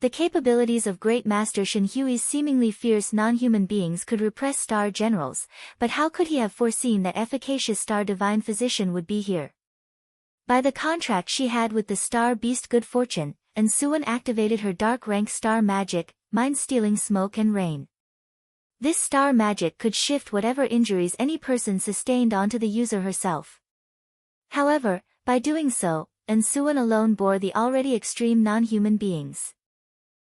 The capabilities of Great Master Shenhui's seemingly fierce non-human beings could repress star generals, but how could he have foreseen that efficacious star divine physician would be here? By the contract she had with the star beast Good Fortune, and Suan activated her dark rank star magic, mind-stealing smoke and rain. This star magic could shift whatever injuries any person sustained onto the user herself. However, by doing so, Suan alone bore the already extreme non-human beings.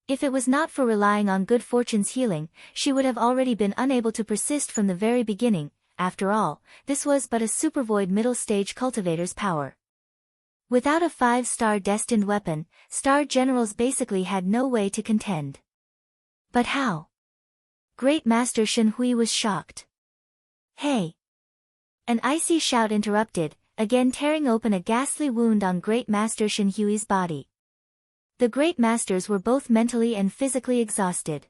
If it was not for relying on Good Fortune's healing, she would have already been unable to persist from the very beginning. After all, this was but a supervoid middle-stage cultivator's power. Without a 5-star destined weapon, star generals basically had no way to contend. But how? Great Master Shenhui was shocked. Hey! An icy shout interrupted, again tearing open a ghastly wound on Great Master Shenhui's body. The Great Masters were both mentally and physically exhausted.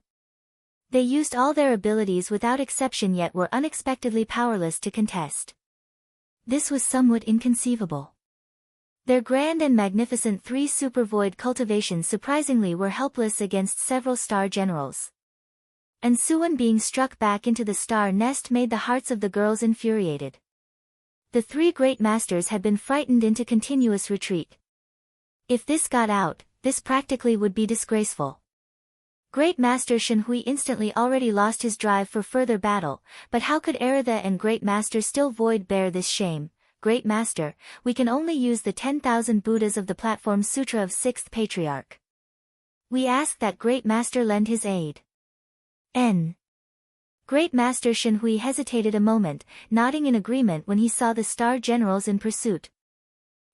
They used all their abilities without exception yet were unexpectedly powerless to contest. This was somewhat inconceivable. Their grand and magnificent 3 super void cultivations surprisingly were helpless against several star generals. And Suan being struck back into the star nest made the hearts of the girls infuriated. The 3 Great Masters had been frightened into continuous retreat. If this got out, this practically would be disgraceful. Great Master Shenhui instantly already lost his drive for further battle, but how could Aritha and Great Master Still Void bear this shame? Great Master, we can only use the 10,000 Buddhas of the Platform Sutra of 6th Patriarch. We ask that Great Master lend his aid. N. Great Master Shenhui hesitated a moment, nodding in agreement when he saw the star generals in pursuit.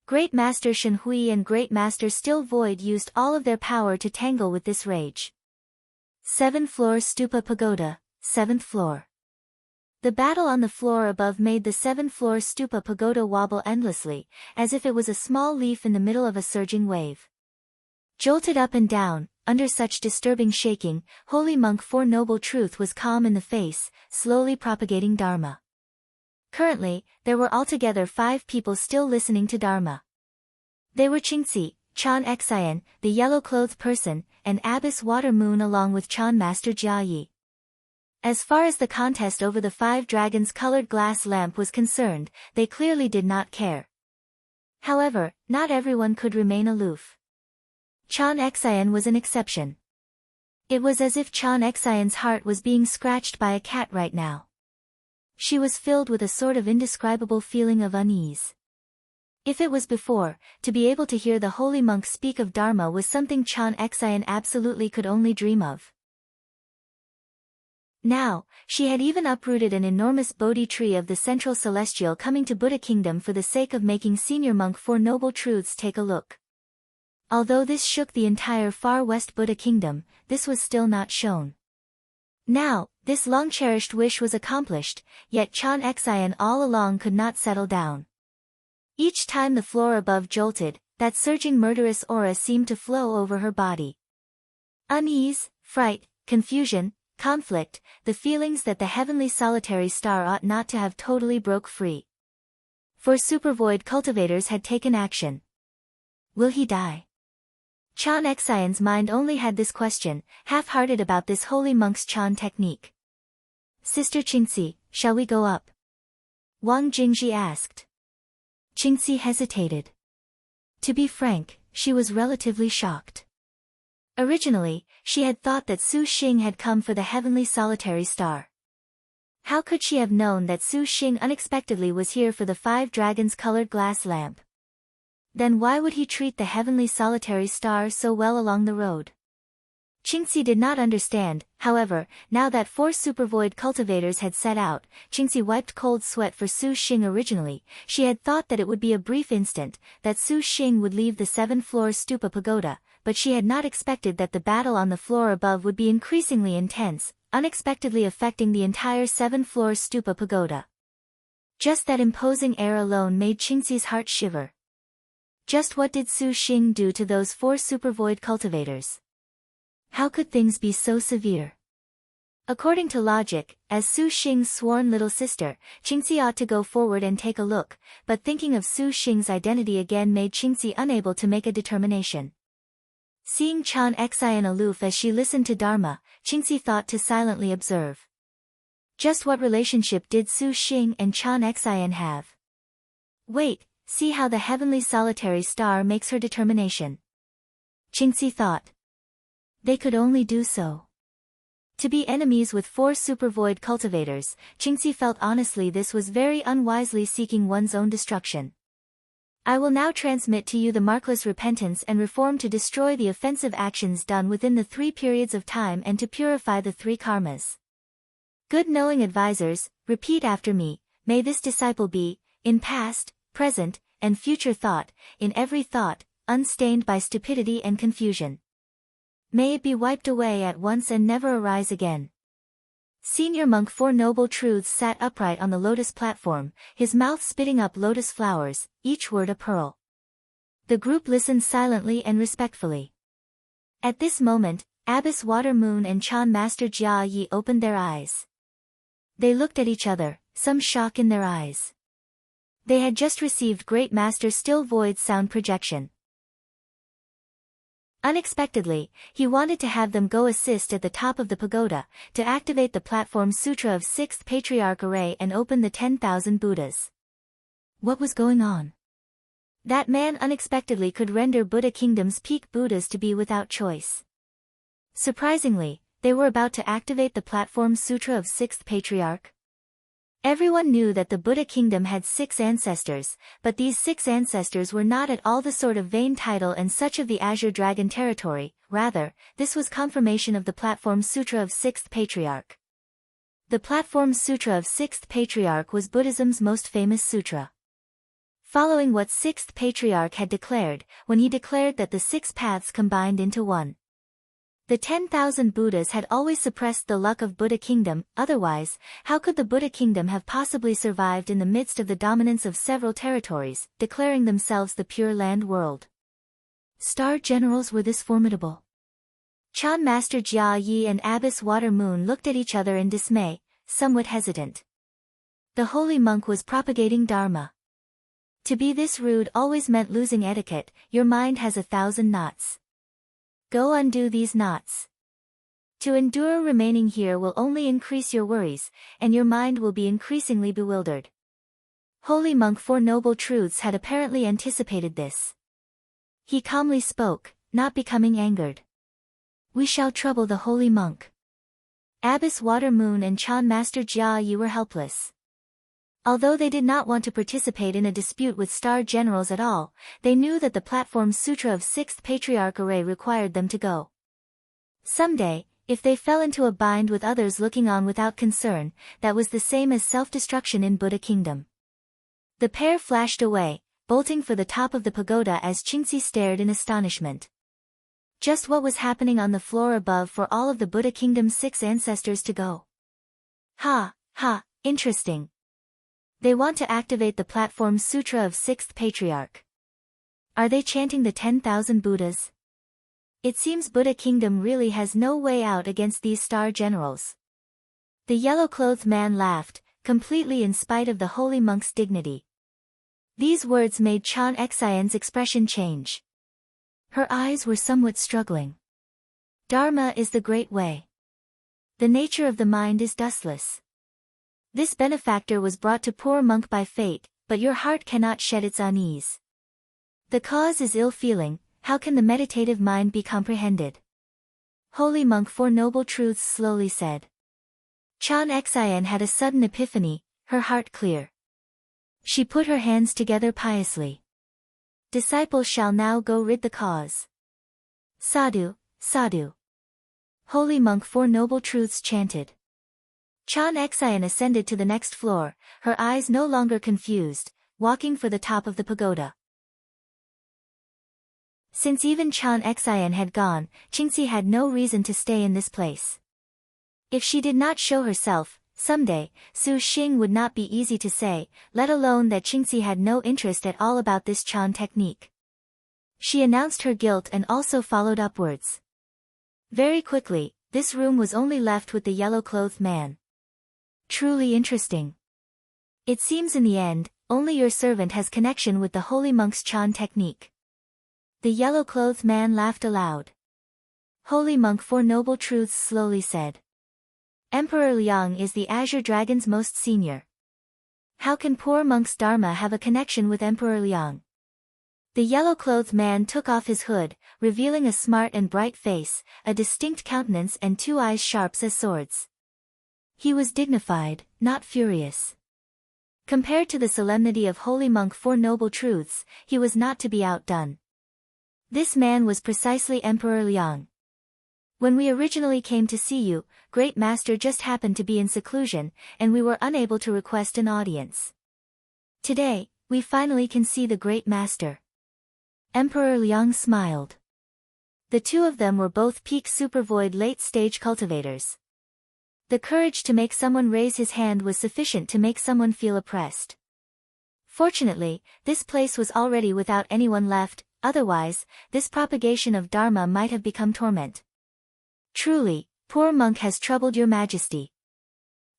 Great Master Shenhui and Great Master Still Void used all of their power to tangle with this rage. 7th floor Stupa Pagoda, 7th floor. The battle on the floor above made the 7th floor Stupa Pagoda wobble endlessly, as if it was a small leaf in the middle of a surging wave. Jolted up and down, under such disturbing shaking, Holy Monk Four Noble Truth was calm in the face, slowly propagating Dharma. Currently, there were altogether 5 people still listening to Dharma. They were Qingci, Chan Xian, the yellow-clothed person, and Abbess Water Moon along with Chan Master Jia Yi. As far as the contest over the 5 dragons colored glass lamp was concerned, they clearly did not care. However, not everyone could remain aloof. Chan Xian was an exception. It was as if Chan Xian's heart was being scratched by a cat right now. She was filled with a sort of indescribable feeling of unease. If it was before, to be able to hear the holy monk speak of Dharma was something Chan Xian absolutely could only dream of. Now, she had even uprooted an enormous Bodhi tree of the Central Celestial coming to Buddha Kingdom for the sake of making Senior Monk Four Noble Truths take a look. Although this shook the entire Far West Buddha Kingdom, this was still not shown. Now, this long-cherished wish was accomplished, yet Chan Xian all along could not settle down. Each time the floor above jolted, that surging murderous aura seemed to flow over her body. Unease, fright, confusion, conflict, the feelings that the heavenly solitary star ought not to have totally broke free. For supervoid cultivators had taken action. Will he die? Chan Xian's mind only had this question, half-hearted about this holy monk's Chan technique. Sister Qingci, shall we go up? Wang Jingji asked. Qingci hesitated. To be frank, she was relatively shocked. Originally, she had thought that Su Xing had come for the heavenly solitary star. How could she have known that Su Xing unexpectedly was here for the 5 dragons colored glass lamp? Then why would he treat the heavenly solitary star so well along the road? Qingci did not understand, however, now that 4 supervoid cultivators had set out. Qingci wiped cold sweat for Su Xing. Originally, she had thought that it would be a brief instant, that Su Xing would leave the 7th floor Stupa Pagoda, but she had not expected that the battle on the floor above would be increasingly intense, unexpectedly affecting the entire 7th floor Stupa Pagoda. Just that imposing air alone made Qingci's heart shiver. Just what did Su Xing do to those 4 supervoid cultivators? How could things be so severe? According to logic, as Su Xing's sworn little sister, Qingci ought to go forward and take a look, but thinking of Su Xing's identity again made Qingci unable to make a determination. Seeing Chan Xian aloof as she listened to Dharma, Qingxi thought to silently observe. Just what relationship did Su Xing and Chan Xian have? Wait, see how the heavenly solitary star makes her determination. Qingxi thought. They could only do so. To be enemies with 4 supervoid cultivators, Qingxi felt honestly this was very unwisely seeking one's own destruction. I will now transmit to you the markless repentance and reform to destroy the offensive actions done within the 3 periods of time and to purify the 3 karmas. Good knowing advisors, repeat after me, may this disciple be, in past, present, and future thought, in every thought, unstained by stupidity and confusion. May it be wiped away at once and never arise again. Senior monk 4 Noble Truths sat upright on the lotus platform, his mouth spitting up lotus flowers, each word a pearl. The group listened silently and respectfully. At this moment, Abbess Water Moon and Chan Master Jia Yi opened their eyes. They looked at each other, some shock in their eyes. They had just received Great Master Still Void sound projection. Unexpectedly, he wanted to have them go assist at the top of the pagoda, to activate the platform sutra of 6th Patriarch array and open the 10,000 Buddhas. What was going on? That man unexpectedly could render Buddha Kingdom's peak Buddhas to be without choice. Surprisingly, they were about to activate the platform sutra of 6th Patriarch. Everyone knew that the Buddha Kingdom had 6 ancestors, but these 6 ancestors were not at all the sort of vain title and such of the Azure Dragon territory, rather, this was confirmation of the Platform Sutra of 6th Patriarch. The Platform Sutra of 6th Patriarch was Buddhism's most famous sutra. Following what 6th Patriarch had declared, when he declared that the 6 paths combined into one. The 10,000 Buddhas had always suppressed the luck of Buddha Kingdom, otherwise, how could the Buddha Kingdom have possibly survived in the midst of the dominance of several territories, declaring themselves the Pure Land world? Star generals were this formidable. Chan Master Jia Yi and Abbess Water Moon looked at each other in dismay, somewhat hesitant. The holy monk was propagating Dharma. To be this rude always meant losing etiquette, your mind has 1,000 knots. Go undo these knots. To endure remaining here will only increase your worries, and your mind will be increasingly bewildered. Holy Monk 4 Noble Truths had apparently anticipated this. He calmly spoke, not becoming angered. We shall trouble the holy monk. Abbess Water Moon and Chan Master Jia Yi were helpless. Although they did not want to participate in a dispute with star generals at all, they knew that the Platform Sutra of 6th Patriarch array required them to go. Someday, if they fell into a bind with others looking on without concern, that was the same as self-destruction in Buddha Kingdom. The pair flashed away, bolting for the top of the pagoda as Qingxi stared in astonishment. Just what was happening on the floor above for all of the Buddha Kingdom's 6 ancestors to go? Ha, interesting. They want to activate the Platform Sutra of 6th Patriarch. Are they chanting the 10,000 Buddhas? It seems Buddha Kingdom really has no way out against these star generals. The yellow-clothed man laughed, completely in spite of the holy monk's dignity. These words made Chan Xian's expression change. Her eyes were somewhat struggling. Dharma is the great way. The nature of the mind is dustless. This benefactor was brought to poor monk by fate, but your heart cannot shed its unease. The cause is ill-feeling, how can the meditative mind be comprehended? Holy Monk 4 Noble Truths slowly said. Chan Xian had a sudden epiphany, her heart clear. She put her hands together piously. Disciples shall now go rid the cause. Sadhu, sadhu. Holy Monk 4 Noble Truths chanted. Chan Xian ascended to the next floor, her eyes no longer confused, walking for the top of the pagoda. Since even Chan Xian had gone, Qingxi had no reason to stay in this place. If she did not show herself, someday, Su Xing would not be easy to say, let alone that Qingxi had no interest at all about this Chan technique. She announced her guilt and also followed upwards. Very quickly, this room was only left with the yellow-clothed man. Truly interesting. It seems in the end, only your servant has connection with the holy monk's Chan technique. The yellow-clothed man laughed aloud. Holy Monk Four Noble Truths slowly said. Emperor Liang is the Azure Dragon's most senior. How can poor monk's dharma have a connection with Emperor Liang? The yellow-clothed man took off his hood, revealing a smart and bright face, a distinct countenance and two eyes sharp as swords. He was dignified, not furious. Compared to the solemnity of Holy Monk Four Noble Truths, he was not to be outdone. This man was precisely Emperor Liang. When we originally came to see you, Great Master just happened to be in seclusion, and we were unable to request an audience. Today, we finally can see the Great Master. Emperor Liang smiled. The two of them were both peak supervoid late-stage cultivators. The courage to make someone raise his hand was sufficient to make someone feel oppressed. Fortunately, this place was already without anyone left, otherwise, this propagation of Dharma might have become torment. Truly, poor monk has troubled your majesty.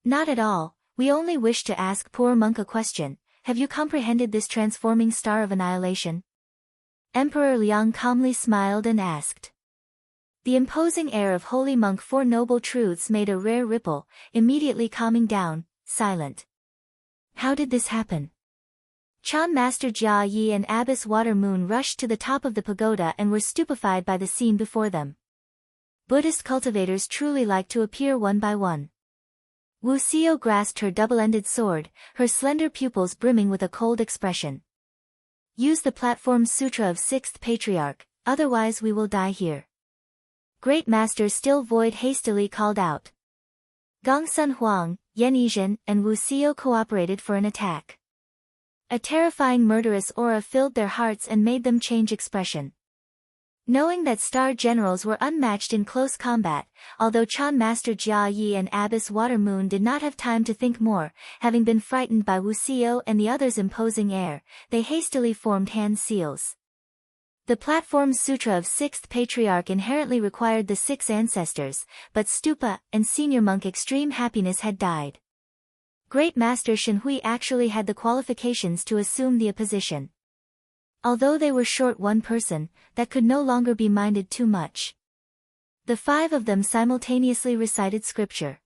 Not at all, we only wish to ask poor monk a question. Have you comprehended this transforming star of annihilation? Emperor Liang calmly smiled and asked. The imposing air of Holy Monk Four Noble Truths made a rare ripple, immediately calming down, silent. How did this happen? Chan Master Jia Yi and Abbess Water Moon rushed to the top of the pagoda and were stupefied by the scene before them. Buddhist cultivators truly like to appear one by one. Wu Xiao grasped her double-ended sword, her slender pupils brimming with a cold expression. Use the platform sutra of Sixth Patriarch, otherwise we will die here. Great Master Still Void hastily called out. Gong Sun Huang, Yan Yizhen, and Wu Xiao cooperated for an attack. A terrifying murderous aura filled their hearts and made them change expression. Knowing that star generals were unmatched in close combat, although Chan Master Jia Yi and Abbess Water Moon did not have time to think more, having been frightened by Wu Xiao and the others' imposing air, they hastily formed hand seals. The platform sutra of Sixth Patriarch inherently required the 6 ancestors, but Stupa and Senior Monk Extreme Happiness had died. Great Master Shenhui actually had the qualifications to assume the opposition. Although they were short one person, that could no longer be minded too much. The 5 of them simultaneously recited scripture.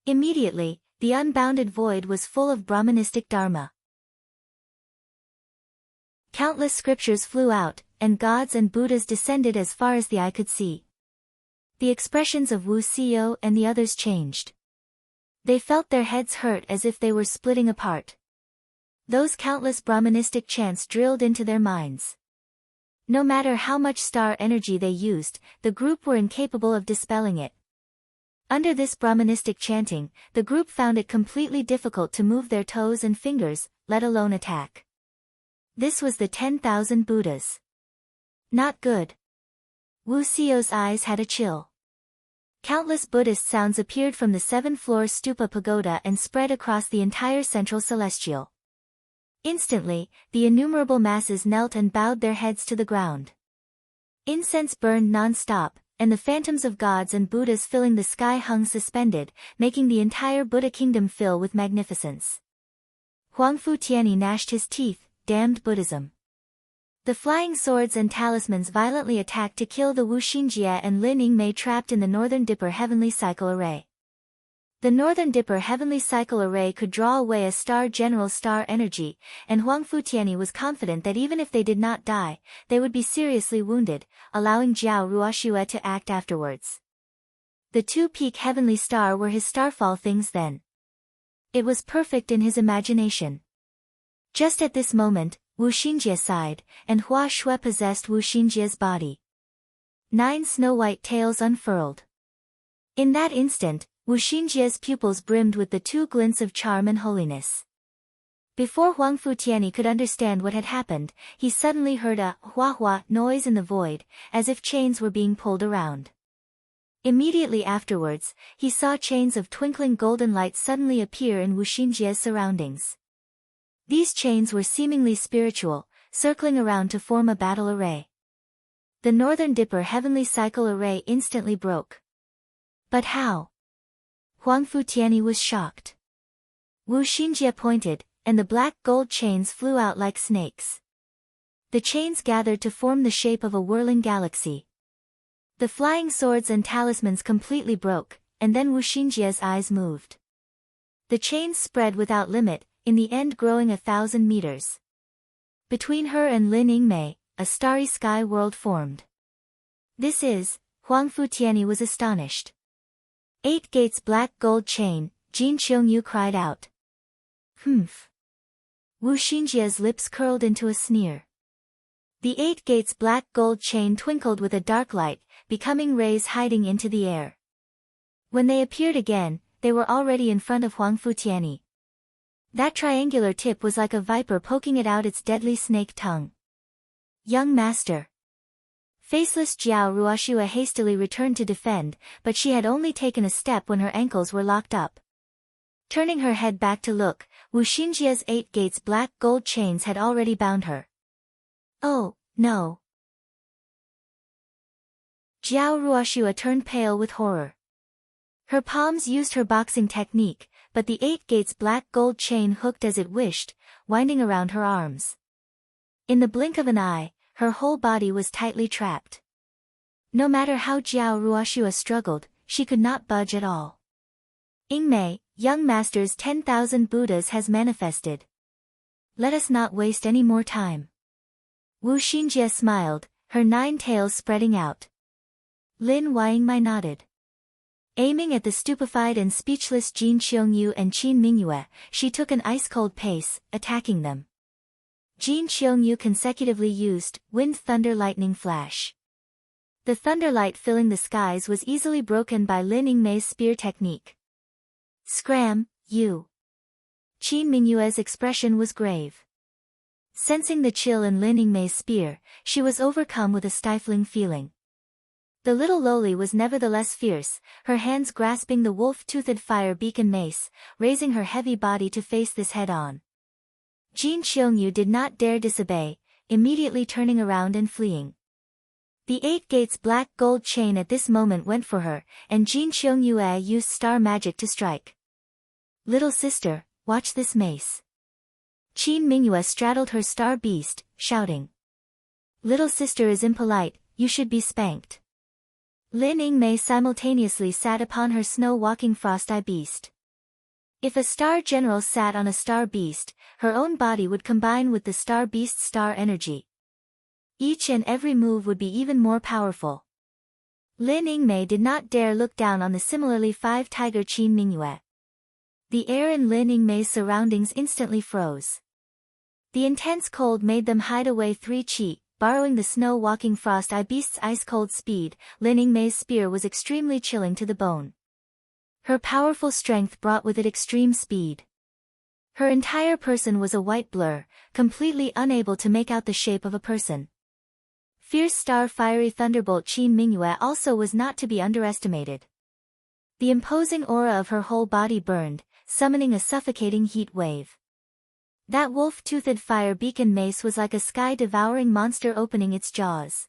Immediately, the unbounded void was full of Brahmanistic Dharma. Countless scriptures flew out, and gods and Buddhas descended as far as the eye could see. The expressions of Wu Xiao and the others changed. They felt their heads hurt as if they were splitting apart. Those countless Brahmanistic chants drilled into their minds. No matter how much star energy they used, the group were incapable of dispelling it. Under this Brahmanistic chanting, the group found it completely difficult to move their toes and fingers, let alone attack. This was the 10,000 Buddhas. Not good. Wu Xiao's eyes had a chill. Countless Buddhist sounds appeared from the 7-floor stupa pagoda and spread across the entire central celestial. Instantly, the innumerable masses knelt and bowed their heads to the ground. Incense burned non-stop, and the phantoms of gods and Buddhas filling the sky hung suspended, making the entire Buddha kingdom fill with magnificence. Huangfu Tianyi gnashed his teeth, damned Buddhism. The flying swords and talismans violently attacked to kill the Wu Xinjie and Lin Yingmei trapped in the Northern Dipper Heavenly Cycle Array. The Northern Dipper Heavenly Cycle Array could draw away a star general's star energy, and Huangfu Tianyi was confident that even if they did not die, they would be seriously wounded, allowing Jiao Ruoxue to act afterwards. The 2-peak heavenly star were his starfall things then. It was perfect in his imagination. Just at this moment, Wu Xinjie sighed, and Hua Shui possessed Wu Xinjie's body. 9 snow-white tails unfurled. In that instant, Wu Xinjie's pupils brimmed with the 2 glints of charm and holiness. Before Huangfu Tianyi could understand what had happened, he suddenly heard a hua-hua noise in the void, as if chains were being pulled around. Immediately afterwards, he saw chains of twinkling golden light suddenly appear in Wu Xinjie's surroundings. These chains were seemingly spiritual, circling around to form a battle array. The Northern Dipper Heavenly Cycle Array instantly broke. But how? Huangfu Tianyi was shocked. Wu Xinjie pointed, and the black gold chains flew out like snakes. The chains gathered to form the shape of a whirling galaxy. The flying swords and talismans completely broke, and then Wu Xinjia's eyes moved. The chains spread without limit, in the end growing 1,000 meters. Between her and Lin Yingmei, a starry sky world formed. This is, Huang Futiani was astonished. 8 gates black gold chain, Jin Qiongyu cried out. Humph. Wu Xinjia's lips curled into a sneer. The 8 gates black gold chain twinkled with a dark light, becoming rays hiding into the air. When they appeared again, they were already in front of Huang Futiani. That triangular tip was like a viper poking it out its deadly snake tongue. Young master. Faceless Jiao Ruoshua hastily returned to defend, but she had only taken a step when her ankles were locked up. Turning her head back to look, Wu Xinjia's 8 gates black gold chains had already bound her. Oh, no. Jiao Ruoshua turned pale with horror. Her palms used her boxing technique, but the 8 gates black gold chain hooked as it wished, winding around her arms. In the blink of an eye, her whole body was tightly trapped. No matter how Jiao Ruoshua struggled, she could not budge at all. Yingmei, young master's 10,000 Buddhas has manifested. Let us not waste any more time. Wu Xinjia smiled, her 9 tails spreading out. Lin Yingmei nodded. Aiming at the stupefied and speechless Jin Qiongyu and Qin Mingyue, she took an ice-cold pace, attacking them. Jin Qiongyu consecutively used Wind Thunder Lightning Flash. The thunderlight filling the skies was easily broken by Lin Yingmei's spear technique. Scram, you! Qin Mingyue's expression was grave. Sensing the chill in Lin Yingmei's spear, she was overcome with a stifling feeling. The little loli was nevertheless fierce, her hands grasping the wolf-toothed fire beacon mace, raising her heavy body to face this head-on. Jin Qiongyu did not dare disobey, immediately turning around and fleeing. The 8 gates black gold chain at this moment went for her, and Jin Qiongyu used star magic to strike. Little sister, watch this mace. Qin Mingyue straddled her star beast, shouting. Little sister is impolite, you should be spanked. Lin Yingmei simultaneously sat upon her snow-walking frost-eye beast. If a star general sat on a star beast, her own body would combine with the star beast's star energy. Each and every move would be even more powerful. Lin Yingmei did not dare look down on the similarly 5-tiger Qin Mingyue. The air in Lin Yingmei's surroundings instantly froze. The intense cold made them hide away 3 chi. Borrowing the snow-walking frost-eye beast's ice-cold speed, Lin Yingmei's spear was extremely chilling to the bone. Her powerful strength brought with it extreme speed. Her entire person was a white blur, completely unable to make out the shape of a person. Fierce star fiery thunderbolt Qin Mingyue also was not to be underestimated. The imposing aura of her whole body burned, summoning a suffocating heat wave. That wolf-toothed fire beacon mace was like a sky-devouring monster opening its jaws.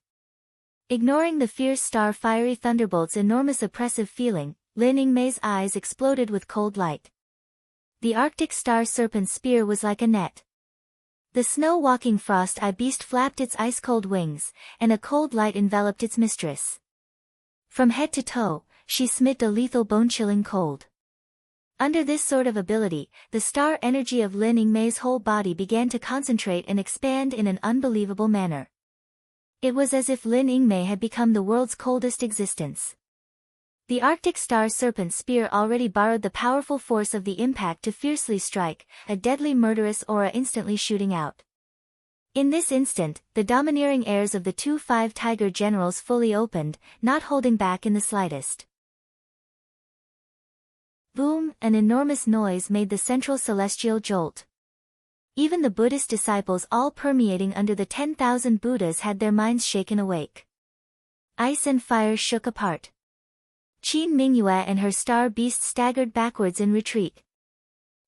Ignoring the fierce star fiery thunderbolt's enormous oppressive feeling, Lin Yingmei's eyes exploded with cold light. The Arctic star serpent spear was like a net. The snow-walking frost-eye beast flapped its ice-cold wings, and a cold light enveloped its mistress. From head to toe, she smit a lethal bone-chilling cold. Under this sort of ability, the star energy of Lin Yingmei's whole body began to concentrate and expand in an unbelievable manner. It was as if Lin Yingmei had become the world's coldest existence. The Arctic star serpent spear already borrowed the powerful force of the impact to fiercely strike, a deadly murderous aura instantly shooting out. In this instant, the domineering airs of the 2 5-tiger generals fully opened, not holding back in the slightest. Boom! An enormous noise made the central celestial jolt. Even the Buddhist disciples all permeating under the 10,000 Buddhas had their minds shaken awake. Ice and fire shook apart. Qin Mingyue and her star beast staggered backwards in retreat.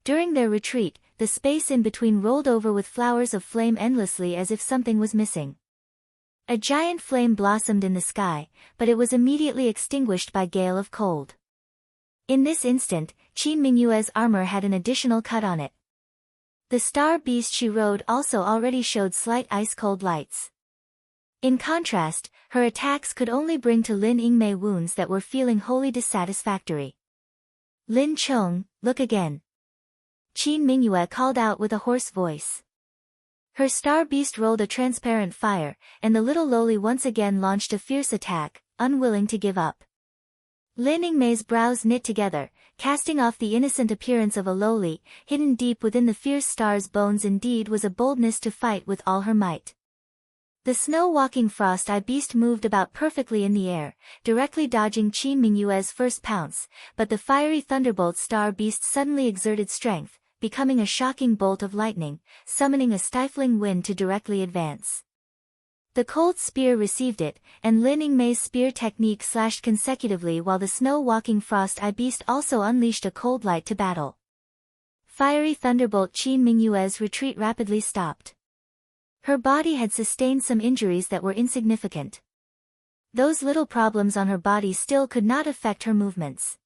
During their retreat, the space in between rolled over with flowers of flame endlessly as if something was missing. A giant flame blossomed in the sky, but it was immediately extinguished by gale of cold. In this instant, Qin Mingyue's armor had an additional cut on it. The star beast she rode also already showed slight ice-cold lights. In contrast, her attacks could only bring to Lin Yingmei wounds that were feeling wholly dissatisfactory. Lin Chong, look again. Qin Mingyue called out with a hoarse voice. Her star beast rolled a transparent fire, and the little loli once again launched a fierce attack, unwilling to give up. Lin Yingmei's brows knit together, casting off the innocent appearance of a loli. Hidden deep within the fierce star's bones indeed was a boldness to fight with all her might. The snow-walking frost-eye beast moved about perfectly in the air, directly dodging Qin Mingyue's first pounce, but the fiery thunderbolt star beast suddenly exerted strength, becoming a shocking bolt of lightning, summoning a stifling wind to directly advance. The cold spear received it, and Lin Yingmei's spear technique slashed consecutively while the snow-walking frost-eye beast also unleashed a cold light to battle. Fiery thunderbolt Qin Mingyue's retreat rapidly stopped. Her body had sustained some injuries that were insignificant. Those little problems on her body still could not affect her movements.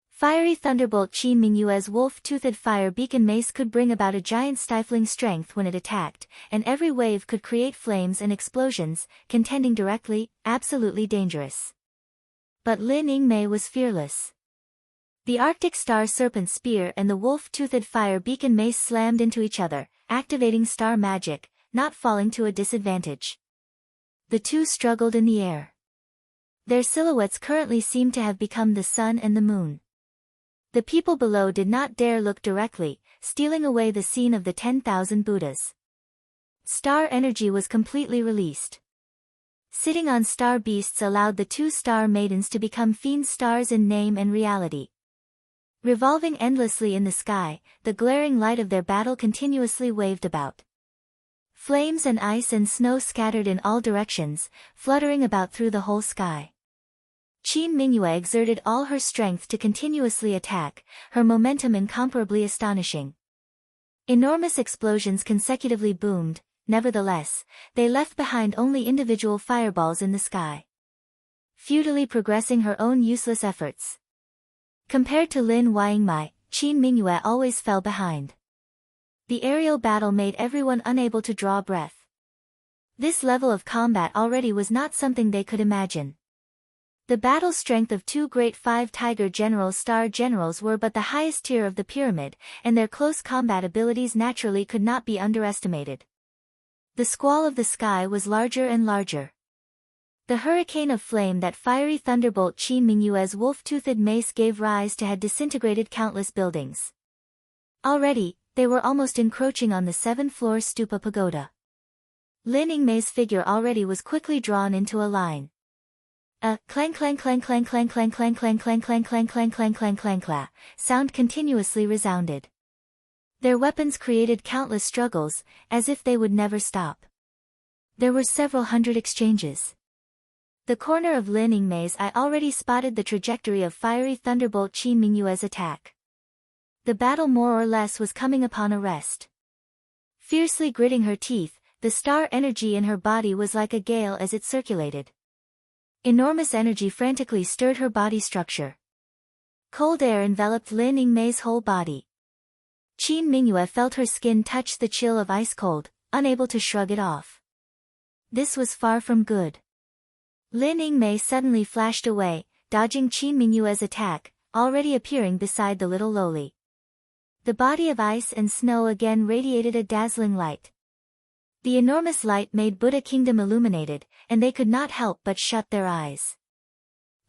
Fiery thunderbolt Qin Mingyue's wolf-toothed fire beacon mace could bring about a giant stifling strength when it attacked, and every wave could create flames and explosions, contending directly, absolutely dangerous. But Lin Yingmei was fearless. The Arctic Star Serpent Spear and the wolf-toothed fire beacon mace slammed into each other, activating star magic, not falling to a disadvantage. The two struggled in the air. Their silhouettes currently seemed to have become the sun and the moon. The people below did not dare look directly, stealing away the scene of the 10,000 Buddhas. Star energy was completely released. Sitting on star beasts allowed the two star maidens to become fiend stars in name and reality. Revolving endlessly in the sky, the glaring light of their battle continuously waved about. Flames and ice and snow scattered in all directions, fluttering about through the whole sky. Qin Mingyue exerted all her strength to continuously attack, her momentum incomparably astonishing. Enormous explosions consecutively boomed, nevertheless, they left behind only individual fireballs in the sky. Futilely progressing her own useless efforts. Compared to Lin Yingmei, Qin Mingyue always fell behind. The aerial battle made everyone unable to draw breath. This level of combat already was not something they could imagine. The battle strength of two great five Tiger Generals star generals were but the highest tier of the pyramid, and their close combat abilities naturally could not be underestimated. The squall of the sky was larger and larger. The hurricane of flame that fiery thunderbolt Qin Mingyue's wolf-toothed mace gave rise to had disintegrated countless buildings. Already, they were almost encroaching on the 7th-floor stupa pagoda. Lin Yingmei's figure already was quickly drawn into a line. A clang clang clang clang clang clang clang clang clang clang clang clang clang clang clang clang sound continuously resounded. Their weapons created countless struggles, as if they would never stop. There were several hundred exchanges. The corner of Lin Yingmei's eye already spotted the trajectory of fiery thunderbolt Qin Mingyue's attack. The battle more or less was coming upon a rest. Fiercely gritting her teeth, the star energy in her body was like a gale as it circulated. Enormous energy frantically stirred her body structure. Cold air enveloped Lin Yingmei's whole body. Qin Mingyue felt her skin touch the chill of ice cold, unable to shrug it off. This was far from good. Lin Yingmei suddenly flashed away, dodging Qin Mingyue's attack, already appearing beside the little loli. The body of ice and snow again radiated a dazzling light. The enormous light made Buddha Kingdom illuminated, and they could not help but shut their eyes.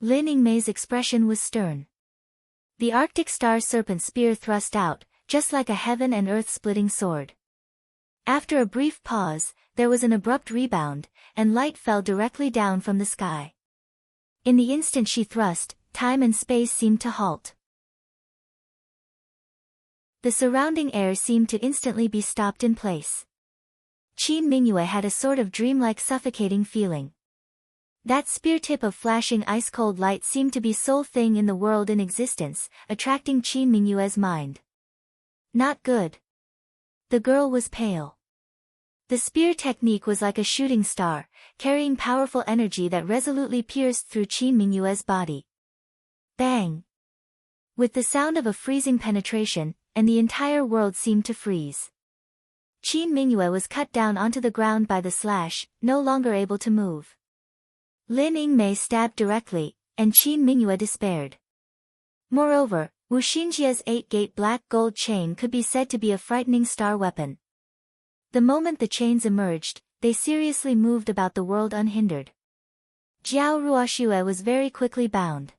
Lin Yingmei's expression was stern. The Arctic Star Serpent Spear thrust out, just like a heaven and earth splitting sword. After a brief pause, there was an abrupt rebound, and light fell directly down from the sky. In the instant she thrust, time and space seemed to halt. The surrounding air seemed to instantly be stopped in place. Qin Mingyue had a sort of dreamlike suffocating feeling. That spear tip of flashing ice-cold light seemed to be sole thing in the world in existence, attracting Qin Mingyue's mind. Not good. The girl was pale. The spear technique was like a shooting star, carrying powerful energy that resolutely pierced through Qin Mingyue's body. Bang! With the sound of a freezing penetration, and the entire world seemed to freeze. Qin Mingyue was cut down onto the ground by the slash, no longer able to move. Lin Yingmei stabbed directly, and Qin Mingyue despaired. Moreover, Wu Xinjia's 8-gate black gold chain could be said to be a frightening star weapon. The moment the chains emerged, they seriously moved about the world unhindered. Jiao Ruoxue was very quickly bound.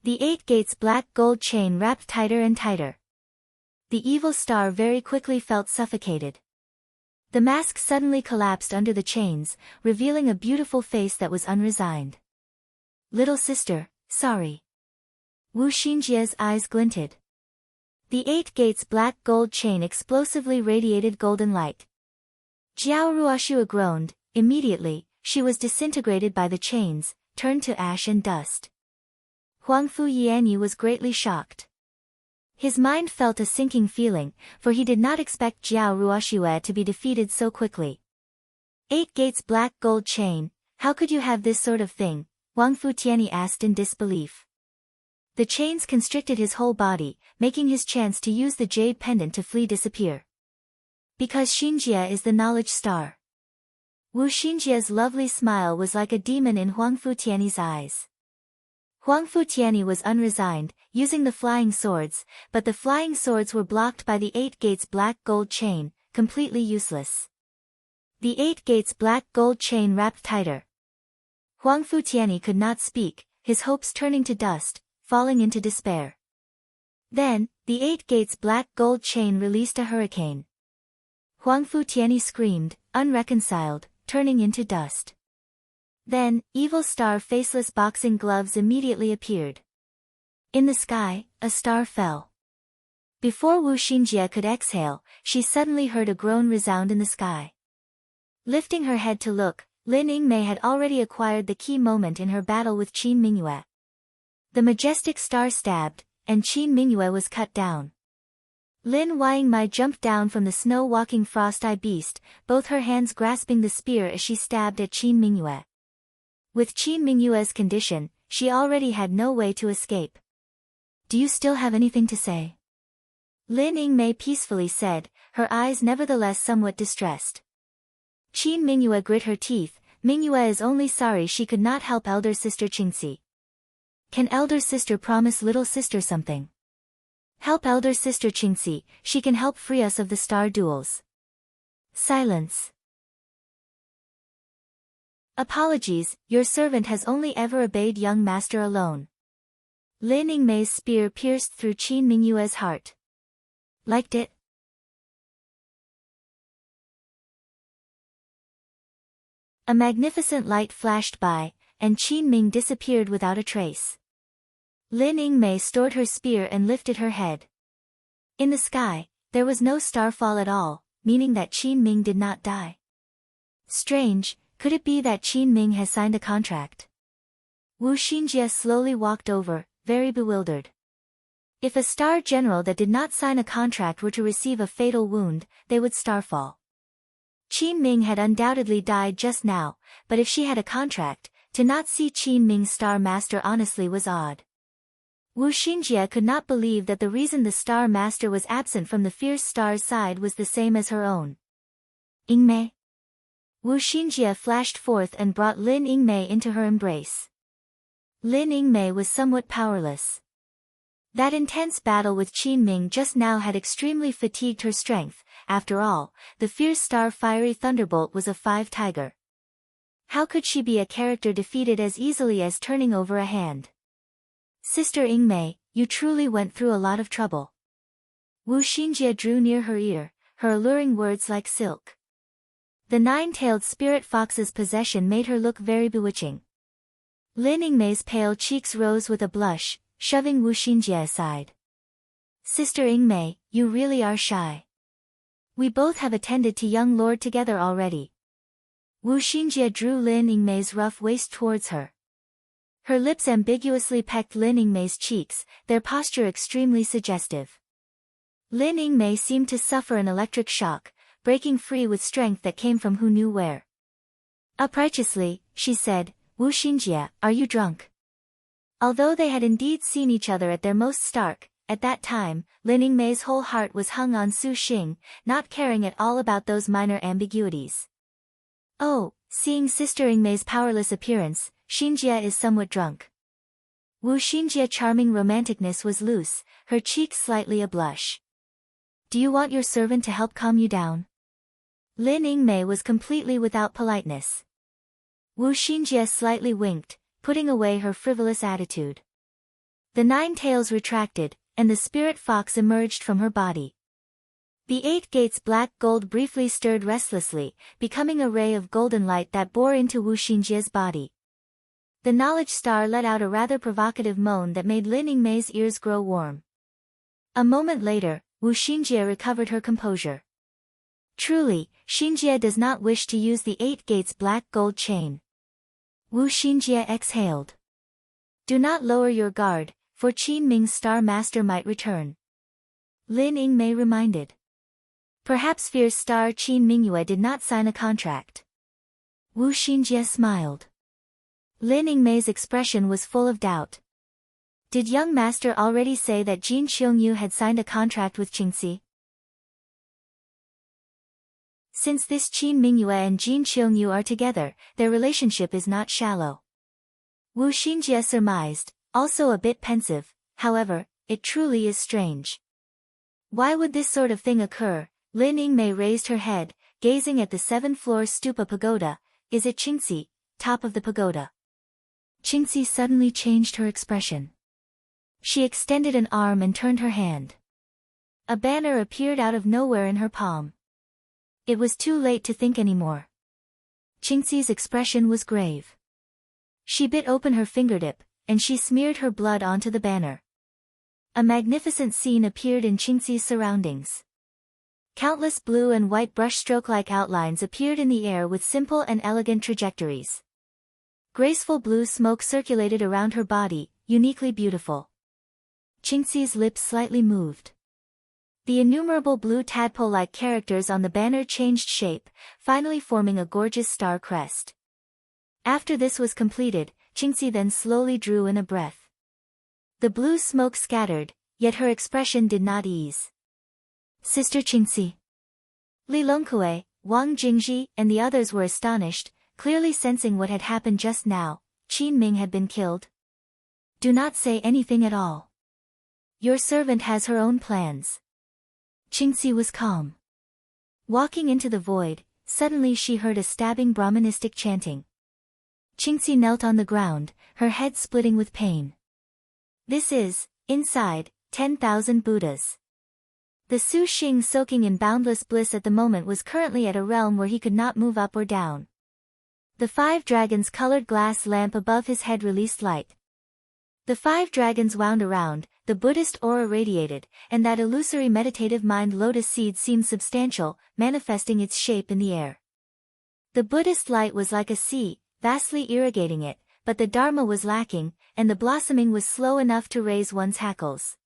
The 8-gate's black gold chain wrapped tighter and tighter. The evil star very quickly felt suffocated. The mask suddenly collapsed under the chains, revealing a beautiful face that was unresigned. "Little sister, sorry." Wu Xinjia's eyes glinted. The 8-gate's black gold chain explosively radiated golden light. Jiao Ruoxue groaned. Immediately, she was disintegrated by the chains, turned to ash and dust. Huangfu Yanyi was greatly shocked. His mind felt a sinking feeling, for he did not expect Jiao Ruoxue to be defeated so quickly. 8-gate's black gold chain, how could you have this sort of thing? Huangfu Tianyi asked in disbelief. The chains constricted his whole body, making his chance to use the jade pendant to flee disappear. Because Xinjia is the knowledge star. Wu Xinjia's lovely smile was like a demon in Huangfu Tianyi's eyes. Huangfu Tianyi was unresigned, using the flying swords, but the flying swords were blocked by the 8-gate's black gold chain, completely useless. The 8-gate's black gold chain wrapped tighter. Huangfu Tianyi could not speak, his hopes turning to dust, falling into despair. Then, the 8-gate's black gold chain released a hurricane. Huangfu Tianyi screamed, unreconciled, turning into dust. Then, evil star faceless boxing gloves immediately appeared. In the sky, a star fell. Before Wu Xinjia could exhale, she suddenly heard a groan resound in the sky. Lifting her head to look, Lin Yingmei had already acquired the key moment in her battle with Qin Mingyue. The majestic star stabbed, and Qin Mingyue was cut down. Lin Yingmei jumped down from the snow-walking frost-eye beast, both her hands grasping the spear as she stabbed at Qin Mingyue. With Qin Mingyue's condition, she already had no way to escape. "Do you still have anything to say?" Lin Yingmei peacefully said, her eyes nevertheless somewhat distressed. Qin Mingyue grit her teeth. Mingyue is only sorry she could not help elder sister Qingxi. Can elder sister promise little sister something? Help elder sister Qingxi, she can help free us of the star duels. Silence. Apologies, your servant has only ever obeyed young master alone. Lin Yingmei's spear pierced through Qin Mingyue's heart. Liked it? A magnificent light flashed by, and Qin Ming disappeared without a trace. Lin Yingmei stored her spear and lifted her head. In the sky, there was no starfall at all, meaning that Qin Ming did not die. Strange, could it be that Qin Ming has signed a contract? Wu Xinjia slowly walked over, very bewildered. If a star general that did not sign a contract were to receive a fatal wound, they would starfall. Qin Ming had undoubtedly died just now, but if she had a contract, to not see Qin Ming's star master honestly was odd. Wu Xinjia could not believe that the reason the star master was absent from the fierce star's side was the same as her own. Yingmei? Wu Xinjia flashed forth and brought Lin Yingmei into her embrace. Lin Yingmei was somewhat powerless. That intense battle with Qin Ming just now had extremely fatigued her strength. After all, the fierce star fiery thunderbolt was a 5 tiger. How could she be a character defeated as easily as turning over a hand? Sister Yingmei, you truly went through a lot of trouble. Wu Xinjia drew near her ear, her alluring words like silk. The 9-tailed spirit fox's possession made her look very bewitching. Lin Yingmei's pale cheeks rose with a blush, shoving Wu Xinjia aside. Sister Yingmei, you really are shy. We both have attended to young lord together already. Wu Xinjia drew Lin Yingmei's rough waist towards her. Her lips ambiguously pecked Lin Yingmei's cheeks, their posture extremely suggestive. Lin Yingmei seemed to suffer an electric shock, breaking free with strength that came from who knew where. Uprighteously, she said, Wu Xinjia, are you drunk? Although they had indeed seen each other at their most stark, at that time, Lin Yingmei's whole heart was hung on Su Xing, not caring at all about those minor ambiguities. Oh, seeing Sister Yingmei's powerless appearance, Xinjie is somewhat drunk. Wu Xinjie's charming romanticness was loose, her cheeks slightly ablush. Do you want your servant to help calm you down? Lin Yingmei was completely without politeness. Wu Xinjie slightly winked, putting away her frivolous attitude. The 9 tails retracted, and the spirit fox emerged from her body. The 8 gates black gold briefly stirred restlessly, becoming a ray of golden light that bore into Wu Xinjie's body. The knowledge star let out a rather provocative moan that made Lin Yingmei's ears grow warm. A moment later, Wu Xinjie recovered her composure. Truly, Xinjie does not wish to use the 8 gates black gold chain. Wu Xinjie exhaled. Do not lower your guard, for Qin Ming's star master might return. Lin Yingmei reminded. Perhaps fierce star Qin Mingyue did not sign a contract. Wu Xinjie smiled. Lin Yingmei's expression was full of doubt. Did young master already say that Jin Qiongyu had signed a contract with Qingxi? Since this Qin Mingyue and Jin Qiongyu are together, their relationship is not shallow. Wu Xinjie surmised, also a bit pensive, however, it truly is strange. Why would this sort of thing occur? Lin Yingmei raised her head, gazing at the 7-floor stupa pagoda. Is it Qingxi, top of the pagoda? Qingxi suddenly changed her expression. She extended an arm and turned her hand. A banner appeared out of nowhere in her palm. It was too late to think anymore. Qingxi's expression was grave. She bit open her fingertip, and she smeared her blood onto the banner. A magnificent scene appeared in Qingxi's surroundings. Countless blue and white brushstroke-like outlines appeared in the air with simple and elegant trajectories. Graceful blue smoke circulated around her body, uniquely beautiful. Qingxi's lips slightly moved. The innumerable blue tadpole-like characters on the banner changed shape, finally forming a gorgeous star crest. After this was completed, Qingxi then slowly drew in a breath. The blue smoke scattered, yet her expression did not ease. Sister Qingxi. Li Longkue, Wang Jingji, and the others were astonished, clearly sensing what had happened just now. Qin Ming had been killed. Do not say anything at all. Your servant has her own plans. Qingxi was calm. Walking into the void, suddenly she heard a stabbing Brahmanistic chanting. Qingxi knelt on the ground, her head splitting with pain. This is, inside, 10,000 Buddhas. The Su Xing soaking in boundless bliss at the moment was currently at a realm where he could not move up or down. The 5 dragons' colored glass lamp above his head released light. The 5 dragons wound around, the Buddhist aura radiated, and that illusory meditative mind lotus seed seemed substantial, manifesting its shape in the air. The Buddhist light was like a sea, vastly irrigating it, but the Dharma was lacking, and the blossoming was slow enough to raise one's hackles.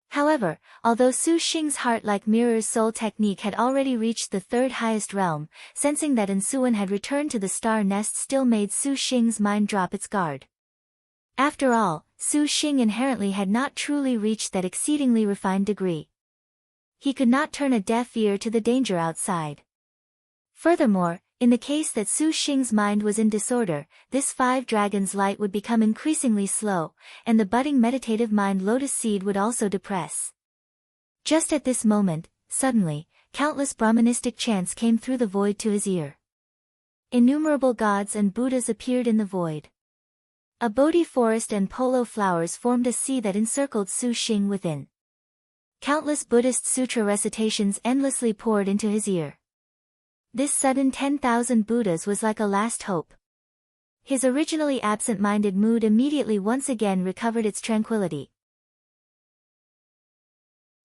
However, although Su Xing's heart-like mirror's soul technique had already reached the 3rd highest realm, sensing that Ansuan had returned to the star nest still made Su Xing's mind drop its guard. After all, Su Xing inherently had not truly reached that exceedingly refined degree. He could not turn a deaf ear to the danger outside. Furthermore, in the case that Su Xing's mind was in disorder, this 5 dragons' light would become increasingly slow, and the budding meditative mind lotus seed would also depress. Just at this moment, suddenly, countless Brahmanistic chants came through the void to his ear. Innumerable gods and Buddhas appeared in the void. A Bodhi forest and polo flowers formed a sea that encircled Su Xing within. Countless Buddhist sutra recitations endlessly poured into his ear. This sudden 10,000 Buddhas was like a last hope. His originally absent-minded mood immediately once again recovered its tranquility.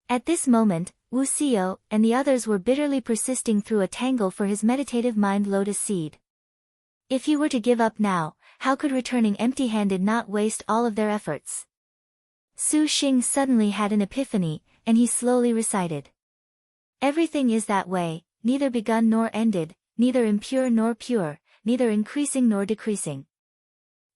At this moment, Wu Xiao and the others were bitterly persisting through a tangle for his meditative mind lotus seed. If he were to give up now, how could returning empty-handed not waste all of their efforts? Su Xing suddenly had an epiphany, and he slowly recited. Everything is that way, neither begun nor ended, neither impure nor pure, neither increasing nor decreasing.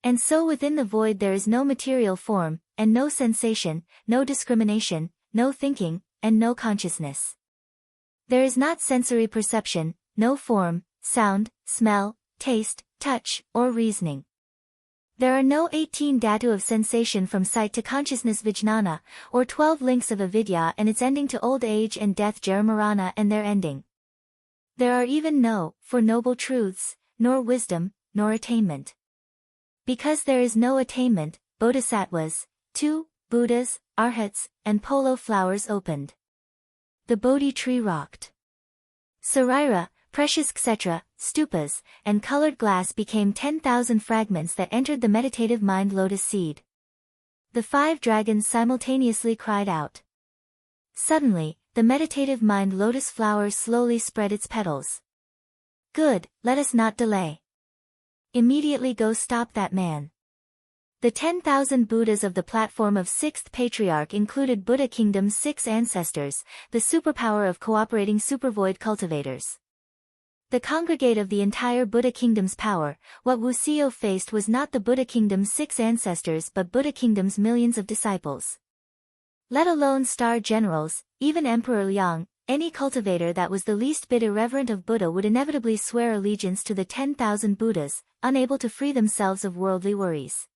And so within the void there is no material form, and no sensation, no discrimination, no thinking, and no consciousness. There is not sensory perception, no form, sound, smell, taste, touch, or reasoning. There are no 18 dhatu of sensation from sight to consciousness vijnana, or 12 links of avidya and its ending to old age and death jaramarana and their ending. There are even no, for noble truths, nor wisdom, nor attainment. Because there is no attainment, bodhisattvas, 2, Buddhas, arhats, and polo flowers opened. The Bodhi tree rocked. Sarira, precious kshetra, stupas, and colored glass became 10,000 fragments that entered the meditative mind lotus seed. The 5 dragons simultaneously cried out. Suddenly, the meditative mind lotus flower slowly spread its petals. Good, let us not delay. Immediately go stop that man. The 10,000 Buddhas of the platform of 6th Patriarch included Buddha Kingdom's 6 ancestors, the superpower of cooperating supervoid cultivators. The congregate of the entire Buddha Kingdom's power, what Wuxio faced was not the Buddha Kingdom's 6 ancestors but Buddha Kingdom's millions of disciples. Let alone star generals, even Emperor Liang, any cultivator that was the least bit irreverent of Buddha would inevitably swear allegiance to the 10,000 Buddhas, unable to free themselves of worldly worries.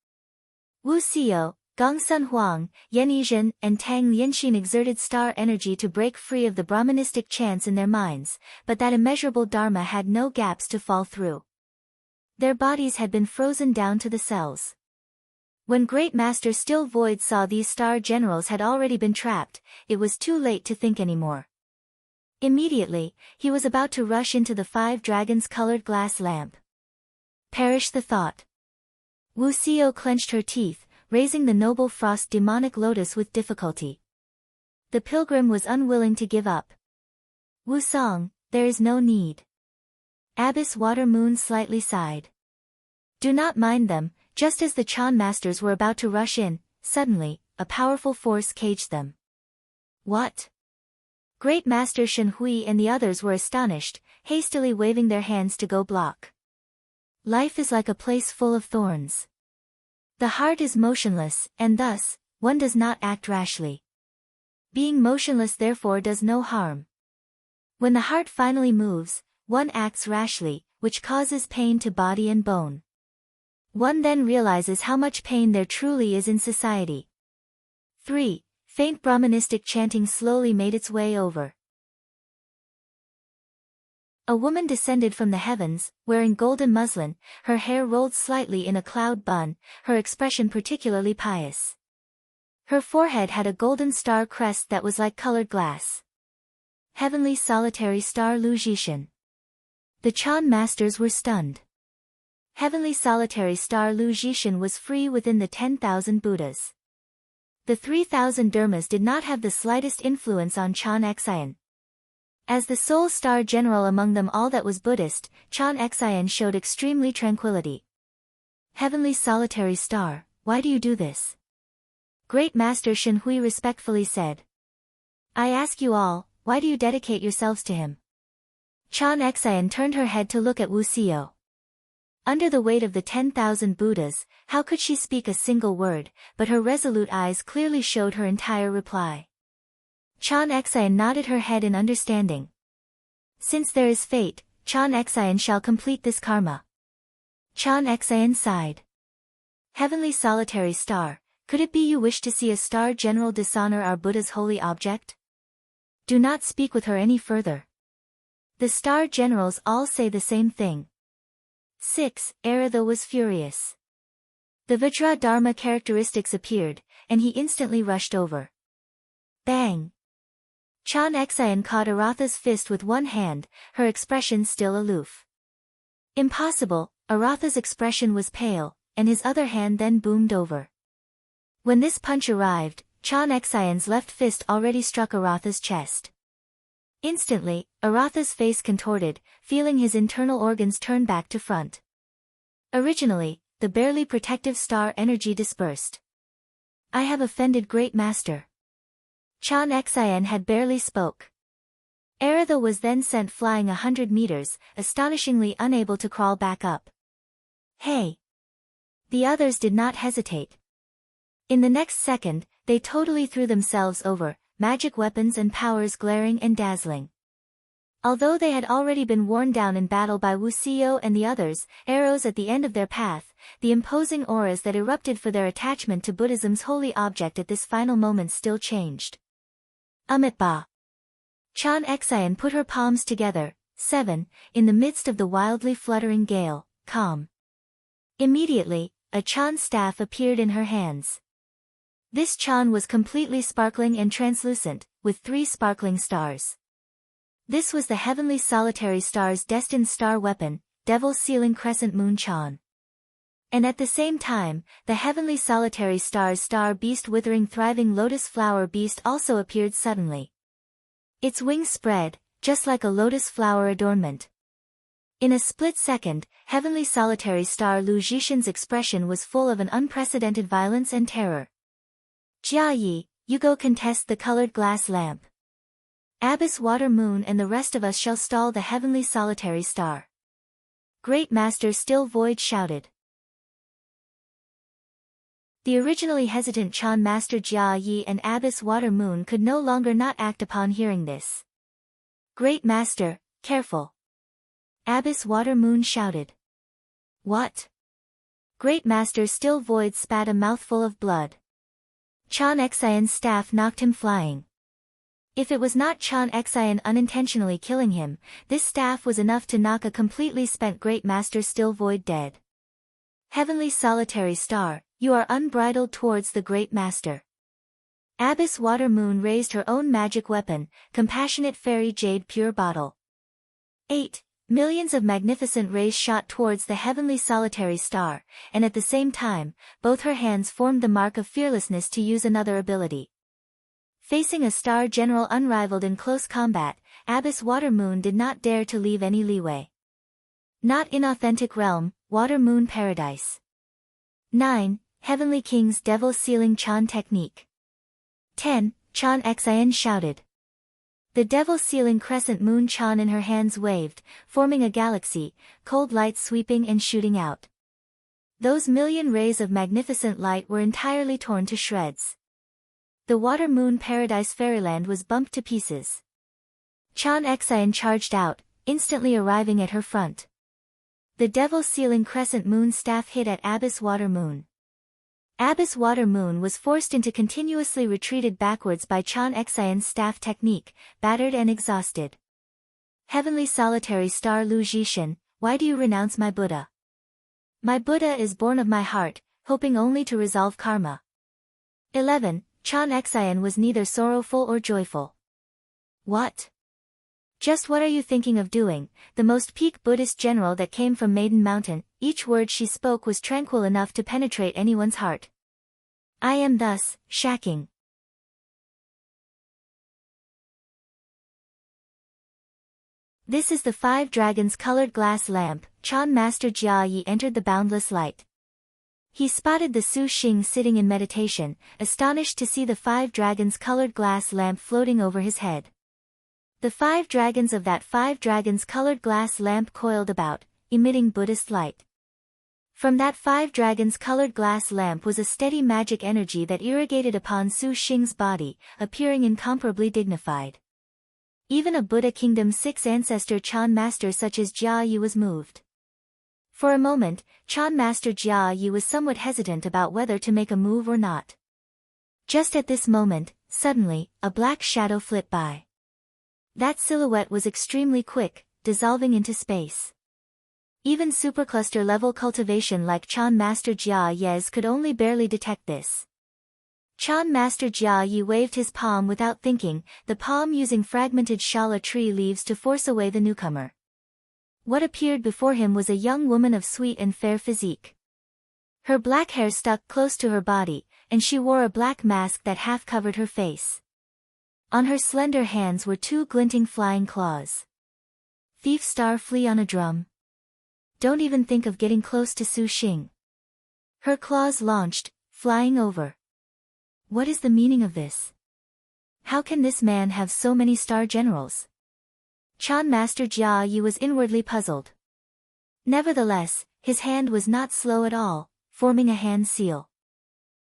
Wu Xiao, Gongsun Huang, Yan Yizhen, and Tang Lianxin exerted star energy to break free of the Brahmanistic chants in their minds, but that immeasurable dharma had no gaps to fall through. Their bodies had been frozen down to the cells. When Great Master Still Void saw these star generals had already been trapped, it was too late to think anymore. Immediately, he was about to rush into the 5 dragons' colored glass lamp. Perish the thought. Wu Xiao clenched her teeth, raising the noble frost demonic lotus with difficulty. The pilgrim was unwilling to give up. Wu Song, there is no need. Abbess Water Moon slightly sighed. Do not mind them. Just as the Chan masters were about to rush in, suddenly, a powerful force caged them. What? Great Master Shen Hui and the others were astonished, hastily waving their hands to go block. Life is like a place full of thorns. The heart is motionless, and thus, one does not act rashly. Being motionless therefore does no harm. When the heart finally moves, one acts rashly, which causes pain to body and bone. One then realizes how much pain there truly is in society. 3. Faint Brahmanistic chanting slowly made its way over. A woman descended from the heavens, wearing golden muslin, her hair rolled slightly in a cloud bun, her expression particularly pious. Her forehead had a golden star crest that was like colored glass. Heavenly solitary star Lu Jishan. The Chan masters were stunned. Heavenly solitary star Lu Jishan was free within the 10,000 Buddhas. The 3,000 Dharmas did not have the slightest influence on Chan Xian. As the sole star general among them all that was Buddhist, Chan Xian showed extremely tranquility. Heavenly solitary star, why do you do this? Great Master Shen Hui respectfully said. I ask you all, why do you dedicate yourselves to him? Chan Xian turned her head to look at Wu Xiao. Under the weight of the 10,000 Buddhas, how could she speak a single word, but her resolute eyes clearly showed her entire reply. Chan Xian nodded her head in understanding. Since there is fate, Chan Xian shall complete this karma. Chan Xian sighed. Heavenly solitary star, could it be you wish to see a star general dishonor our Buddha's holy object? Do not speak with her any further. The star generals all say the same thing. 6. Aratha was furious. The Vajra Dharma characteristics appeared, and he instantly rushed over. Bang! Chan Xian caught Aratha's fist with one hand, her expression still aloof. Impossible, Aratha's expression was pale, and his other hand then boomed over. When this punch arrived, Chan Xian's left fist already struck Aratha's chest. Instantly, Aratha's face contorted, feeling his internal organs turn back to front. Originally, the barely protective star energy dispersed. I have offended Great Master. Chan Xian had barely spoke. Aratha was then sent flying 100 meters, astonishingly unable to crawl back up. Hey! The others did not hesitate. In the next second, they totally threw themselves over, magic weapons and powers glaring and dazzling. Although they had already been worn down in battle by Wu Xiao and the others, arrows at the end of their path, the imposing auras that erupted for their attachment to Buddhism's holy object at this final moment still changed. Amitba. Chan Xian put her palms together, 7, in the midst of the wildly fluttering gale, calm. Immediately, a Chan staff appeared in her hands. This Chan was completely sparkling and translucent, with 3 sparkling stars. This was the heavenly solitary star's destined star weapon, Devil's Sealing Crescent Moon Chan. And at the same time, the heavenly solitary star's star beast Withering Thriving Lotus Flower Beast also appeared suddenly. Its wings spread, just like a lotus flower adornment. In a split second, heavenly solitary star Lu Zhishan's expression was full of an unprecedented violence and terror. Jia Yi, you go contest the colored glass lamp. Abyss Water Moon and the rest of us shall stall the heavenly solitary star. Great Master Still Void shouted. The originally hesitant Chan Master Jia Yi and Abyss Water Moon could no longer not act upon hearing this. Great Master, careful. Abyss Water Moon shouted. What? Great Master Still Void spat a mouthful of blood. Chan Xian's staff knocked him flying. If it was not Chan Xian unintentionally killing him, this staff was enough to knock a completely spent Great Master Still Void dead. Heavenly Solitary Star, you are unbridled towards the Great Master. Abyss Water Moon raised her own magic weapon, Compassionate Fairy Jade Pure Bottle. 8. Millions of magnificent rays shot towards the heavenly solitary star, and at the same time, both her hands formed the mark of fearlessness to use another ability. Facing a star general unrivaled in close combat, Abyss Water Moon did not dare to leave any leeway. Not in Authentic Realm, Water Moon Paradise. 9. Heavenly King's Devil Sealing Chan Technique. 10. Chan Xian shouted. The Devil Sealing Crescent Moon Chan in her hands waved, forming a galaxy, cold light sweeping and shooting out. Those million rays of magnificent light were entirely torn to shreds. The Water Moon Paradise Fairyland was bumped to pieces. Chan Xian charged out, instantly arriving at her front. The Devil Sealing Crescent Moon staff hit at Abyss Water Moon. Abyss Water Moon was forced into continuously retreated backwards by Chan Xian's staff technique, battered and exhausted. Heavenly Solitary Star Lu Zhishan, why do you renounce my Buddha? My Buddha is born of my heart, hoping only to resolve karma. 11. Chan Xian was neither sorrowful or joyful. What? Just what are you thinking of doing? The most peak Buddhist general that came from Maiden Mountain, each word she spoke was tranquil enough to penetrate anyone's heart. I am thus, shacking. This is the 5 dragons colored glass lamp. Chan Master Jia Yi entered the boundless light. He spotted the Su Xing sitting in meditation, astonished to see the 5 dragons colored glass lamp floating over his head. The 5 dragons of that 5 dragons colored glass lamp coiled about, emitting Buddhist light. From that 5 dragons colored glass lamp was a steady magic energy that irrigated upon Su Xing's body, appearing incomparably dignified. Even a Buddha Kingdom 6 ancestor Chan Master such as Jia Yi was moved. For a moment, Chan Master Jia Yi was somewhat hesitant about whether to make a move or not. Just at this moment, suddenly, a black shadow flit by. That silhouette was extremely quick, dissolving into space. Even supercluster level cultivation like Chan Master Jia Yi's could only barely detect this. Chan Master Jia Yi waved his palm without thinking, the palm using fragmented shala tree leaves to force away the newcomer. What appeared before him was a young woman of sweet and fair physique. Her black hair stuck close to her body, and she wore a black mask that half covered her face. On her slender hands were 2 glinting flying claws. Thief Star Flea on a drum. Don't even think of getting close to Su Xing. Her claws launched, flying over. What is the meaning of this? How can this man have so many star generals? Chan Master Jia Yi was inwardly puzzled. Nevertheless, his hand was not slow at all, forming a hand seal.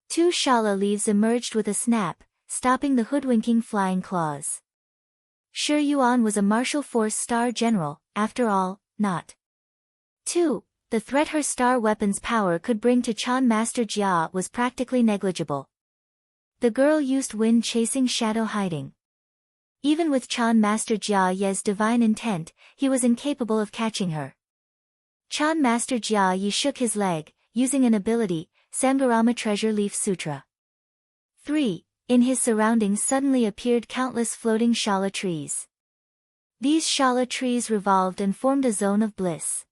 2 shala leaves emerged with a snap, stopping the hoodwinking flying claws. Shi Yuan was a martial force star general, after all, not 2. The threat her star weapon's power could bring to Chan Master Jia was practically negligible. The girl used wind chasing shadow hiding. Even with Chan Master Jia Ye's divine intent, he was incapable of catching her. Chan Master Jia Yi shook his leg, using an ability, Samgarama Treasure Leaf Sutra. 3. In his surroundings suddenly appeared countless floating shala trees. These shala trees revolved and formed a zone of bliss.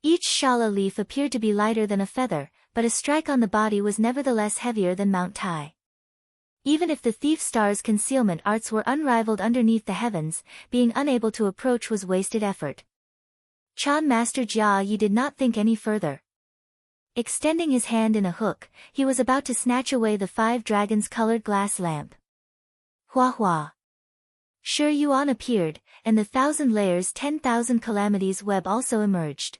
Each shala leaf appeared to be lighter than a feather, but a strike on the body was nevertheless heavier than Mount Tai. Even if the thief star's concealment arts were unrivaled underneath the heavens, being unable to approach was wasted effort. Chan Master Jia Yi did not think any further. Extending his hand in a hook, he was about to snatch away the 5 dragons' colored glass lamp. Hua hua. Shi Yuan appeared, and the 1,000 layers 10,000 calamities web also emerged.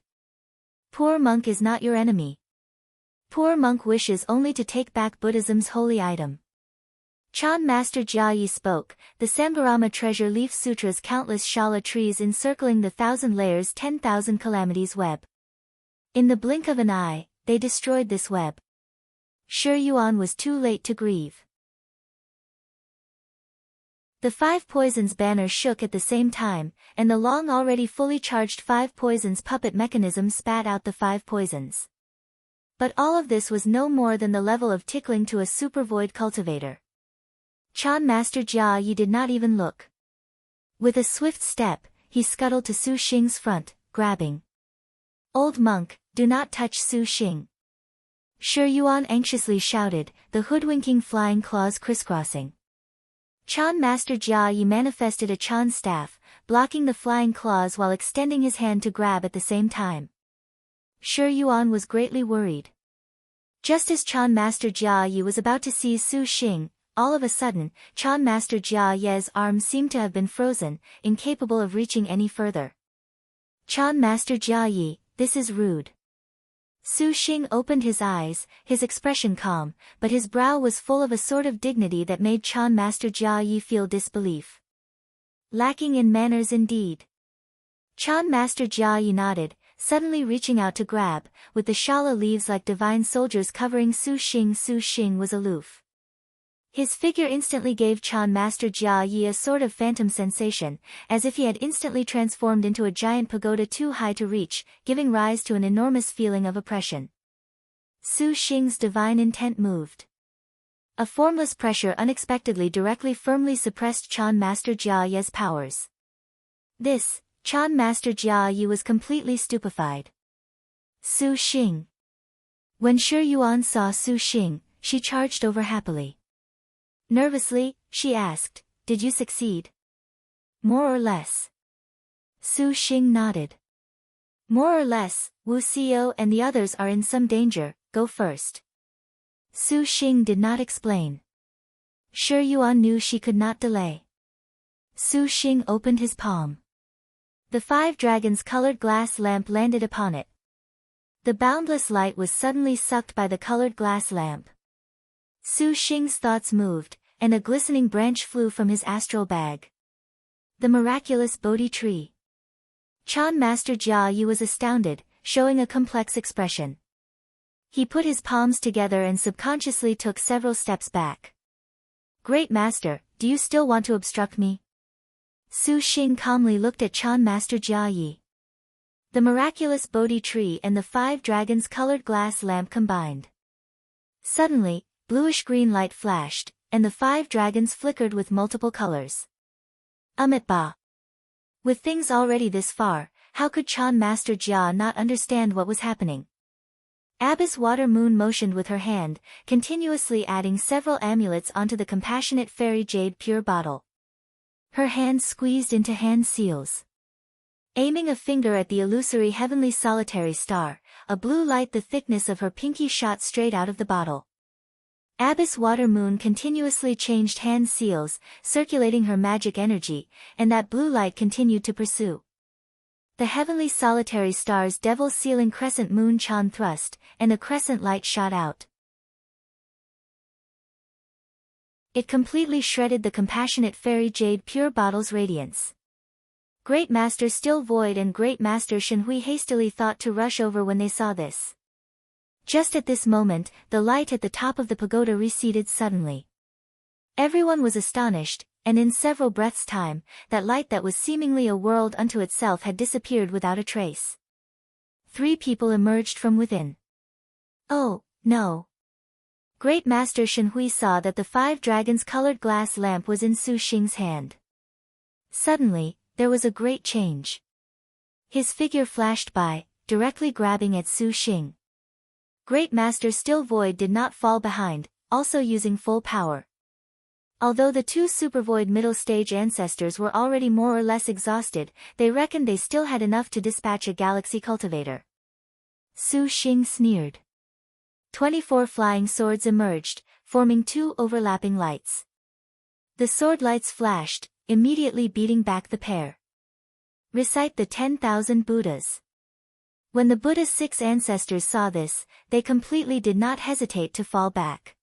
Poor monk is not your enemy. Poor monk wishes only to take back Buddhism's holy item. Chan Master Jia Yi spoke, the Samgarama Treasure Leaf Sutra's countless shala trees encircling the 1,000 layers 10,000 calamities web. In the blink of an eye, they destroyed this web. Shi Yuan was too late to grieve. The 5 poisons banner shook at the same time, and the long already fully charged 5 poisons puppet mechanism spat out the 5 poisons. But all of this was no more than the level of tickling to a super void cultivator. Chan Master Jia Yi did not even look. With a swift step, he scuttled to Su Xing's front, grabbing. Old monk, do not touch Su Xing. Shi Yuan anxiously shouted, the hoodwinking flying claws crisscrossing. Chan Master Jia Yi manifested a Chan staff, blocking the flying claws while extending his hand to grab at the same time. Shi Yuan was greatly worried. Just as Chan Master Jia Yi was about to seize Su Xing, all of a sudden, Chan Master Jia Ye's arms seemed to have been frozen, incapable of reaching any further. Chan Master Jia Yi, this is rude. Su Xing opened his eyes, his expression calm, but his brow was full of a sort of dignity that made Chan Master Jia Yi feel disbelief. Lacking in manners indeed. Chan Master Jia Yi nodded, suddenly reaching out to grab, with the shala leaves like divine soldiers covering Su Xing. Su Xing was aloof. His figure instantly gave Chan Master Jia Yi a sort of phantom sensation, as if he had instantly transformed into a giant pagoda too high to reach, giving rise to an enormous feeling of oppression. Su Xing's divine intent moved. A formless pressure unexpectedly directly firmly suppressed Chan Master Jia Yi's powers. This, Chan Master Jia Yi was completely stupefied. Su Xing. When Shi Yuan saw Su Xing, she charged over happily. Nervously, she asked, did you succeed? More or less. Su Xing nodded. More or less, Wu Xiao and the others are in some danger, go first. Su Xing did not explain. Shi Yuan knew she could not delay. Su Xing opened his palm. The 5 dragons' colored glass lamp landed upon it. The boundless light was suddenly sucked by the colored glass lamp. Su Xing's thoughts moved, and a glistening branch flew from his astral bag. The miraculous Bodhi tree. Chan Master Jia Yi was astounded, showing a complex expression. He put his palms together and subconsciously took several steps back. Great Master, do you still want to obstruct me? Su Xing calmly looked at Chan Master Jia Yi. The miraculous Bodhi tree and the 5 dragons' colored glass lamp combined. Suddenly, bluish-green light flashed, and the 5 dragons flickered with multiple colors. Amitba. With things already this far, how could Chan Master Jia not understand what was happening? Abyss Water Moon motioned with her hand, continuously adding several amulets onto the compassionate fairy jade pure bottle. Her hand squeezed into hand seals. Aiming a finger at the illusory heavenly solitary star, a blue light the thickness of her pinky shot straight out of the bottle. Abyss Water Moon continuously changed hand seals, circulating her magic energy, and that blue light continued to pursue. The heavenly solitary star's devil-sealing crescent moon Chan thrust, and a crescent light shot out. It completely shredded the compassionate fairy jade pure bottle's radiance. Great Master Still Void and Great Master Shenhui hastily thought to rush over when they saw this. Just at this moment, the light at the top of the pagoda receded suddenly. Everyone was astonished, and in several breaths' time, that light that was seemingly a world unto itself had disappeared without a trace. 3 people emerged from within. Oh, no. Great Master Shenhui saw that the 5 dragons-colored glass lamp was in Su Xing's hand. Suddenly, there was a great change. His figure flashed by, directly grabbing at Su Xing. Great Master Still Void did not fall behind, also using full power. Although the 2 Supervoid middle stage ancestors were already more or less exhausted, they reckoned they still had enough to dispatch a galaxy cultivator. Su Xing sneered. 24 flying swords emerged, forming 2 overlapping lights. The sword lights flashed, immediately beating back the pair. Recite the 10,000 Buddhas. When the Buddha's 6 ancestors saw this, they completely did not hesitate to fall back.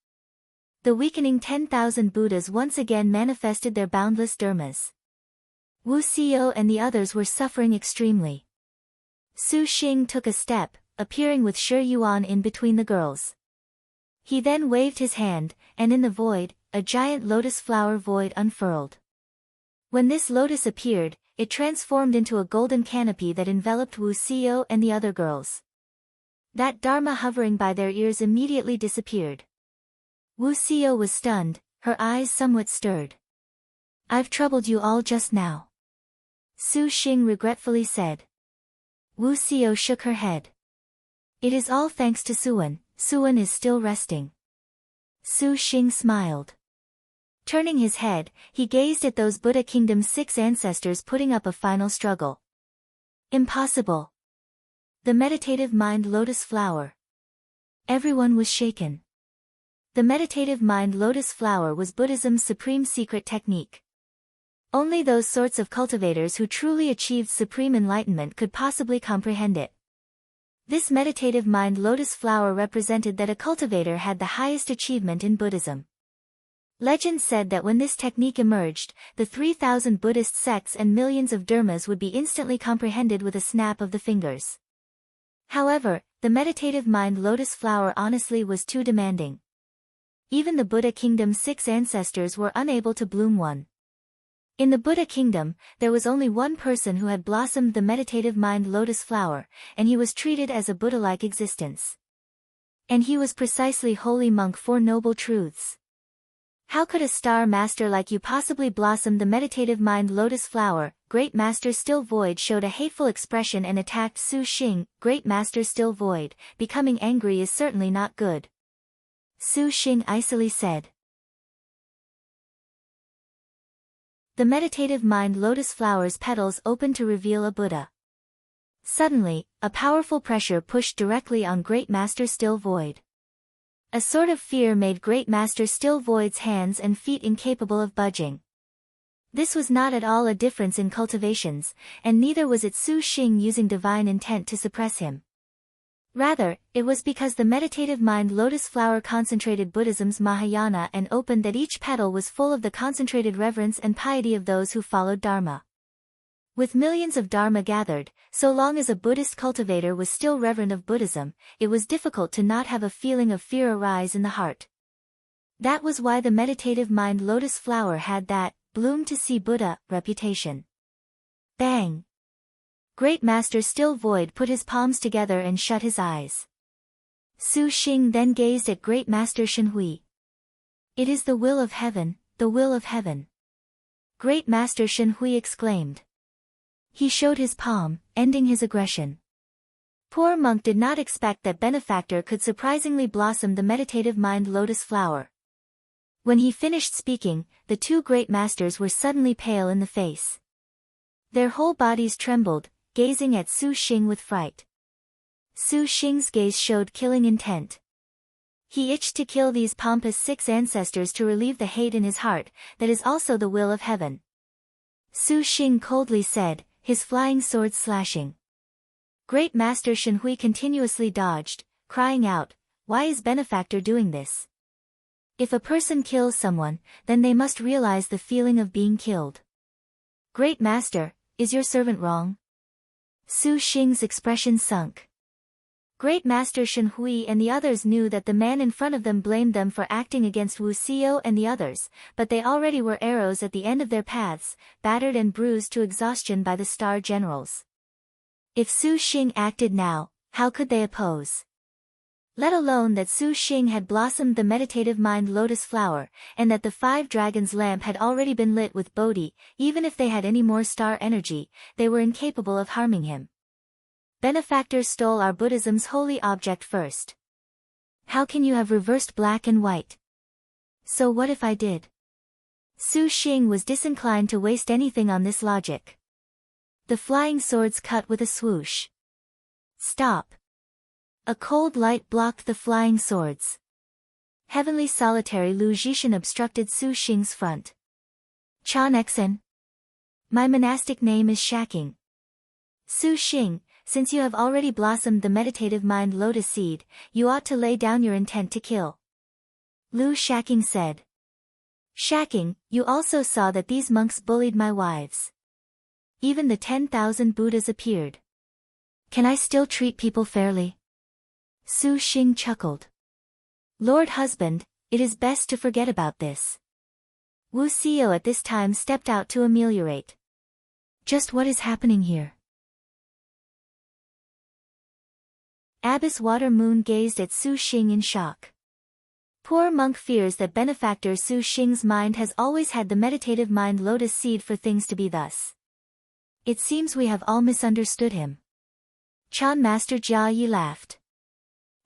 The weakening 10,000 Buddhas once again manifested their boundless dharmas. Wu Xiao and the others were suffering extremely. Su Xing took a step, appearing with Shi Yuan in between the girls. He then waved his hand, and in the void, a giant lotus flower void unfurled. When this lotus appeared, it transformed into a golden canopy that enveloped Wu Xiao and the other girls. That dharma hovering by their ears immediately disappeared. Wu Xiao was stunned, her eyes somewhat stirred. I've troubled you all just now. Su Xing regretfully said. Wu Xiao shook her head. It is all thanks to Suan. Suan is still resting. Su Xing smiled. Turning his head, he gazed at those Buddha Kingdom's 6 ancestors putting up a final struggle. Impossible. The meditative mind lotus flower. Everyone was shaken. The meditative mind lotus flower was Buddhism's supreme secret technique. Only those sorts of cultivators who truly achieved supreme enlightenment could possibly comprehend it. This meditative mind lotus flower represented that a cultivator had the highest achievement in Buddhism. Legend said that when this technique emerged, the 3,000 Buddhist sects and millions of dharmas would be instantly comprehended with a snap of the fingers. However, the meditative mind lotus flower honestly was too demanding. Even the Buddha Kingdom's 6 ancestors were unable to bloom one. In the Buddha Kingdom, there was only one person who had blossomed the meditative mind lotus flower, and he was treated as a Buddha-like existence. And he was precisely Holy Monk 4 Noble Truths. How could a star master like you possibly blossom the meditative mind lotus flower? Great Master Still Void showed a hateful expression and attacked Su Xing. Great Master Still Void, becoming angry is certainly not good. Su Xing icily said. The meditative mind lotus flower's petals opened to reveal a Buddha. Suddenly, a powerful pressure pushed directly on Great Master Still Void. A sort of fear made Great Master Still Void's hands and feet incapable of budging. This was not at all a difference in cultivations, and neither was it Su Xing using divine intent to suppress him. Rather, it was because the meditative mind lotus flower concentrated Buddhism's Mahayana and opened that each petal was full of the concentrated reverence and piety of those who followed Dharma. With millions of Dharma gathered, so long as a Buddhist cultivator was still reverent of Buddhism, it was difficult to not have a feeling of fear arise in the heart. That was why the meditative mind lotus flower had that, bloom to see Buddha, reputation. Bang! Great Master Still Void put his palms together and shut his eyes. Su Xing then gazed at Great Master Shenhui. It is the will of heaven, the will of heaven. Great Master Shenhui exclaimed. He showed his palm, ending his aggression. Poor monk did not expect that benefactor could surprisingly blossom the meditative mind lotus flower. When he finished speaking, the 2 great masters were suddenly pale in the face. Their whole bodies trembled, gazing at Su Xing with fright. Su Xing's gaze showed killing intent. He itched to kill these pompous 6 ancestors to relieve the hate in his heart, that is also the will of heaven. Su Xing coldly said, his flying sword slashing. Great Master Shenhui continuously dodged, crying out, "Why is benefactor doing this? If a person kills someone, then they must realize the feeling of being killed." "Great Master, is your servant wrong?" Su Xing's expression sunk. Great Master Shenhui and the others knew that the man in front of them blamed them for acting against Wu Xiao and the others, but they already were arrows at the end of their paths, battered and bruised to exhaustion by the star generals. If Su Xing acted now, how could they oppose? Let alone that Su Xing had blossomed the meditative mind lotus flower, and that the 5 dragons' lamp had already been lit with Bodhi, even if they had any more star energy, they were incapable of harming him. Benefactor stole our Buddhism's holy object first. How can you have reversed black and white? So what if I did? Su Xing was disinclined to waste anything on this logic. The flying swords cut with a swoosh. Stop. A cold light blocked the flying swords. Heavenly Solitary Lu Zhishan obstructed Su Xing's front. Chan Xen. My monastic name is Shaking. Su Xing, since you have already blossomed the meditative mind lotus seed, you ought to lay down your intent to kill. Lu Shaking said. Shaking, you also saw that these monks bullied my wives. Even the 10,000 Buddhas appeared. Can I still treat people fairly? Su Xing chuckled. Lord Husband, it is best to forget about this. Wu Xiao at this time stepped out to ameliorate. Just what is happening here? Abbess Water Moon gazed at Su Xing in shock. Poor monk fears that benefactor Su Xing's mind has always had the meditative mind lotus seed for things to be thus. It seems we have all misunderstood him. Chan Master Jia Yi laughed.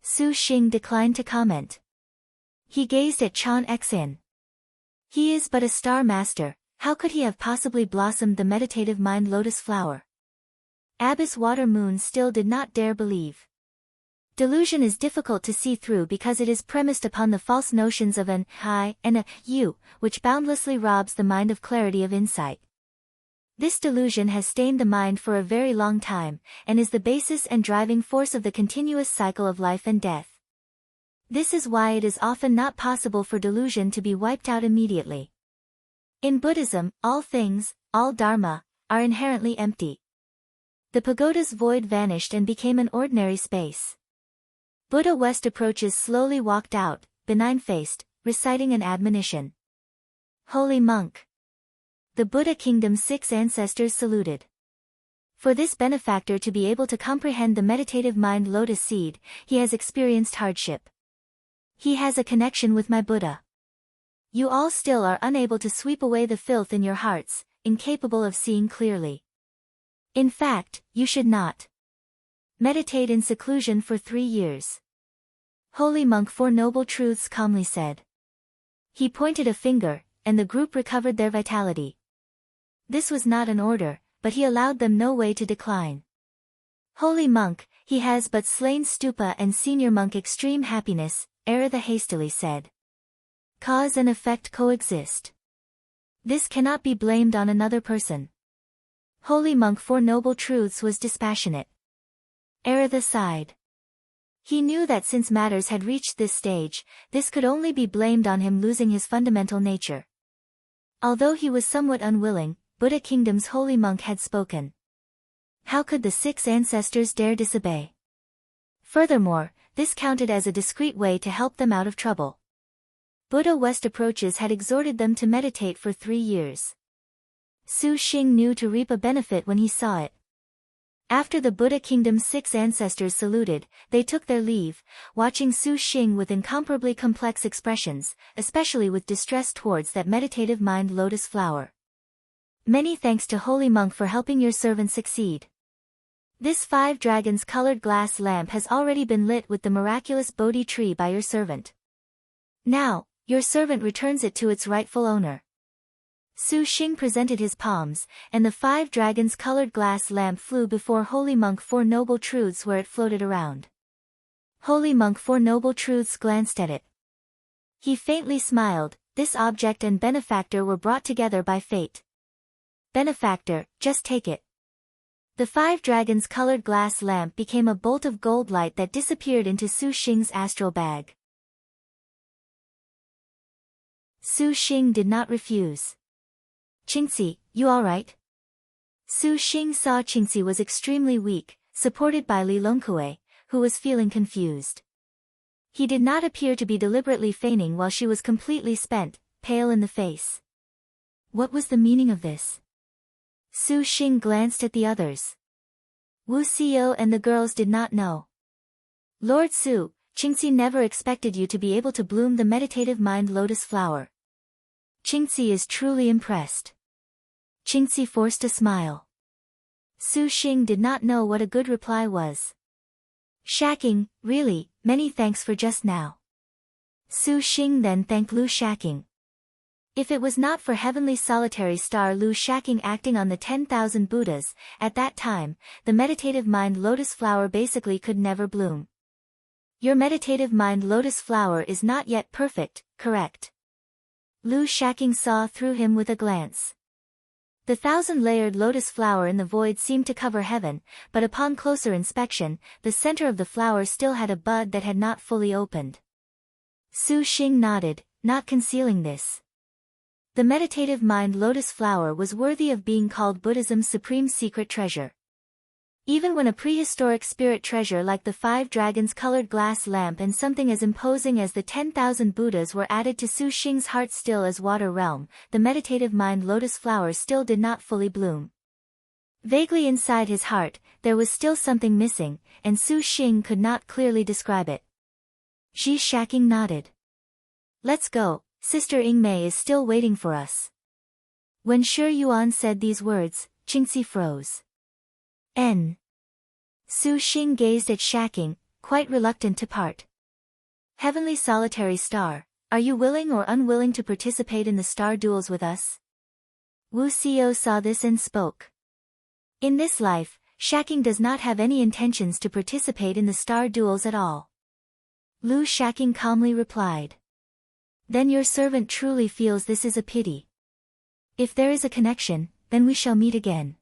Su Xing declined to comment. He gazed at Chan Xin. He is but a star master, how could he have possibly blossomed the meditative mind lotus flower? Abbess Water Moon still did not dare believe. Delusion is difficult to see through because it is premised upon the false notions of an I and a you, which boundlessly robs the mind of clarity of insight. This delusion has stained the mind for a very long time, and is the basis and driving force of the continuous cycle of life and death. This is why it is often not possible for delusion to be wiped out immediately. In Buddhism, all things, all dharma, are inherently empty. The pagoda's void vanished and became an ordinary space. Buddha West approaches slowly walked out, benign-faced, reciting an admonition. Holy monk. The Buddha Kingdom's 6 ancestors saluted. For this benefactor to be able to comprehend the meditative mind lotus seed, he has experienced hardship. He has a connection with my Buddha. You all still are unable to sweep away the filth in your hearts, incapable of seeing clearly. In fact, you should not meditate in seclusion for 3 years. Holy monk, 4 noble truths calmly said. He pointed a finger, and the group recovered their vitality. This was not an order, but he allowed them no way to decline. Holy monk, he has but slain Stupa and senior monk extreme happiness, Aratha hastily said. Cause and effect coexist. This cannot be blamed on another person. Holy monk, 4 noble truths was dispassionate. Aratha sighed. He knew that since matters had reached this stage, this could only be blamed on him losing his fundamental nature. Although he was somewhat unwilling, Buddha Kingdom's holy monk had spoken. How could the 6 ancestors dare disobey? Furthermore, this counted as a discreet way to help them out of trouble. Buddha West approaches had exhorted them to meditate for 3 years. Su Xing knew to reap a benefit when he saw it. After the Buddha Kingdom's 6 ancestors saluted, they took their leave, watching Su Xing with incomparably complex expressions, especially with distress towards that meditative mind lotus flower. Many thanks to Holy Monk for helping your servant succeed. This 5 dragons colored glass lamp has already been lit with the miraculous Bodhi tree by your servant. Now, your servant returns it to its rightful owner. Su Xing presented his palms, and the 5 dragons colored glass lamp flew before Holy Monk 4 noble truths where it floated around. Holy Monk 4 noble truths glanced at it. He faintly smiled. This object and benefactor were brought together by fate. Benefactor, just take it. The 5 dragons colored glass lamp became a bolt of gold light that disappeared into Su Xing's astral bag. Su Xing did not refuse. "Qingci, you alright?" Su Xing saw Qingci was extremely weak, supported by Li Longkue, who was feeling confused. He did not appear to be deliberately feigning while she was completely spent, pale in the face. What was the meaning of this? Su Xing glanced at the others. Wu Xiao and the girls did not know. "Lord Su, Qingci never expected you to be able to bloom the meditative mind lotus flower. Qingci is truly impressed." Qingci forced a smile. Su Xing did not know what a good reply was. "Shacking, really, many thanks for just now." Su Xing then thanked Lu Shacking. If it was not for Heavenly Solitary Star Lu Shacking acting on the 10,000 Buddhas, at that time, the meditative mind lotus flower basically could never bloom. "Your meditative mind lotus flower is not yet perfect, correct?" Lu Shacking saw through him with a glance. The 1,000-layered lotus flower in the void seemed to cover heaven, but upon closer inspection, the center of the flower still had a bud that had not fully opened. Su Xing nodded, not concealing this. The meditative mind lotus flower was worthy of being called Buddhism's supreme secret treasure. Even when a prehistoric spirit treasure like the 5 dragons colored glass lamp and something as imposing as the 10,000 Buddhas were added to Su Xing's heart still as water realm, the meditative mind lotus flower still did not fully bloom. Vaguely inside his heart, there was still something missing, and Su Xing could not clearly describe it. Ji Shacking nodded. "Let's go, Sister Yingmei is still waiting for us." When Shi Yuan said these words, Qingci froze. N. Su Xing gazed at Shacking, quite reluctant to part. "Heavenly Solitary Star, are you willing or unwilling to participate in the star duels with us?" Wu Xiao saw this and spoke. In this life, Shacking does not have any intentions to participate in the star duels at all. Lu Shacking calmly replied. "Then your servant truly feels this is a pity. If there is a connection, then we shall meet again."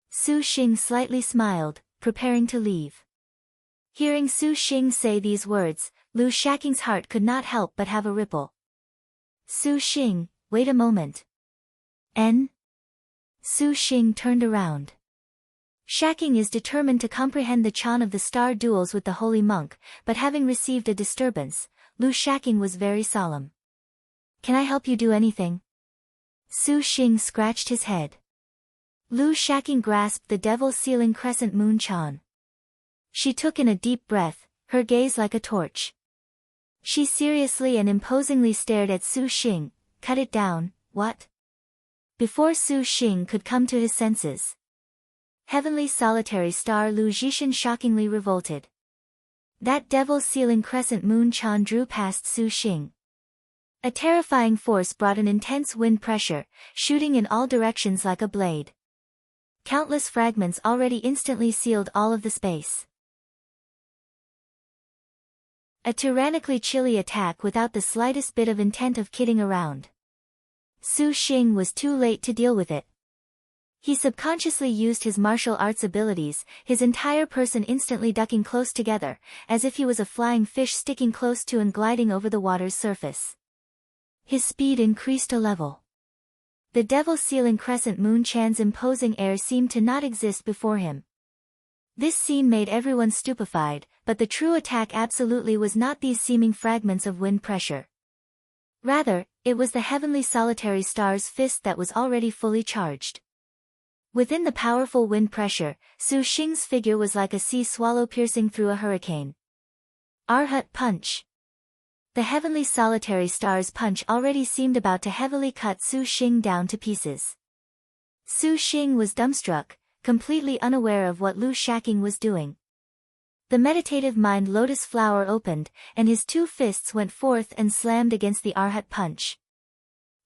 Su Xing slightly smiled, preparing to leave. Hearing Su Xing say these words, Lu Shacking's heart could not help but have a ripple. "Su Xing, wait a moment." N. Su Xing turned around. Shacking is determined to comprehend the Chan of the star duels with the holy monk, but having received a disturbance, Lu Shacking was very solemn. "Can I help you do anything?" Su Xing scratched his head. Lu Shacking grasped the devil's sealing crescent moon Chan. She took in a deep breath, her gaze like a torch. She seriously and imposingly stared at Su Xing. "Cut it down, what?" Before Su Xing could come to his senses, Heavenly Solitary Star Lu Zhishan shockingly revolted. That devil's sealing crescent moon Chan drew past Su Xing. A terrifying force brought an intense wind pressure, shooting in all directions like a blade. Countless fragments already instantly sealed all of the space. A tyrannically chilly attack without the slightest bit of intent of kidding around. Su Xing was too late to deal with it. He subconsciously used his martial arts abilities, his entire person instantly ducking close together, as if he was a flying fish sticking close to and gliding over the water's surface. His speed increased a level. The devil sealing crescent moon Chan's imposing air seemed to not exist before him. This scene made everyone stupefied, but the true attack absolutely was not these seeming fragments of wind pressure. Rather, it was the Heavenly Solitary Star's fist that was already fully charged. Within the powerful wind pressure, Su Xing's figure was like a sea swallow piercing through a hurricane. Arhat punch. The Heavenly Solitary Star's punch already seemed about to heavily cut Su Xing down to pieces. Su Xing was dumbstruck, completely unaware of what Lu Shacking was doing. The meditative mind lotus flower opened, and his 2 fists went forth and slammed against the Arhat punch.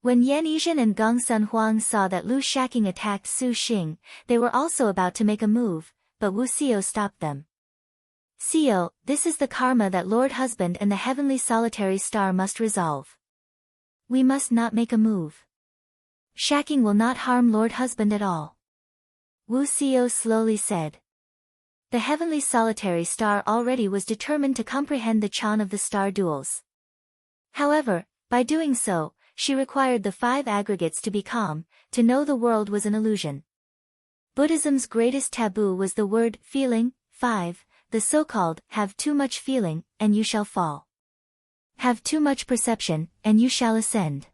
When Yan Yizhen and Gong Sun Huang saw that Lu Shacking attacked Su Xing, they were also about to make a move, but Wu Xiao stopped them. "Xiao, this is the karma that Lord Husband and the Heavenly Solitary Star must resolve. We must not make a move. Shacking will not harm Lord Husband at all." Wu Xiao slowly said. The heavenly solitary star already was determined to comprehend the Chan of the star duels. However, by doing so, she required the 5 aggregates to be calm, to know the world was an illusion. Buddhism's greatest taboo was the word feeling. 5, the so-called have too much feeling, and you shall fall. Have too much perception, and you shall ascend.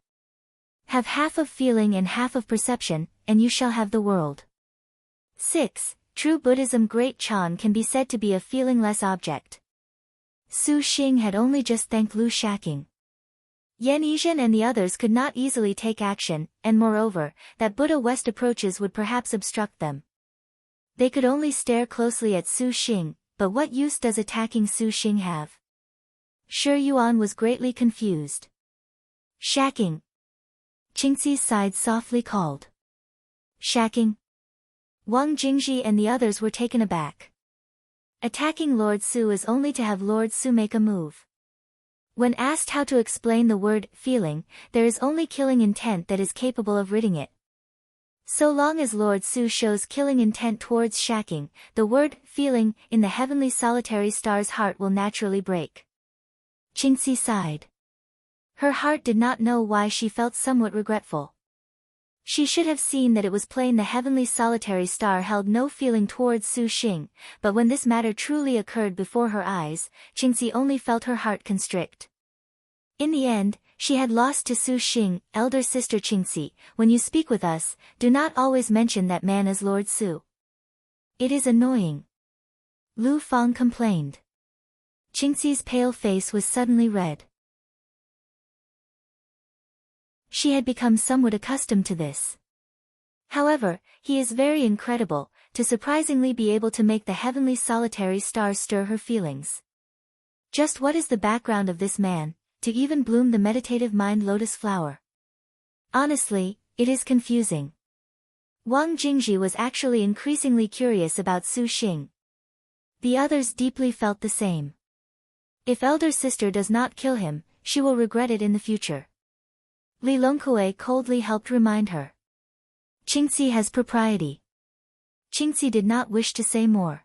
Have half of feeling and half of perception, and you shall have the world. 6. True Buddhism Great Chan can be said to be a feelingless object. Su Xing had only just thanked Lu Shaking. Yan Yizhen and the others could not easily take action, and moreover, that Buddha West approaches would perhaps obstruct them. They could only stare closely at Su Xing, but what use does attacking Su Xing have? Shi Yuan was greatly confused. Shaking. Qingxi's side softly called. Shaking. Wang Jingji and the others were taken aback. Attacking Lord Su is only to have Lord Su make a move. When asked how to explain the word feeling, there is only killing intent that is capable of ridding it. So long as Lord Su shows killing intent towards Shaking, the word feeling in the heavenly solitary star's heart will naturally break. Qingxi sighed. Her heart did not know why she felt somewhat regretful. She should have seen that it was plain the heavenly solitary star held no feeling towards Su Xing, but when this matter truly occurred before her eyes, Qingxi only felt her heart constrict. In the end, she had lost to Su Xing. Elder sister Qingxi, when you speak with us, do not always mention that man as Lord Su. It is annoying. Lu Fang complained. Qingxi's pale face was suddenly red. She had become somewhat accustomed to this. However, he is very incredible, to surprisingly be able to make the heavenly solitary star stir her feelings. Just what is the background of this man, to even bloom the meditative mind lotus flower? Honestly, it is confusing. Wang Jingji was actually increasingly curious about Su Xing. The others deeply felt the same. If elder sister does not kill him, she will regret it in the future. Li Longkue coldly helped remind her. Qingxi has propriety. Qingxi did not wish to say more.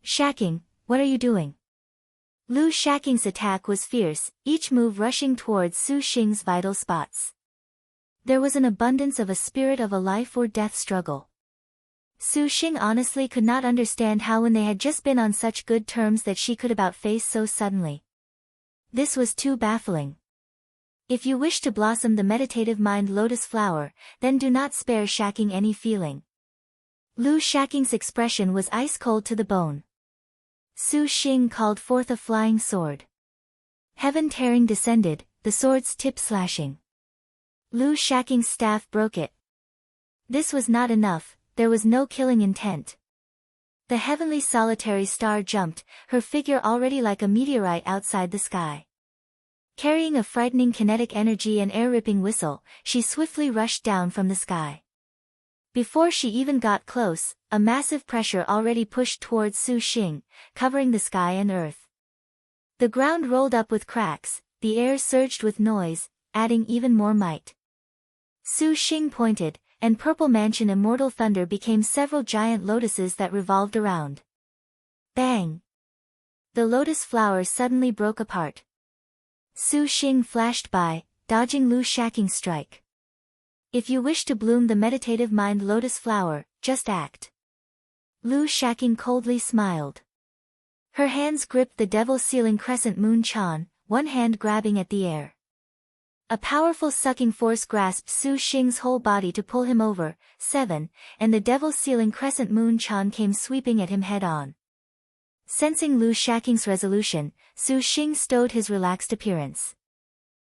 Shaking, what are you doing? Lu Shaking's attack was fierce, each move rushing towards Su Xing's vital spots. There was an abundance of a spirit of a life or death struggle. Su Xing honestly could not understand how when they had just been on such good terms that she could about face so suddenly. This was too baffling. If you wish to blossom the meditative mind lotus flower, then do not spare Shaking any feeling. Lu Shaking's expression was ice-cold to the bone. Su Xing called forth a flying sword. Heaven tearing descended, the sword's tip slashing. Lu Shaking's staff broke it. This was not enough, there was no killing intent. The heavenly solitary star jumped, her figure already like a meteorite outside the sky. Carrying a frightening kinetic energy and air-ripping whistle, she swiftly rushed down from the sky. Before she even got close, a massive pressure already pushed towards Su Xing, covering the sky and earth. The ground rolled up with cracks, the air surged with noise, adding even more might. Su Xing pointed, and Purple Mansion Immortal Thunder became several giant lotuses that revolved around. Bang! The lotus flowers suddenly broke apart. Su Xing flashed by, dodging Lu Shaking's strike. If you wish to bloom the meditative mind lotus flower, just act. Lu Shaking coldly smiled. Her hands gripped the devil sealing crescent moon Chan, one hand grabbing at the air. A powerful sucking force grasped Su Xing's whole body to pull him over. 7, and the devil sealing crescent moon Chan came sweeping at him head-on. Sensing Lu Shaking's resolution, Su Xing stowed his relaxed appearance.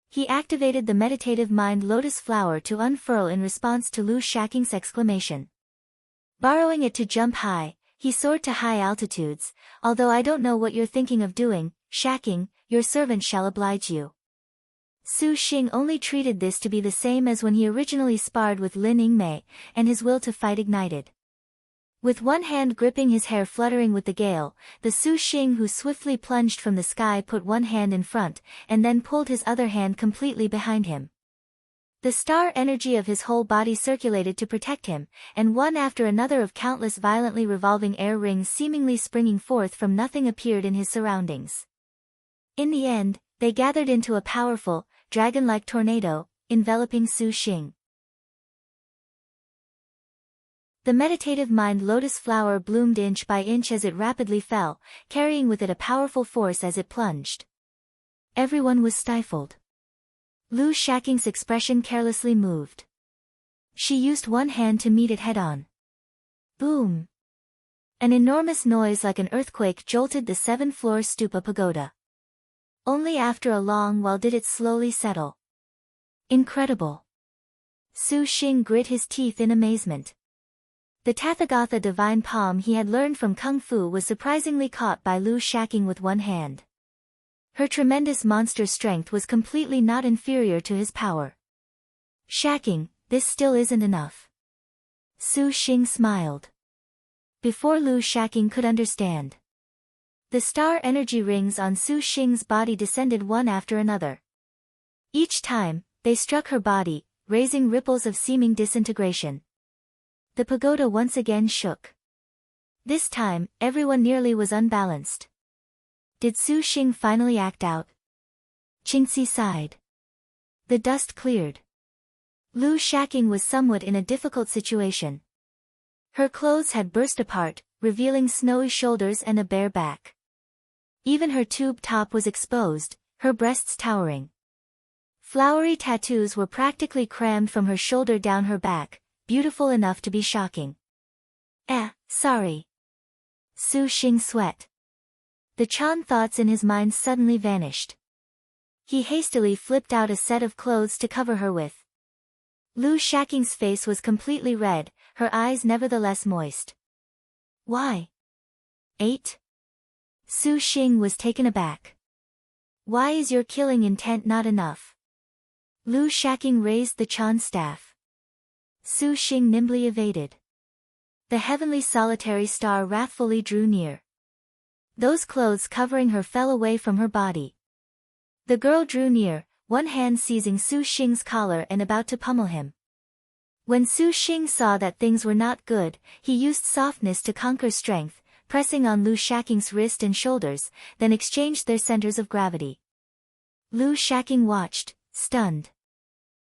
He activated the meditative mind lotus flower to unfurl in response to Lu Shaking's exclamation. Borrowing it to jump high, he soared to high altitudes. Although I don't know what you're thinking of doing, Shaking, your servant shall oblige you. Su Xing only treated this to be the same as when he originally sparred with Lin Yingmei, and his will to fight ignited. With one hand gripping his hair fluttering with the gale, the Su Xing who swiftly plunged from the sky put one hand in front, and then pulled his other hand completely behind him. The star energy of his whole body circulated to protect him, and one after another of countless violently revolving air rings seemingly springing forth from nothing appeared in his surroundings. In the end, they gathered into a powerful, dragon-like tornado, enveloping Su Xing. The meditative mind lotus flower bloomed inch by inch as it rapidly fell, carrying with it a powerful force as it plunged. Everyone was stifled. Lu Shaqing's expression carelessly moved. She used one hand to meet it head-on. Boom! An enormous noise like an earthquake jolted the 7th-floor stupa pagoda. Only after a long while did it slowly settle. Incredible! Su Xing grit his teeth in amazement. The Tathagatha divine palm he had learned from Kung Fu was surprisingly caught by Lu Shaqing with one hand. Her tremendous monster strength was completely not inferior to his power. Shaqing, this still isn't enough. Su Xing smiled. Before Lu Shaqing could understand, the star energy rings on Su Xing's body descended one after another. Each time, they struck her body, raising ripples of seeming disintegration. The pagoda once again shook. This time, everyone nearly was unbalanced. Did Su Xing finally act out? Qingxi sighed. The dust cleared. Lu Shaqing was somewhat in a difficult situation. Her clothes had burst apart, revealing snowy shoulders and a bare back. Even her tube top was exposed, her breasts towering. Flowery tattoos were practically crammed from her shoulder down her back, beautiful enough to be shocking. Sorry. Su Xing sweat. The Chan thoughts in his mind suddenly vanished. He hastily flipped out a set of clothes to cover her with. Lu Shaqing's face was completely red, her eyes nevertheless moist. Why? 8? Su Xing was taken aback. Why is your killing intent not enough? Lu Shaqing raised the Chan staff. Su Xing nimbly evaded. The heavenly solitary star wrathfully drew near. Those clothes covering her fell away from her body. The girl drew near, one hand seizing Su Xing's collar and about to pummel him. When Su Xing saw that things were not good, he used softness to conquer strength, pressing on Lu Shaqing's wrist and shoulders, then exchanged their centers of gravity. Lu Shaqing watched, stunned.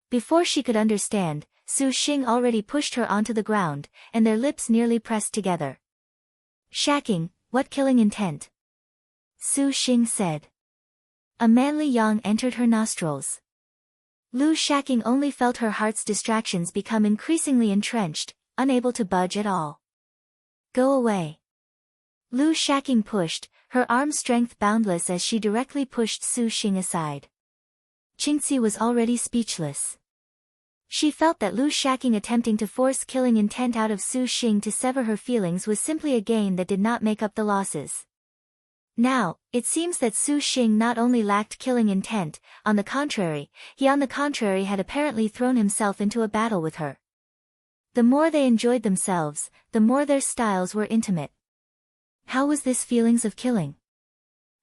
Before she could understand, Su Xing already pushed her onto the ground, and their lips nearly pressed together. Shaqing, what killing intent? Su Xing said. A manly yang entered her nostrils. Lu Shaqing only felt her heart's distractions become increasingly entrenched, unable to budge at all. Go away. Lu Shaqing pushed, her arm strength boundless as she directly pushed Su Xing aside. Qingxi was already speechless. She felt that Lu Shaqing attempting to force killing intent out of Su Xing to sever her feelings was simply a gain that did not make up the losses. Now, it seems that Su Xing not only lacked killing intent, on the contrary, he had apparently thrown himself into a battle with her. The more they enjoyed themselves, the more their styles were intimate. How was this feelings of killing?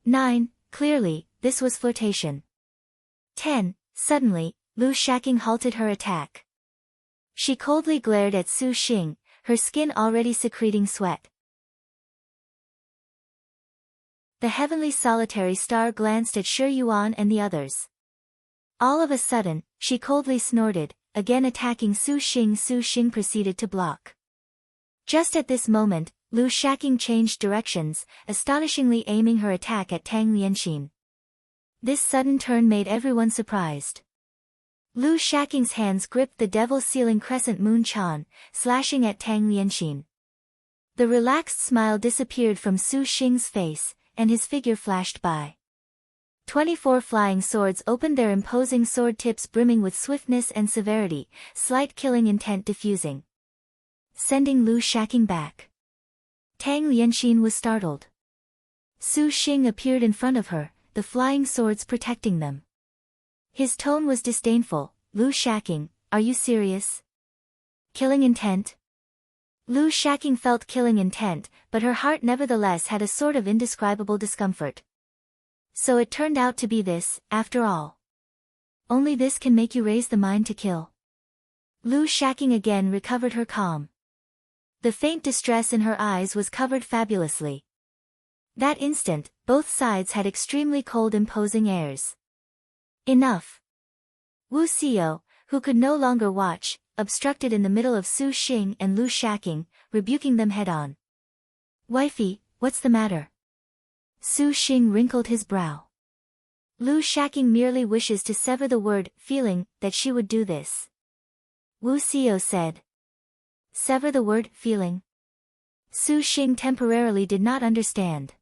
9. Clearly, this was flirtation. 10. Suddenly, Lu Shaqing halted her attack. She coldly glared at Su Xing, her skin already secreting sweat. The heavenly solitary star glanced at Shi Yuan and the others. All of a sudden, she coldly snorted, again attacking Su Xing. Su Xing proceeded to block. Just at this moment, Lu Shaqing changed directions, astonishingly aiming her attack at Tang Lianxin. This sudden turn made everyone surprised. Lu Shaqing's hands gripped the devil-sealing crescent moon Chan, slashing at Tang Lianxin. The relaxed smile disappeared from Su Xing's face, and his figure flashed by. 24 flying swords opened their imposing sword tips brimming with swiftness and severity, slight killing intent diffusing. Sending Lu Shaqing back. Tang Lianxin was startled. Su Xing appeared in front of her, the flying swords protecting them. His tone was disdainful. Lu Shaqing, are you serious? Killing intent? Lu Shaqing felt killing intent, but her heart nevertheless had a sort of indescribable discomfort. So it turned out to be this, after all. Only this can make you raise the mind to kill. Lu Shaking again recovered her calm. The faint distress in her eyes was covered fabulously. That instant, both sides had extremely cold imposing airs. Enough. Wu Xiao, who could no longer watch, obstructed in the middle of Su Xing and Lu Shaking, rebuking them head-on. Wifey, what's the matter? Su Xing wrinkled his brow. Lu Shaking merely wishes to sever the word, feeling, that she would do this. Wu Xiao said. Sever the word, feeling? Su Xing temporarily did not understand.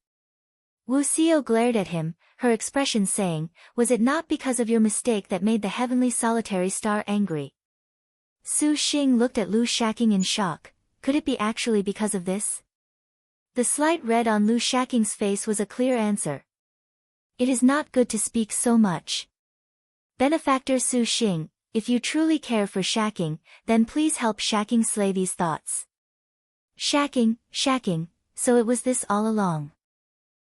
Wu Xiao glared at him, her expression saying, was it not because of your mistake that made the heavenly solitary star angry? Su Xing looked at Lu Shaking in shock. Could it be actually because of this? The slight red on Lu Shaking's face was a clear answer. It is not good to speak so much. Benefactor Su Xing, if you truly care for Shaking, then please help Shaking slay these thoughts. Shaking, so it was this all along.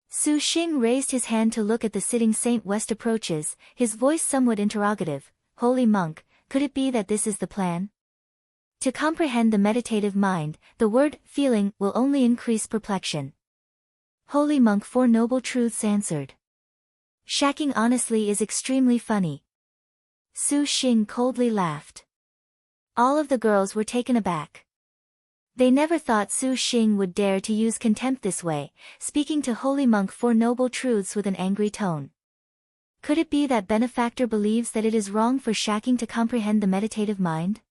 Su Xing raised his hand to look at the sitting Saint West approaches, his voice somewhat interrogative. Holy monk, could it be that this is the plan? To comprehend the meditative mind, the word, feeling, will only increase perplexion. Holy monk, Four Noble Truths answered. Shaking honestly is extremely funny. Su Xing coldly laughed. All of the girls were taken aback. They never thought Su Xing would dare to use contempt this way, speaking to Holy monk Four Noble Truths with an angry tone. Could it be that benefactor believes that it is wrong for Shaking to comprehend the meditative mind?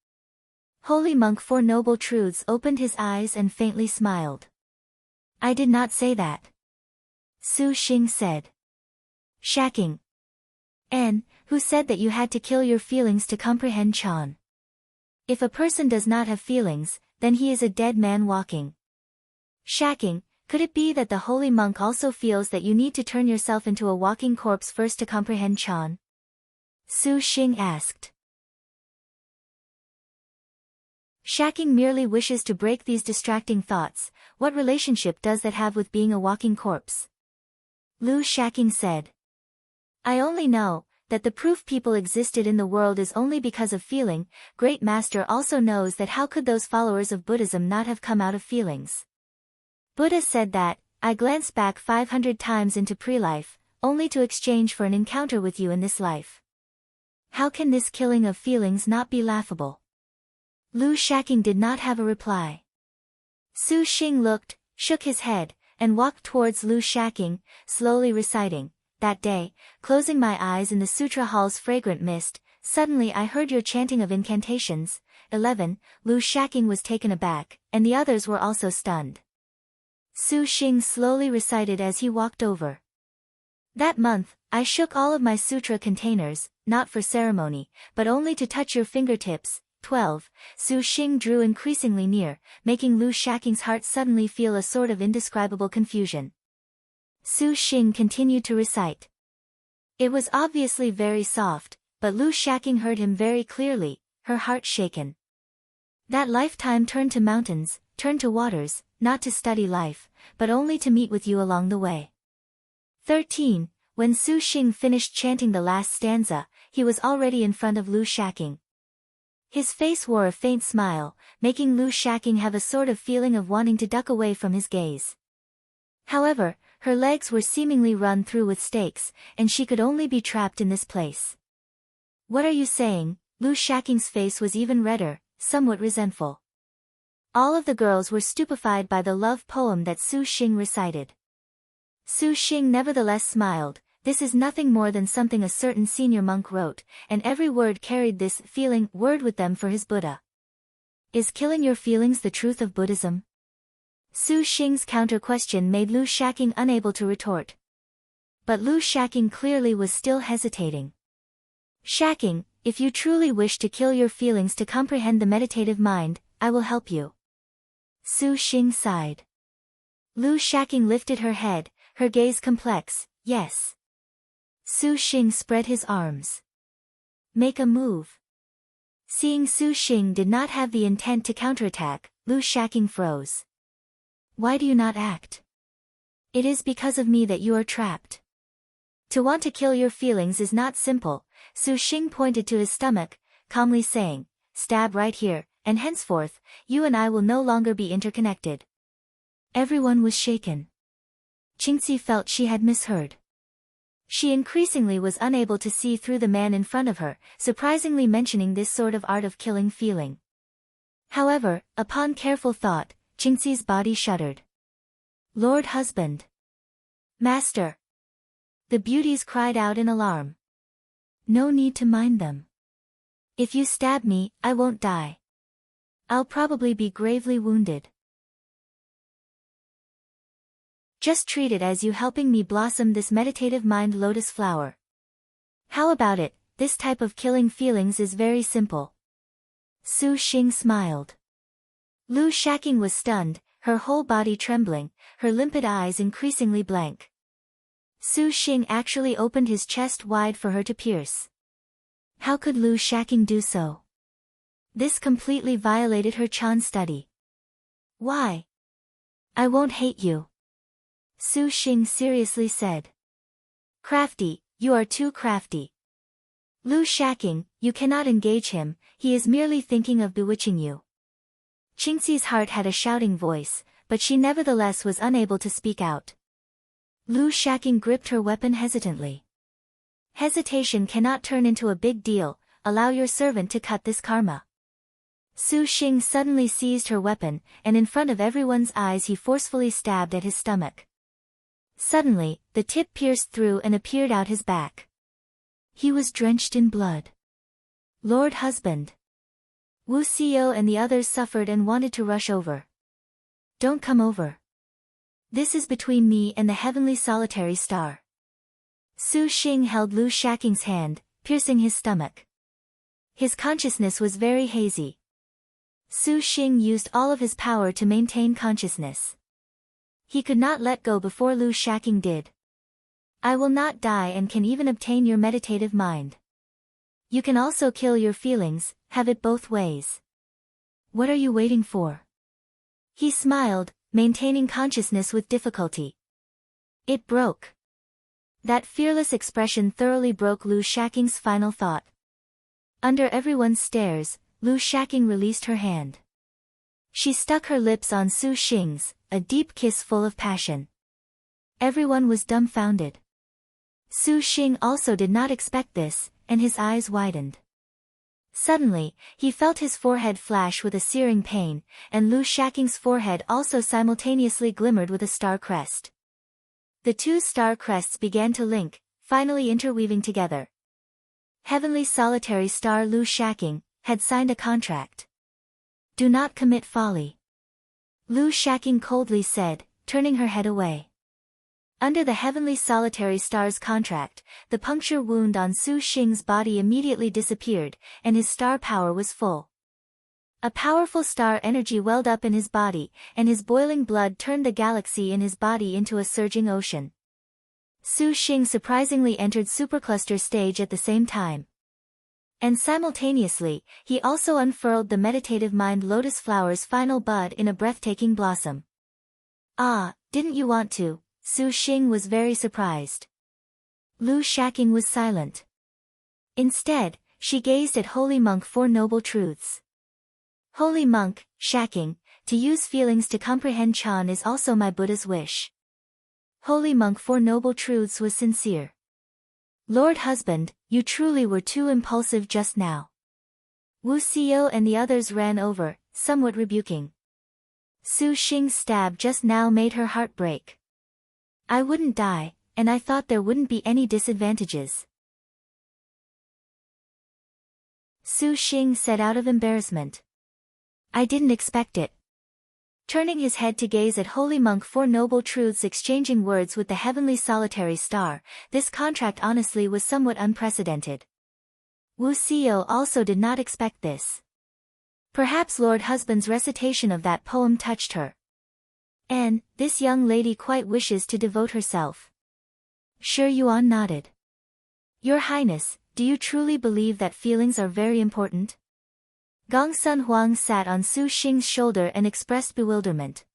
Holy monk Four Noble Truths opened his eyes and faintly smiled. I did not say that. Su Xing said. Shaking. And, who said that you had to kill your feelings to comprehend Chan? If a person does not have feelings, then he is a dead man walking. Shaking, could it be that the holy monk also feels that you need to turn yourself into a walking corpse first to comprehend Chan? Su Xing asked. Shaking merely wishes to break these distracting thoughts. What relationship does that have with being a walking corpse? Lu Shaking said. I only know that the proof people existed in the world is only because of feeling. Great Master also knows that how could those followers of Buddhism not have come out of feelings? Buddha said that, I glanced back 500 times into pre-life, only to exchange for an encounter with you in this life. How can this killing of feelings not be laughable? Lu Shaking did not have a reply. Su Xing looked, shook his head, and walked towards Lu Shaking, slowly reciting, that day, closing my eyes in the sutra hall's fragrant mist, suddenly I heard your chanting of incantations. 11. Lu Shaking was taken aback, and the others were also stunned. Su Xing slowly recited as he walked over. That month, I shook all of my sutra containers, not for ceremony, but only to touch your fingertips. 12. Su Xing drew increasingly near, making Lu Shaking's heart suddenly feel a sort of indescribable confusion. Su Xing continued to recite. It was obviously very soft, but Lu Shaking heard him very clearly, her heart shaken. That lifetime turned to mountains, turned to waters, not to study life, but only to meet with you along the way. 13. When Su Xing finished chanting the last stanza, he was already in front of Lu Shaking. His face wore a faint smile, making Lu Shaking have a sort of feeling of wanting to duck away from his gaze. However, her legs were seemingly run through with stakes, and she could only be trapped in this place. What are you saying? Lu Shaking's face was even redder, somewhat resentful. All of the girls were stupefied by the love poem that Su Xing recited. Su Xing nevertheless smiled. This is nothing more than something a certain senior monk wrote, and every word carried this feeling word with them for his Buddha. Is killing your feelings the truth of Buddhism? Su Xing's counter-question made Lu Shaking unable to retort. But Lu Shaking clearly was still hesitating. Shaking, if you truly wish to kill your feelings to comprehend the meditative mind, I will help you. Su Xing sighed. Lu Shaking lifted her head, her gaze complex. Yes. Su Xing spread his arms. Make a move. Seeing Su Xing did not have the intent to counterattack, Lu Shaking froze. Why do you not act? It is because of me that you are trapped. To want to kill your feelings is not simple. Su Xing pointed to his stomach, calmly saying, "Stab right here, and henceforth, you and I will no longer be interconnected." Everyone was shaken. Qingxi felt she had misheard. She increasingly was unable to see through the man in front of her, surprisingly mentioning this sort of art of killing feeling. However, upon careful thought, Qingxi's body shuddered. "Lord husband! Master!" The beauties cried out in alarm. "No need to mind them. If you stab me, I won't die. I'll probably be gravely wounded. Just treat it as you helping me blossom this meditative mind lotus flower. How about it? This type of killing feelings is very simple." Su Xing smiled. Lu Shaking was stunned, her whole body trembling, her limpid eyes increasingly blank. Su Xing actually opened his chest wide for her to pierce. How could Lu Shaking do so? This completely violated her Chan study. "Why? I won't hate you," Su Xing seriously said. "Crafty, you are too crafty. Lu Shaking, you cannot engage him, he is merely thinking of bewitching you." Qingxi's heart had a shouting voice, but she nevertheless was unable to speak out. Lu Shaking gripped her weapon hesitantly. "Hesitation cannot turn into a big deal, allow your servant to cut this karma." Su Xing suddenly seized her weapon, and in front of everyone's eyes he forcefully stabbed at his stomach. Suddenly, the tip pierced through and appeared out his back. He was drenched in blood. "Lord husband!" Wu Xiao and the others suffered and wanted to rush over. "Don't come over. This is between me and the heavenly solitary star." Su Xing held Lu Shaking's hand, piercing his stomach. His consciousness was very hazy. Su Xing used all of his power to maintain consciousness. He could not let go before Lu Shaking did. "I will not die and can even obtain your meditative mind. You can also kill your feelings, have it both ways. What are you waiting for?" He smiled, maintaining consciousness with difficulty. It broke. That fearless expression thoroughly broke Lu Shaking's final thought. Under everyone's stares, Lu Shaking released her hand. She stuck her lips on Su Xing's, a deep kiss full of passion. Everyone was dumbfounded. Su Xing also did not expect this, and his eyes widened. Suddenly, he felt his forehead flash with a searing pain, and Lu Shaking's forehead also simultaneously glimmered with a star crest. The two star crests began to link, finally interweaving together. Heavenly solitary star Lu Shaking had signed a contract. "Do not commit folly," Lu Shaking coldly said, turning her head away. Under the heavenly solitary star's contract, the puncture wound on Su Xing's body immediately disappeared, and his star power was full. A powerful star energy welled up in his body, and his boiling blood turned the galaxy in his body into a surging ocean. Su Xing surprisingly entered supercluster stage at the same time. And simultaneously, he also unfurled the meditative mind lotus flower's final bud in a breathtaking blossom. "Ah, didn't you want to?" Su Xing was very surprised. Lu Shaking was silent. Instead, she gazed at Holy Monk Four Noble Truths. "Holy Monk, Shaking, to use feelings to comprehend Chan is also my Buddha's wish." Holy Monk Four Noble Truths was sincere. "Lord husband, you truly were too impulsive just now." Wu Xiao and the others ran over, somewhat rebuking. Su Xing's stab just now made her heart break. "I wouldn't die, and I thought there wouldn't be any disadvantages," Su Xing said out of embarrassment. "I didn't expect it." Turning his head to gaze at Holy Monk Four Noble Truths exchanging words with the heavenly solitary star, this contract honestly was somewhat unprecedented. Wu Xiao also did not expect this. Perhaps Lord Husband's recitation of that poem touched her. And, this young lady quite wishes to devote herself. Shi Yuan nodded. "Your Highness, do you truly believe that feelings are very important?" Gong Sun Huang sat on Su Xing's shoulder and expressed bewilderment.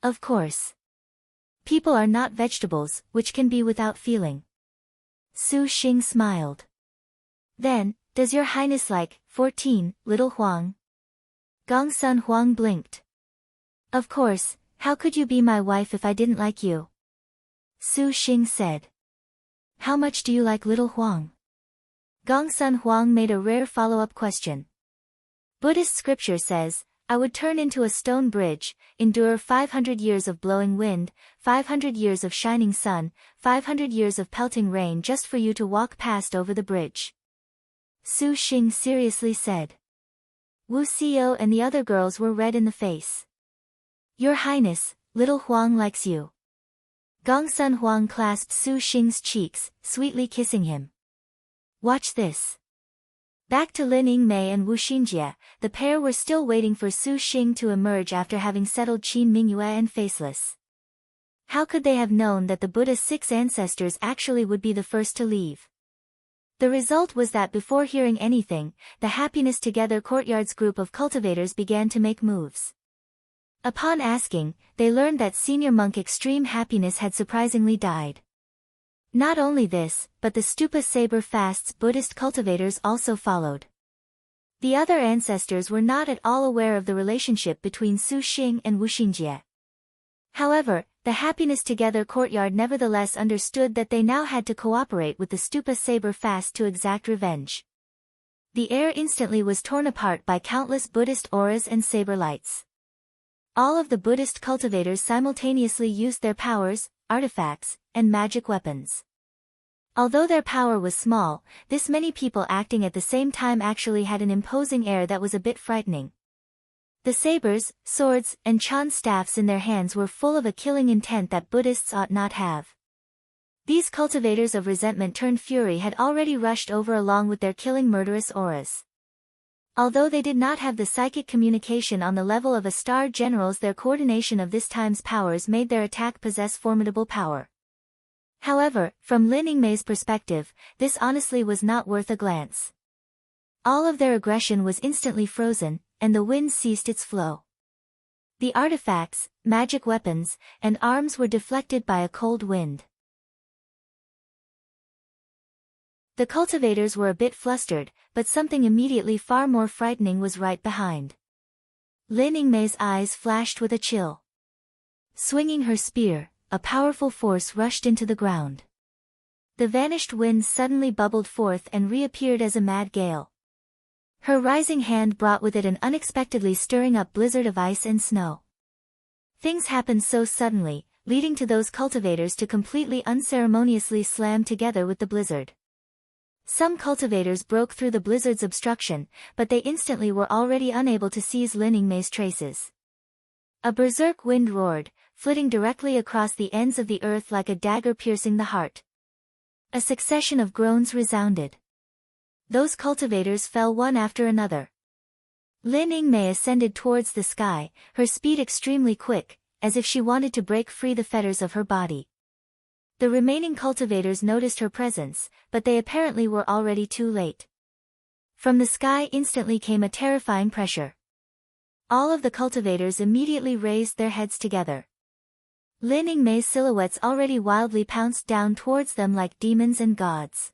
Of course. People are not vegetables, which can be without feeling." Su Xing smiled. Then, does your highness like 14, little Huang? Gongsun Huang blinked. Of course, how could you be my wife if I didn't like you? Su Xing said. How much do you like little Huang? Gongsun Huang made a rare follow-up question. Buddhist scripture says, I would turn into a stone bridge, endure 500 years of blowing wind, 500 years of shining sun, 500 years of pelting rain just for you to walk past over the bridge. Su Xing seriously said. Wu Xiao and the other girls were red in the face. Your Highness, little Huang likes you. Gongsun Huang clasped Su Xing's cheeks, sweetly kissing him. Watch this. Back to Lin Yingmei and Wu Xinjie, the pair were still waiting for Su Xing to emerge after having settled Qin Mingyue and Faceless. How could they have known that the Buddha's 6 ancestors actually would be the first to leave? The result was that before hearing anything, the Happiness Together Courtyard's group of cultivators began to make moves. Upon asking, they learned that senior monk Extreme Happiness had surprisingly died. Not only this, but the Stupa Saber Fast's Buddhist cultivators also followed. The other ancestors were not at all aware of the relationship between Su Xing and Wu Xinjie. However, the Happiness Together Courtyard nevertheless understood that they now had to cooperate with the Stupa Saber Fast to exact revenge. The air instantly was torn apart by countless Buddhist auras and saber lights. All of the Buddhist cultivators simultaneously used their powers, artifacts, and magic weapons. Although their power was small, this many people acting at the same time actually had an imposing air that was a bit frightening. The sabers, swords, and Chan staffs in their hands were full of a killing intent that Buddhists ought not have. These cultivators of resentment turned fury had already rushed over along with their killing murderous auras. Although they did not have the psychic communication on the level of a star generals, their coordination of this time's powers made their attack possess formidable power. However, from Lin Yingmei's perspective, this honestly was not worth a glance. All of their aggression was instantly frozen, and the wind ceased its flow. The artifacts, magic weapons, and arms were deflected by a cold wind. The cultivators were a bit flustered, but something immediately far more frightening was right behind. Lin Yingmei's eyes flashed with a chill. Swinging her spear, a powerful force rushed into the ground. The vanished wind suddenly bubbled forth and reappeared as a mad gale. Her rising hand brought with it an unexpectedly stirring up blizzard of ice and snow. Things happened so suddenly, leading to those cultivators to completely unceremoniously slam together with the blizzard. Some cultivators broke through the blizzard's obstruction, but they instantly were already unable to seize Lin Yingmei's traces. A berserk wind roared, flitting directly across the ends of the earth like a dagger piercing the heart. A succession of groans resounded. Those cultivators fell one after another. Lin Yingmei ascended towards the sky, her speed extremely quick, as if she wanted to break free the fetters of her body. The remaining cultivators noticed her presence, but they apparently were already too late. From the sky instantly came a terrifying pressure. All of the cultivators immediately raised their heads together. Lin Yingmei's silhouettes already wildly pounced down towards them like demons and gods.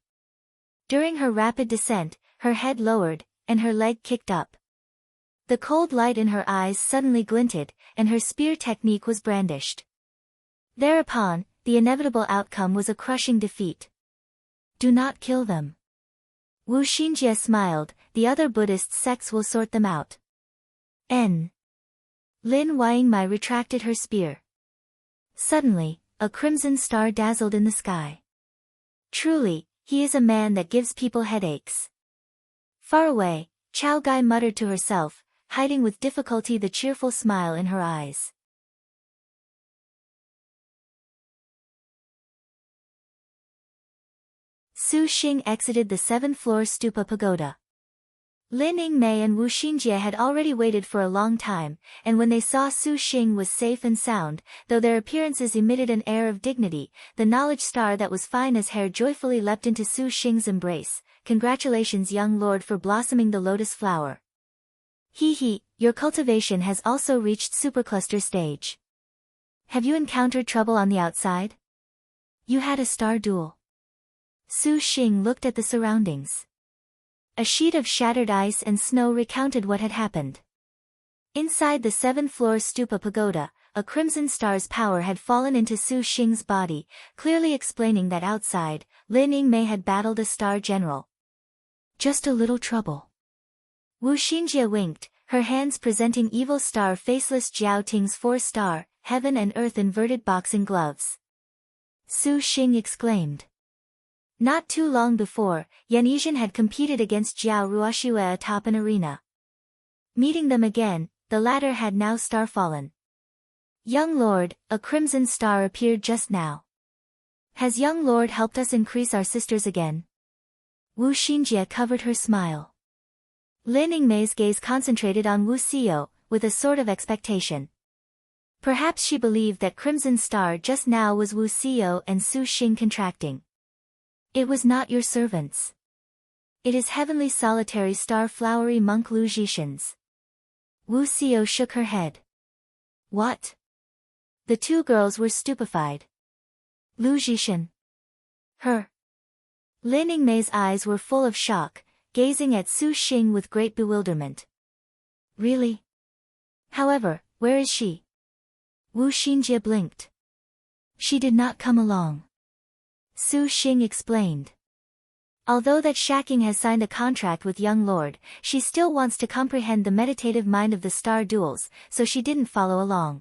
During her rapid descent, her head lowered, and her leg kicked up. The cold light in her eyes suddenly glinted, and her spear technique was brandished. Thereupon, the inevitable outcome was a crushing defeat. Do not kill them. Wu Xinjie smiled, the other Buddhist sects will sort them out. Lin Yingmei retracted her spear. Suddenly, a crimson star dazzled in the sky. Truly, he is a man that gives people headaches. Far away, Chao Gai muttered to herself, hiding with difficulty the cheerful smile in her eyes. Su Xing exited the 7th-floor stupa pagoda. Lin Yingmei and Wu Xinjie had already waited for a long time, and when they saw Su Xing was safe and sound, though their appearances emitted an air of dignity, the knowledge star that was fine as hair joyfully leapt into Su Xing's embrace. Congratulations, young lord, for blossoming the lotus flower. He, your cultivation has also reached supercluster stage. Have you encountered trouble on the outside? You had a star duel. Su Xing looked at the surroundings. A sheet of shattered ice and snow recounted what had happened. Inside the 7th-floor stupa pagoda, a crimson star's power had fallen into Su Xing's body, clearly explaining that outside, Lin Yingmei had battled a star general. Just a little trouble. Wu Xinjie winked, her hands presenting evil star faceless Jiao Ting's 4-star, heaven and earth inverted boxing gloves. Su Xing exclaimed. Not too long before, Yan Yizhen had competed against Jiao Ruoxue atop an arena. Meeting them again, the latter had now starfallen. Young Lord, a crimson star appeared just now. Has Young Lord helped us increase our sisters again? Wu Xinjie covered her smile. Lin Yingmei's gaze concentrated on Wu Xiao, with a sort of expectation. Perhaps she believed that crimson star just now was Wu Xiao and Su Xing contracting. It was not your servants. It is heavenly solitary star flowery monk Lu Zhishan's. Wu Xiao shook her head. What? The two girls were stupefied. Lu Zhishan. Her. Lin Yingmei's eyes were full of shock, gazing at Su Xing with great bewilderment. Really? However, where is she? Wu Xinjie blinked. She did not come along. Su Xing explained. Although that Shaking has signed a contract with Young Lord, she still wants to comprehend the meditative mind of the star duels, so she didn't follow along.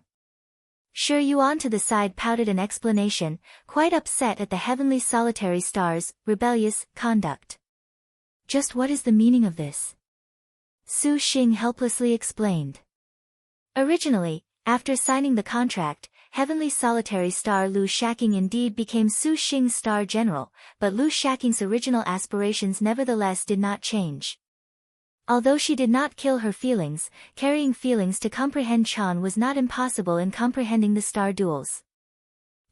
Shi Yuan to the side pouted an explanation, quite upset at the heavenly solitary star's rebellious conduct. Just what is the meaning of this? Su Xing helplessly explained. Originally, after signing the contract, heavenly solitary star Lu Shaking indeed became Su Xing's star general, but Lu Shaking's original aspirations nevertheless did not change. Although she did not kill her feelings, carrying feelings to comprehend Chan was not impossible in comprehending the star duels.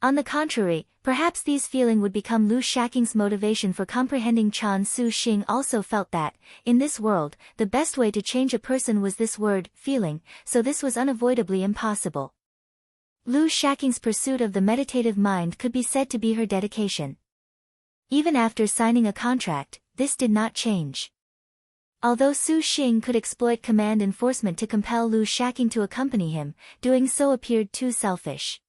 On the contrary, perhaps these feelings would become Lu Shaking's motivation for comprehending Chan. Su Xing also felt that, in this world, the best way to change a person was this word, feeling, so this was unavoidably impossible. Lu Shaking's pursuit of the meditative mind could be said to be her dedication. Even after signing a contract, this did not change. Although Su Xing could exploit command enforcement to compel Lu Shaking to accompany him, doing so appeared too selfish.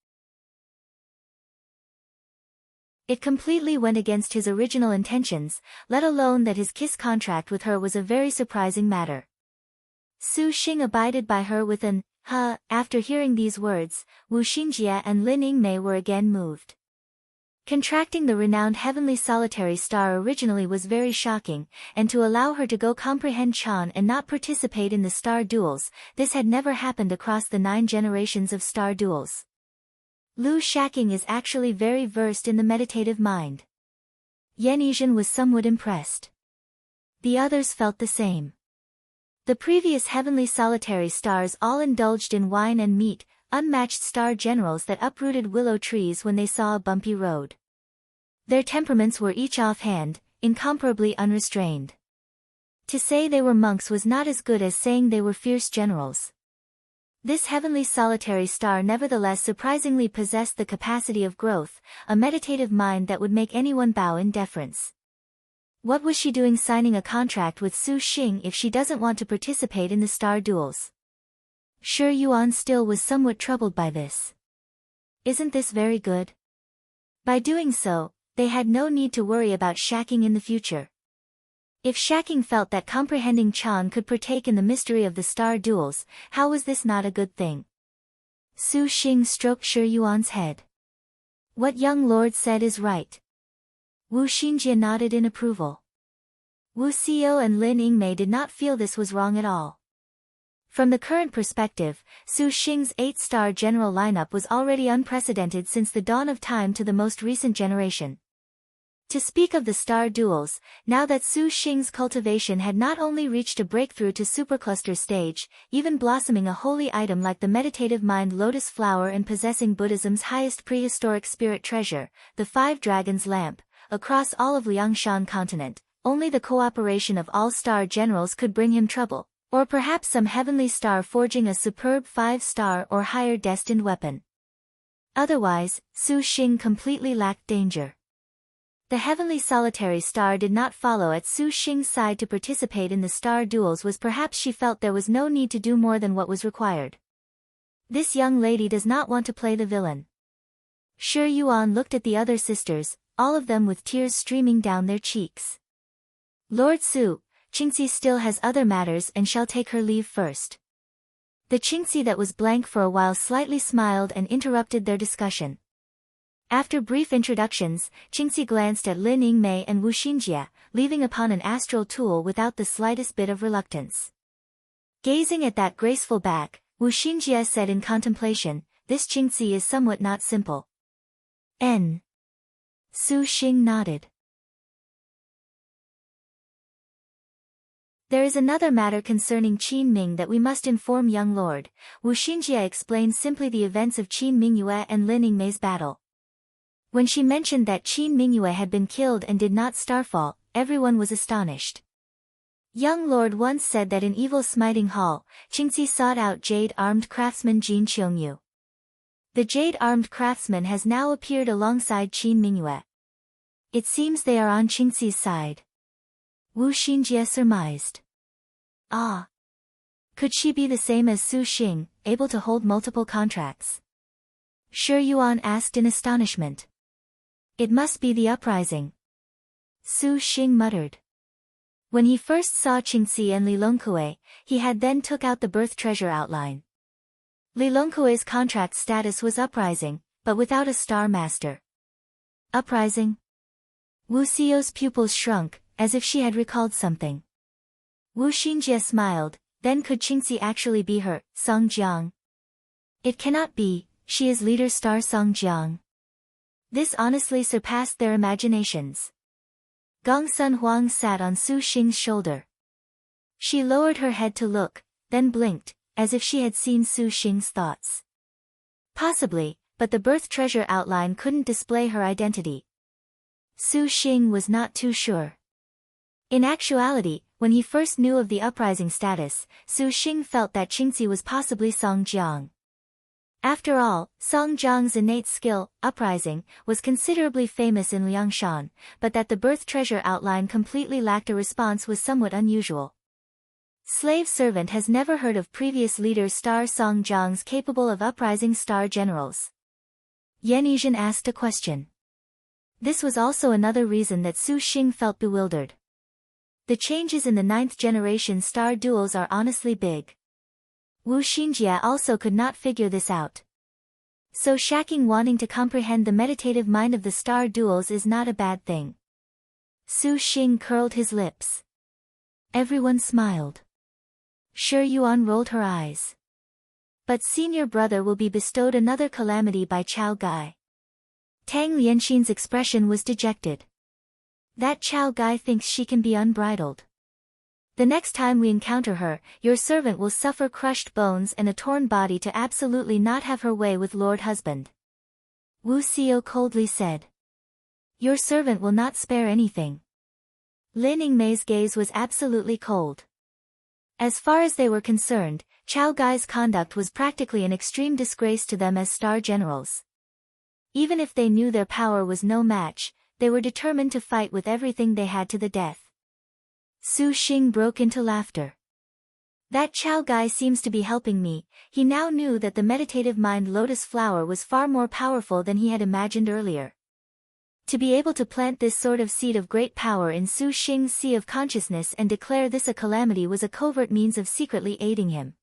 It completely went against his original intentions, let alone that his kiss contract with her was a very surprising matter. Su Xing abided by her with an, after hearing these words, Wu Xinjie and Lin Yingmei were again moved. Contracting the renowned heavenly solitary star originally was very shocking, and to allow her to go comprehend Chan and not participate in the star duels, this had never happened across the 9 generations of star duels. Lu Shaking is actually very versed in the meditative mind. Yan Yizhen was somewhat impressed. The others felt the same. The previous heavenly solitary stars all indulged in wine and meat, unmatched star generals that uprooted willow trees when they saw a bumpy road. Their temperaments were each offhand, incomparably unrestrained. To say they were monks was not as good as saying they were fierce generals. This heavenly solitary star nevertheless surprisingly possessed the capacity of growth, a meditative mind that would make anyone bow in deference. What was she doing signing a contract with Su Xing if she doesn't want to participate in the star duels? Shi Yuan still was somewhat troubled by this. Isn't this very good? By doing so, they had no need to worry about Shaking in the future. If Shaking felt that comprehending Chan could partake in the mystery of the star duels, how was this not a good thing? Su Xing stroked Shi Yuan's head. What young lord said is right. Wu Xinjie nodded in approval. Wu Xiao and Lin Yingmei did not feel this was wrong at all. From the current perspective, Su Xing's 8-star general lineup was already unprecedented since the dawn of time to the most recent generation. To speak of the star duels, now that Su Xing's cultivation had not only reached a breakthrough to supercluster stage, even blossoming a holy item like the meditative mind lotus flower and possessing Buddhism's highest prehistoric spirit treasure, the 5 dragons lamp, across all of Liangshan continent, only the cooperation of all star generals could bring him trouble, or perhaps some heavenly star forging a superb 5-star or higher destined weapon. Otherwise, Su Xing completely lacked danger. The heavenly solitary star did not follow at Su Xing's side to participate in the star duels, was perhaps she felt there was no need to do more than what was required. This young lady does not want to play the villain. Shi Yuan looked at the other sisters, all of them with tears streaming down their cheeks. Lord Su, Qingxi still has other matters and shall take her leave first. The Qingxi that was blank for a while slightly smiled and interrupted their discussion. After brief introductions, Qingxi glanced at Lin Yingmei and Wu Xinjie, leaving upon an astral tool without the slightest bit of reluctance. Gazing at that graceful back, Wu Xinjie said in contemplation, "This Qingxi is somewhat not simple." N. Su Xing nodded. There is another matter concerning Qin Ming that we must inform young lord. Wu Xinjie explained simply the events of Qin Mingyue and Lin Yingmei's battle. When she mentioned that Qin Mingyue had been killed and did not starfall, everyone was astonished. Young lord once said that in Evil Smiting Hall, Qingxi sought out jade-armed craftsman Jin Qiongyu. The jade-armed craftsman has now appeared alongside Qin Mingyue. It seems they are on Qingxi's side. Wu Xinjie surmised. Ah! Could she be the same as Su Xing, able to hold multiple contracts? Shi Yuan asked in astonishment. It must be the uprising. Su Xing muttered. When he first saw Qingxi and Li Longkue, he had then took out the birth treasure outline. Li Longkue's contract status was uprising, but without a star master. Uprising? Wu Xiao's pupils shrunk, as if she had recalled something. Wu Xinjie smiled, then could Qingxi actually be her, Song Jiang? It cannot be, she is leader star Song Jiang. This honestly surpassed their imaginations. Gongsun Huang sat on Su Xing's shoulder. She lowered her head to look, then blinked, as if she had seen Su Xing's thoughts. Possibly, but the birth treasure outline couldn't display her identity. Su Xing was not too sure. In actuality, when he first knew of the uprising status, Su Xing felt that Qingxi was possibly Song Jiang. After all, Song Jiang's innate skill, uprising, was considerably famous in Liangshan, but that the birth treasure outline completely lacked a response was somewhat unusual. Slave servant has never heard of previous leader star Song Jiang's capable of uprising star generals. Yan Yizhen asked a question. This was also another reason that Su Xing felt bewildered. The changes in the 9th generation star duels are honestly big. Wu Xinjie also could not figure this out. So Shaking wanting to comprehend the meditative mind of the star duels is not a bad thing. Su Xing curled his lips. Everyone smiled. Shi Yuan rolled her eyes. But senior brother will be bestowed another calamity by Chao Gai. Tang Lianxin's expression was dejected. That Chao Gai thinks she can be unbridled. The next time we encounter her, your servant will suffer crushed bones and a torn body to absolutely not have her way with Lord Husband. Wu Xiao coldly said. Your servant will not spare anything. Lin Yingmei's gaze was absolutely cold. As far as they were concerned, Chao Gai's conduct was practically an extreme disgrace to them as star generals. Even if they knew their power was no match, they were determined to fight with everything they had to the death. Su Xing broke into laughter. That Chao Gai seems to be helping me. He now knew that the meditative mind lotus flower was far more powerful than he had imagined earlier. To be able to plant this sort of seed of great power in Su Xing's sea of consciousness and declare this a calamity was a covert means of secretly aiding him.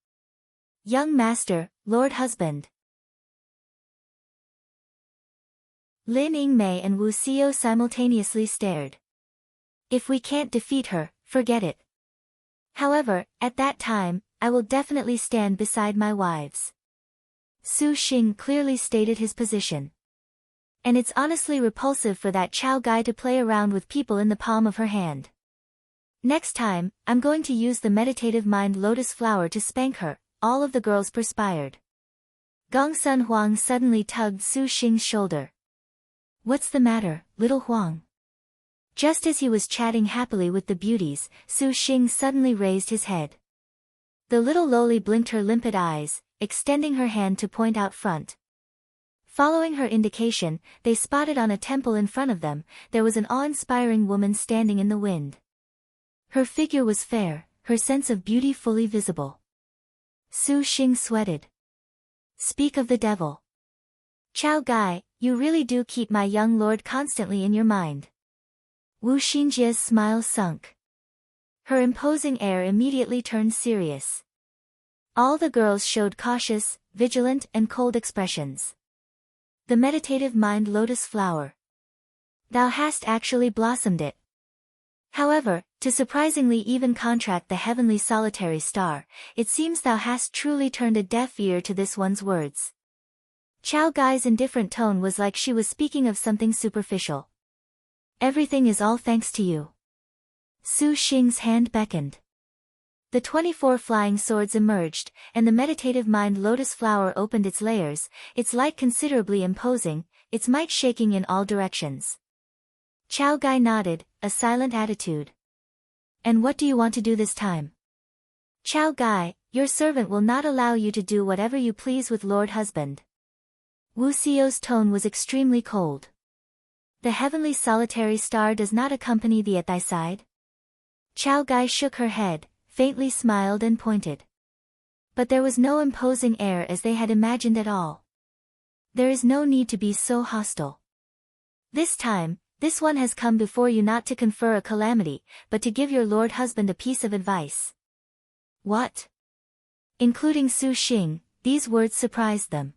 Young master, Lord Husband. Lin Yingmei and Wu Xiao simultaneously stared. If we can't defeat her, forget it. However, at that time, I will definitely stand beside my wives. Su Xing clearly stated his position. And it's honestly repulsive for that Chao Gai to play around with people in the palm of her hand. Next time, I'm going to use the meditative mind lotus flower to spank her. All of the girls perspired. Gongsun Huang suddenly tugged Su Xing's shoulder. What's the matter, little Huang? Just as he was chatting happily with the beauties, Su Xing suddenly raised his head. The little loli blinked her limpid eyes, extending her hand to point out front. Following her indication, they spotted on a temple in front of them, there was an awe-inspiring woman standing in the wind. Her figure was fair, her sense of beauty fully visible. Su Xing sweated. Speak of the devil. Chao Gai, you really do keep my young lord constantly in your mind. Wu Xinjie's smile sunk. Her imposing air immediately turned serious. All the girls showed cautious, vigilant and cold expressions. The meditative mind lotus flower. Thou hast actually blossomed it. However, to surprisingly even contract the heavenly solitary star, it seems thou hast truly turned a deaf ear to this one's words. Chao Gai's indifferent tone was like she was speaking of something superficial. Everything is all thanks to you. Su Xing's hand beckoned. The 24 flying swords emerged, and the meditative mind lotus flower opened its layers, its light considerably imposing, its might shaking in all directions. Chao Gai nodded, a silent attitude. And what do you want to do this time? Chao Gai, your servant will not allow you to do whatever you please with Lord Husband. Wu Xiao's tone was extremely cold. The heavenly solitary star does not accompany thee at thy side? Chao Gai shook her head, faintly smiled and pointed. But there was no imposing air as they had imagined at all. There is no need to be so hostile. This time, this one has come before you not to confer a calamity, but to give your lord husband a piece of advice. What? Including Su Xing, these words surprised them.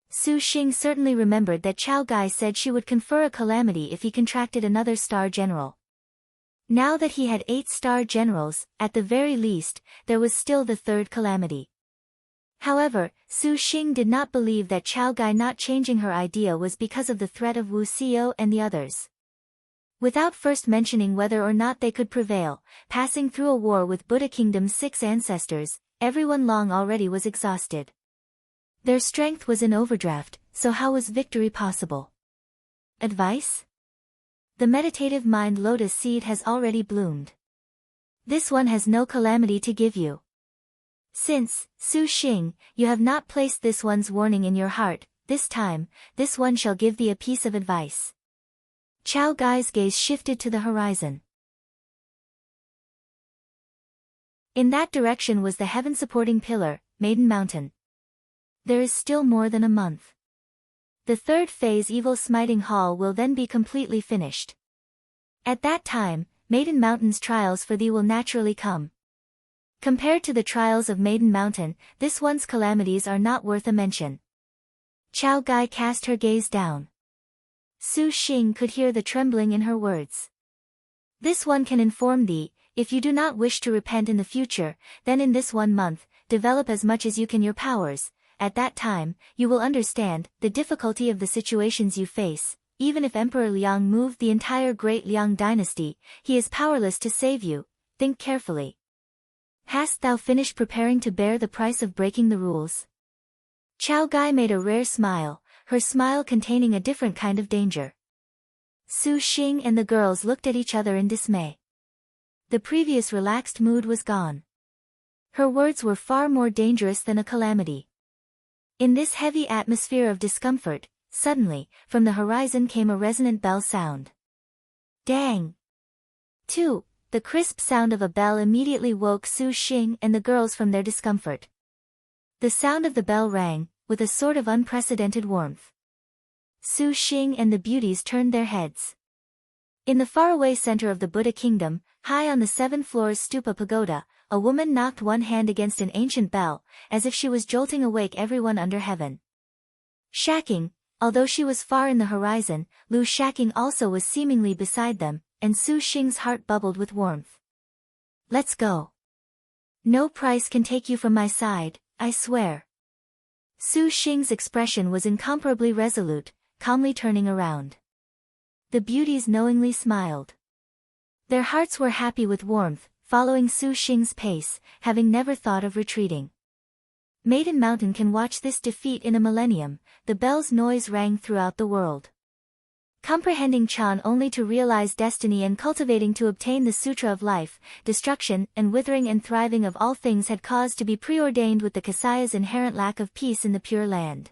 Su Xing certainly remembered that Chao Gai said she would confer a calamity if he contracted another star general. Now that he had 8 star generals, at the very least, there was still the third calamity. However, Su Xing did not believe that Chao Gai not changing her idea was because of the threat of Wu Xiao and the others. Without first mentioning whether or not they could prevail, passing through a war with Buddha Kingdom's 6 ancestors, everyone long already was exhausted. Their strength was in overdraft, so how was victory possible? Advice? The meditative mind lotus seed has already bloomed. This one has no calamity to give you. Since, Su Xing, you have not placed this one's warning in your heart, this time, this one shall give thee a piece of advice. Chao Gai's gaze shifted to the horizon. In that direction was the heaven-supporting pillar, Maiden Mountain. There is still more than a month. The third phase Evil Smiting Hall will then be completely finished. At that time, Maiden Mountain's trials for thee will naturally come. Compared to the trials of Maiden Mountain, this one's calamities are not worth a mention. Chao Gai cast her gaze down. Su Xing could hear the trembling in her words. This one can inform thee, if you do not wish to repent in the future, then in this 1 month, develop as much as you can your powers. At that time, you will understand the difficulty of the situations you face. Even if Emperor Liang moved the entire Great Liang dynasty, he is powerless to save you. Think carefully. Hast thou finished preparing to bear the price of breaking the rules? Chao Gai made a rare smile, her smile containing a different kind of danger. Su Xing and the girls looked at each other in dismay. The previous relaxed mood was gone. Her words were far more dangerous than a calamity. In this heavy atmosphere of discomfort, suddenly, from the horizon came a resonant bell sound. Dang! 2. The crisp sound of a bell immediately woke Su Xing and the girls from their discomfort. The sound of the bell rang, with a sort of unprecedented warmth. Su Xing and the beauties turned their heads. In the faraway center of the Buddha Kingdom, high on the 7 floors stupa pagoda, a woman knocked one hand against an ancient bell, as if she was jolting awake everyone under heaven. Shacking, although she was far in the horizon, Lu Shacking also was seemingly beside them, and Su Xing's heart bubbled with warmth. Let's go. No price can take you from my side, I swear. Su Xing's expression was incomparably resolute, calmly turning around. The beauties knowingly smiled. Their hearts were happy with warmth, following Su Xing's pace, having never thought of retreating. Maiden Mountain can watch this defeat in a millennium. The bell's noise rang throughout the world. Comprehending Chan only to realize destiny and cultivating to obtain the Sutra of Life, destruction and withering and thriving of all things had caused to be preordained with the Kasaya's inherent lack of peace in the Pure Land.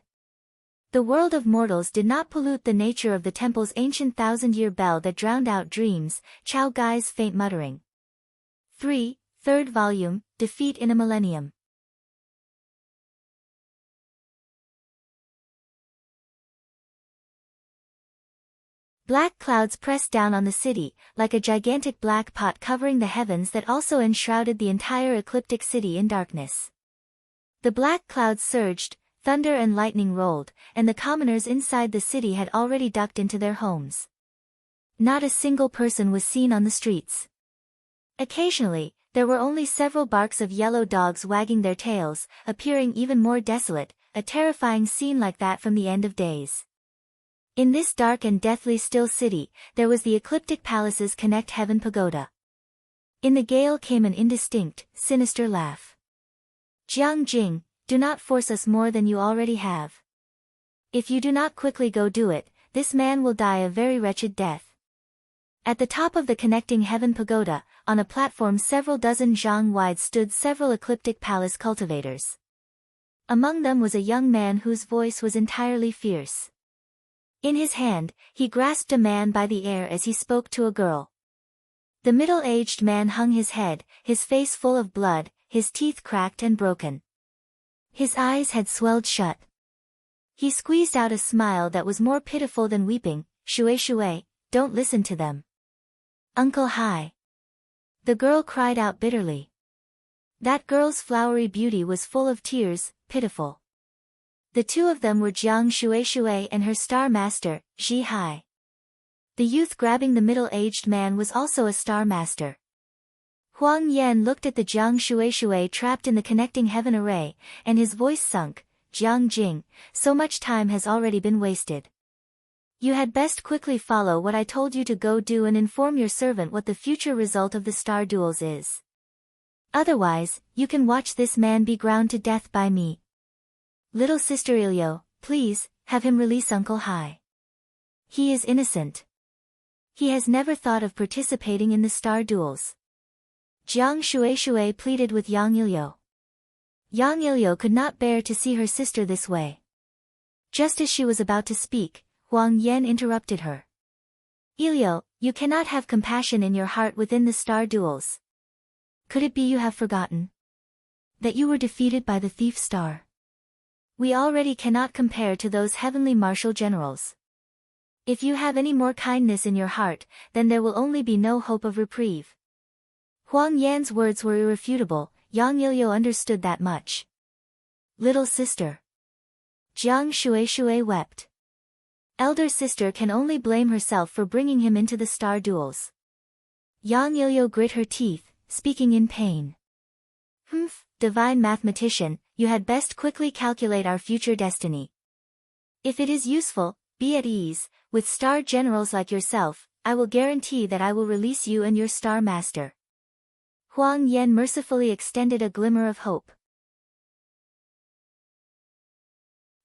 The world of mortals did not pollute the nature of the temple's ancient thousand-year bell that drowned out dreams, Chao Gai's faint muttering. 3. Third volume, Defeat in a Millennium. Black clouds pressed down on the city, like a gigantic black pot covering the heavens that also enshrouded the entire ecliptic city in darkness. The black clouds surged, thunder and lightning rolled, and the commoners inside the city had already ducked into their homes. Not a single person was seen on the streets. Occasionally, there were only several barks of yellow dogs wagging their tails, appearing even more desolate, a terrifying scene like that from the end of days. In this dark and deathly still city, there was the ecliptic palace's Connect Heaven Pagoda. In the gale came an indistinct, sinister laugh. Jiang Jing, do not force us more than you already have. If you do not quickly go do it, this man will die a very wretched death. At the top of the Connecting Heaven Pagoda, on a platform several dozen zhang wide stood several ecliptic palace cultivators. Among them was a young man whose voice was entirely fierce. In his hand, he grasped a man by the ear as he spoke to a girl. The middle-aged man hung his head, his face full of blood, his teeth cracked and broken. His eyes had swelled shut. He squeezed out a smile that was more pitiful than weeping. Shui Shui, don't listen to them. Uncle Hai. The girl cried out bitterly. That girl's flowery beauty was full of tears, pitiful. The two of them were Jiang Shui and her star master, Zhi Hai. The youth grabbing the middle-aged man was also a star master. Huang Yan looked at the Jiang Shui trapped in the Connecting Heaven array, and his voice sunk. Jiang Jing, so much time has already been wasted. You had best quickly follow what I told you to go do and inform your servant what the future result of the star duels is. Otherwise, you can watch this man be ground to death by me. Little sister Ilio, please, have him release Uncle Hai. He is innocent. He has never thought of participating in the star duels. Jiang Shui pleaded with Yang Ilio. Yang Ilio could not bear to see her sister this way. Just as she was about to speak, Huang Yan interrupted her. Ilio, you cannot have compassion in your heart within the star duels. Could it be you have forgotten that you were defeated by the thief star? We already cannot compare to those heavenly martial generals. If you have any more kindness in your heart, then there will only be no hope of reprieve. Huang Yan's words were irrefutable. Yang Ilio understood that much. Little sister. Jiang Shui wept. Elder sister can only blame herself for bringing him into the star duels. Yang Ilio grit her teeth, speaking in pain. Humph, divine mathematician, you had best quickly calculate our future destiny. If it is useful, be at ease. With star generals like yourself, I will guarantee that I will release you and your star master. Huang Yan mercifully extended a glimmer of hope.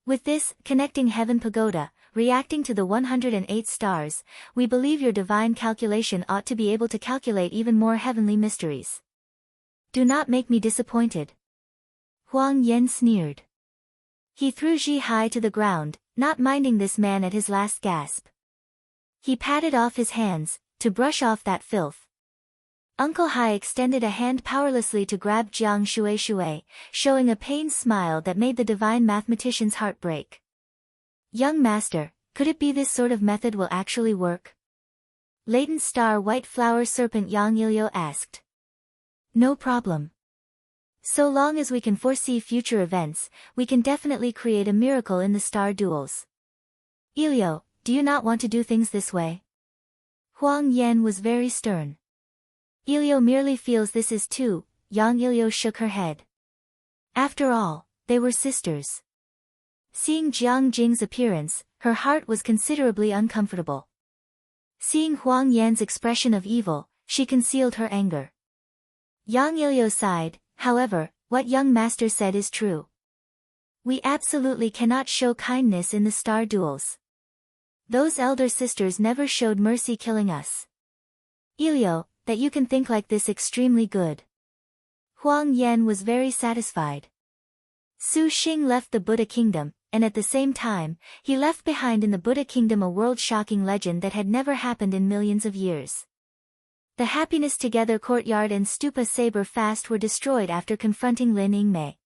With this, Connecting Heaven Pagoda, reacting to the 108 stars, we believe your divine calculation ought to be able to calculate even more heavenly mysteries. Do not make me disappointed. Huang Yan sneered. He threw Zhi Hai to the ground, not minding this man at his last gasp. He patted off his hands, to brush off that filth. Uncle Hai extended a hand powerlessly to grab Jiang Shui, showing a pained smile that made the divine mathematician's heart break. Young master, could it be this sort of method will actually work? Latent star white flower serpent Yang Ilio asked. No problem. So long as we can foresee future events, we can definitely create a miracle in the star duels. Ilio, do you not want to do things this way? Huang Yan was very stern. Ilio merely feels this is too. Yang Ilio shook her head. After all, they were sisters. Seeing Jiang Jing's appearance, her heart was considerably uncomfortable. Seeing Huang Yan's expression of evil, she concealed her anger. Yang Ilio sighed. However, what young master said is true. We absolutely cannot show kindness in the star duels. Those elder sisters never showed mercy killing us. Ilio, that you can think like this extremely good. Huang Yan was very satisfied. Su Xing left the Buddha kingdom, and at the same time, he left behind in the Buddha kingdom a world-shocking legend that had never happened in millions of years. The Happiness Together courtyard and stupa saber fast were destroyed after confronting Lin Yingmei.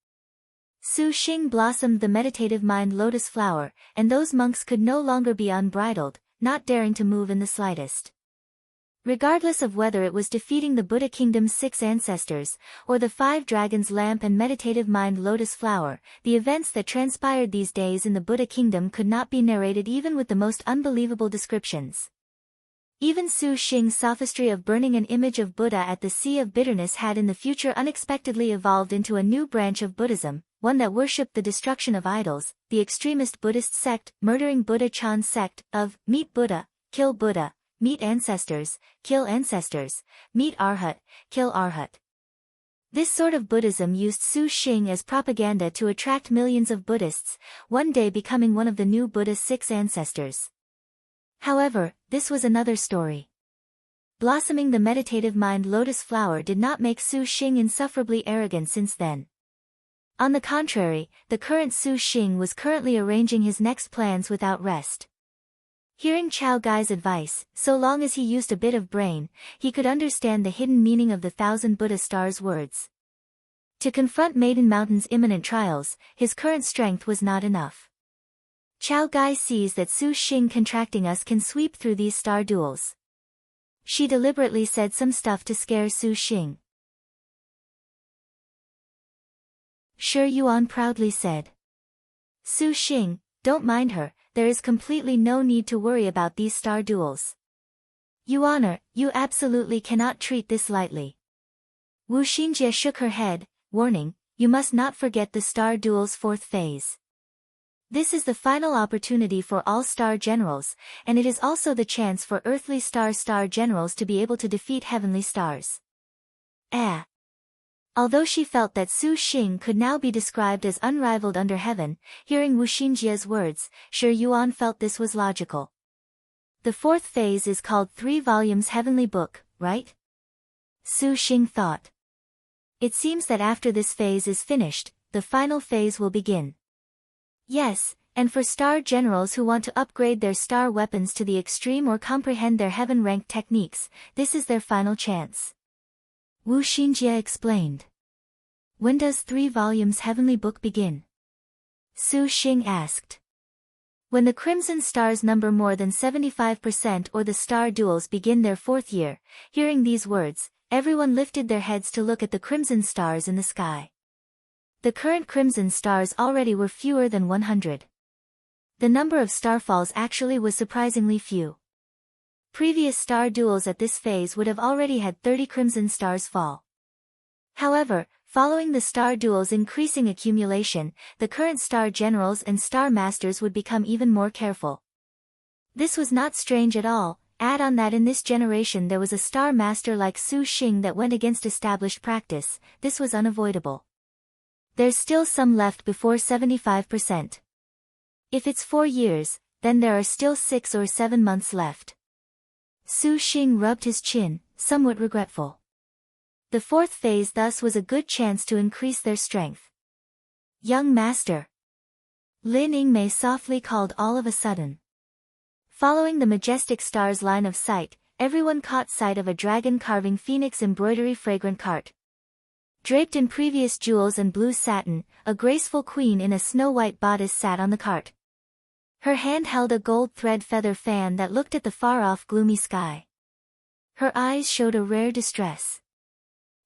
Su Xing blossomed the meditative mind lotus flower, and those monks could no longer be unbridled, not daring to move in the slightest. Regardless of whether it was defeating the Buddha kingdom's 6 ancestors, or the 5 dragons lamp and meditative mind lotus flower, the events that transpired these days in the Buddha kingdom could not be narrated even with the most unbelievable descriptions. Even Su Xing's sophistry of burning an image of Buddha at the Sea of Bitterness had in the future unexpectedly evolved into a new branch of Buddhism, one that worshipped the destruction of idols, the extremist Buddhist sect, murdering Buddha Chan sect, of, meet Buddha, kill Buddha, meet ancestors, kill ancestors, meet Arhat, kill Arhat. This sort of Buddhism used Su Xing as propaganda to attract millions of Buddhists, one day becoming one of the new Buddha's 6 ancestors. However, this was another story. Blossoming the meditative mind lotus flower did not make Su Xing insufferably arrogant since then. On the contrary, the current Su Xing was currently arranging his next plans without rest. Hearing Chao Gai's advice, so long as he used a bit of brain, he could understand the hidden meaning of the 1,000 Buddha stars' words. To confront Maiden Mountain's imminent trials, his current strength was not enough. Chao Gai sees that Su Xing contracting us can sweep through these star duels. She deliberately said some stuff to scare Su Xing. Shi Yuan proudly said. Su Xing, don't mind her, there is completely no need to worry about these star duels. Yuaner, you absolutely cannot treat this lightly. Wu Xinjie shook her head, warning, you must not forget the star duel's 4th phase. This is the final opportunity for all star generals, and it is also the chance for earthly star generals to be able to defeat heavenly stars. Although she felt that Su Xing could now be described as unrivaled under heaven, hearing Wu Xinjie's words, Shi Yuan felt this was logical. The 4th phase is called 3 volumes Heavenly Book, right? Su Xing thought. It seems that after this phase is finished, the final phase will begin. Yes, and for star generals who want to upgrade their star weapons to the extreme or comprehend their heaven-ranked techniques, this is their final chance. Wu Xinjie explained. When does 3 volumes Heavenly Book begin? Su Xing asked. When the crimson stars number more than 75% or the star duels begin their 4th year. Hearing these words, everyone lifted their heads to look at the crimson stars in the sky. The current crimson stars already were fewer than 100. The number of starfalls actually was surprisingly few. Previous star duels at this phase would have already had 30 crimson stars fall. However, following the star duel's increasing accumulation, the current star generals and star masters would become even more careful. This was not strange at all. Add on that in this generation there was a star master like Su Xing that went against established practice. This was unavoidable. There's still some left before 75%. If it's 4 years, then there are still 6 or 7 months left. Su Xing rubbed his chin, somewhat regretful. The 4th phase thus was a good chance to increase their strength. Young master. Lin Yingmei softly called all of a sudden. Following the majestic star's line of sight, everyone caught sight of a dragon carving phoenix embroidery fragrant cart. Draped in previous jewels and blue satin, a graceful queen in a snow-white bodice sat on the cart. Her hand held a gold thread feather fan that looked at the far-off gloomy sky. Her eyes showed a rare distress.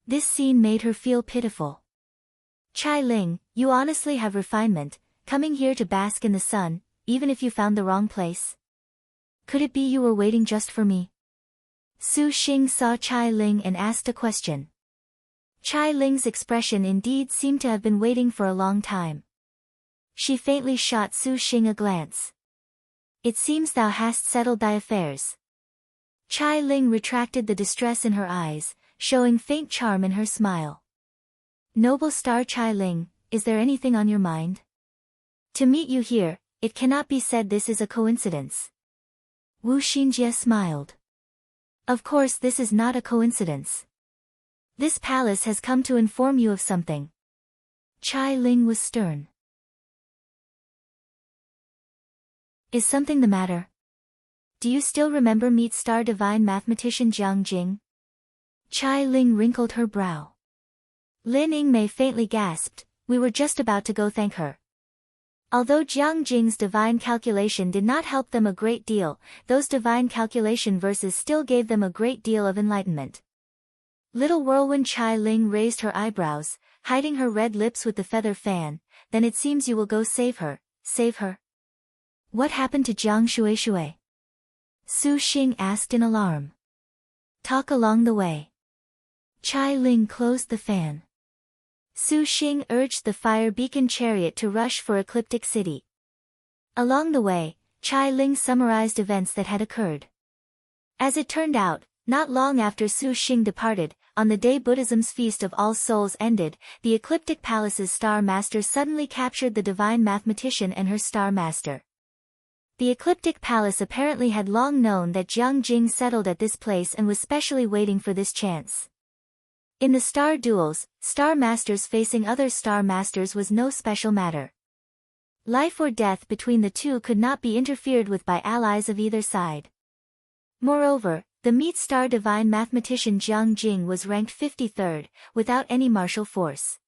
This scene made her feel pitiful. Chai Ling, you honestly have refinement, coming here to bask in the sun, even if you found the wrong place. Could it be you were waiting just for me? Su Xing saw Chai Ling and asked a question. Chai Ling's expression indeed seemed to have been waiting for a long time. She faintly shot Su Xing a glance. It seems thou hast settled thy affairs. Chai Ling retracted the distress in her eyes, showing faint charm in her smile. Noble star Chai Ling, is there anything on your mind? To meet you here, it cannot be said this is a coincidence. Wu Xinjie smiled. Of course this is not a coincidence. This palace has come to inform you of something. Chai Ling was stern. Is something the matter? Do you still remember meet star divine mathematician Jiang Jing? Chai Ling wrinkled her brow. Lin Yingmei faintly gasped, we were just about to go thank her. Although Jiang Jing's divine calculation did not help them a great deal, those divine calculation verses still gave them a great deal of enlightenment. Little whirlwind Chai Ling raised her eyebrows, hiding her red lips with the feather fan. Then it seems you will go save her, save her. What happened to Jiang Shui? Su Xing asked in alarm. Talk along the way. Chai Ling closed the fan. Su Xing urged the fire beacon chariot to rush for Ecliptic City. Along the way, Chai Ling summarized events that had occurred. As it turned out, not long after Su Xing departed, on the day Buddhism's Feast of All Souls ended, the Ecliptic Palace's Star Master suddenly captured the divine mathematician and her Star Master. The Ecliptic Palace apparently had long known that Jiang Jing settled at this place and was specially waiting for this chance. In the star duels, Star Masters facing other Star Masters was no special matter. Life or death between the two could not be interfered with by allies of either side. Moreover, the Meet Star Divine Mathematician Jiang Jing was ranked 53rd, without any martial force.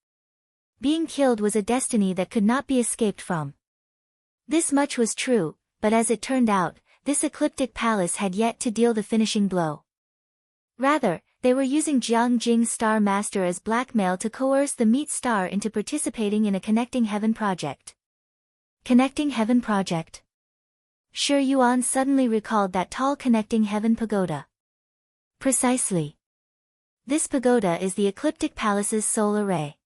Being killed was a destiny that could not be escaped from. This much was true, but as it turned out, this Ecliptic Palace had yet to deal the finishing blow. Rather, they were using Jiang Jing's Star Master as blackmail to coerce the Meet Star into participating in a Connecting Heaven project. Connecting Heaven project? Shi Yuan suddenly recalled that tall Connecting Heaven pagoda. Precisely. This pagoda is the Ecliptic Palace's sole array.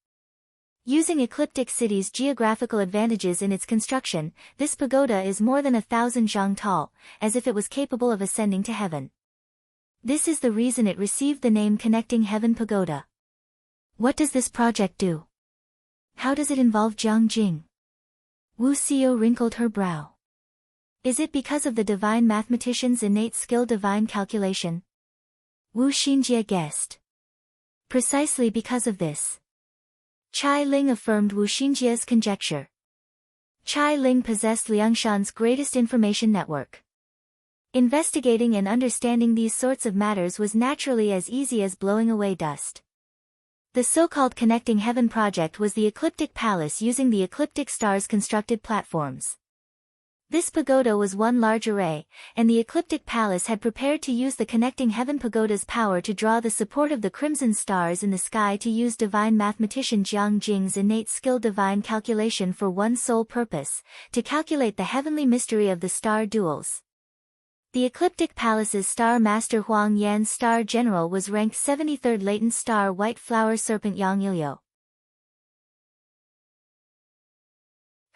Using Ecliptic City's geographical advantages in its construction, this pagoda is more than 1,000 zhang tall, as if it was capable of ascending to heaven. This is the reason it received the name Connecting Heaven Pagoda. What does this project do? How does it involve Jiang Jing? Wu Xiao wrinkled her brow. Is it because of the divine mathematician's innate skill divine calculation? Wu Xinjie guessed. Precisely because of this. Chai Ling affirmed Wu Xinjie's conjecture. Chai Ling possessed Liangshan's greatest information network. Investigating and understanding these sorts of matters was naturally as easy as blowing away dust. The so-called Connecting Heaven project was the Ecliptic Palace using the ecliptic stars constructed platforms. This pagoda was one large array, and the Ecliptic Palace had prepared to use the Connecting Heaven pagoda's power to draw the support of the crimson stars in the sky to use divine mathematician Jiang Jing's innate skill divine calculation for one sole purpose, to calculate the heavenly mystery of the star duels. The Ecliptic Palace's Star Master Huang Yan's Star General was ranked 73rd Latent Star White Flower Serpent Yang Ilyo.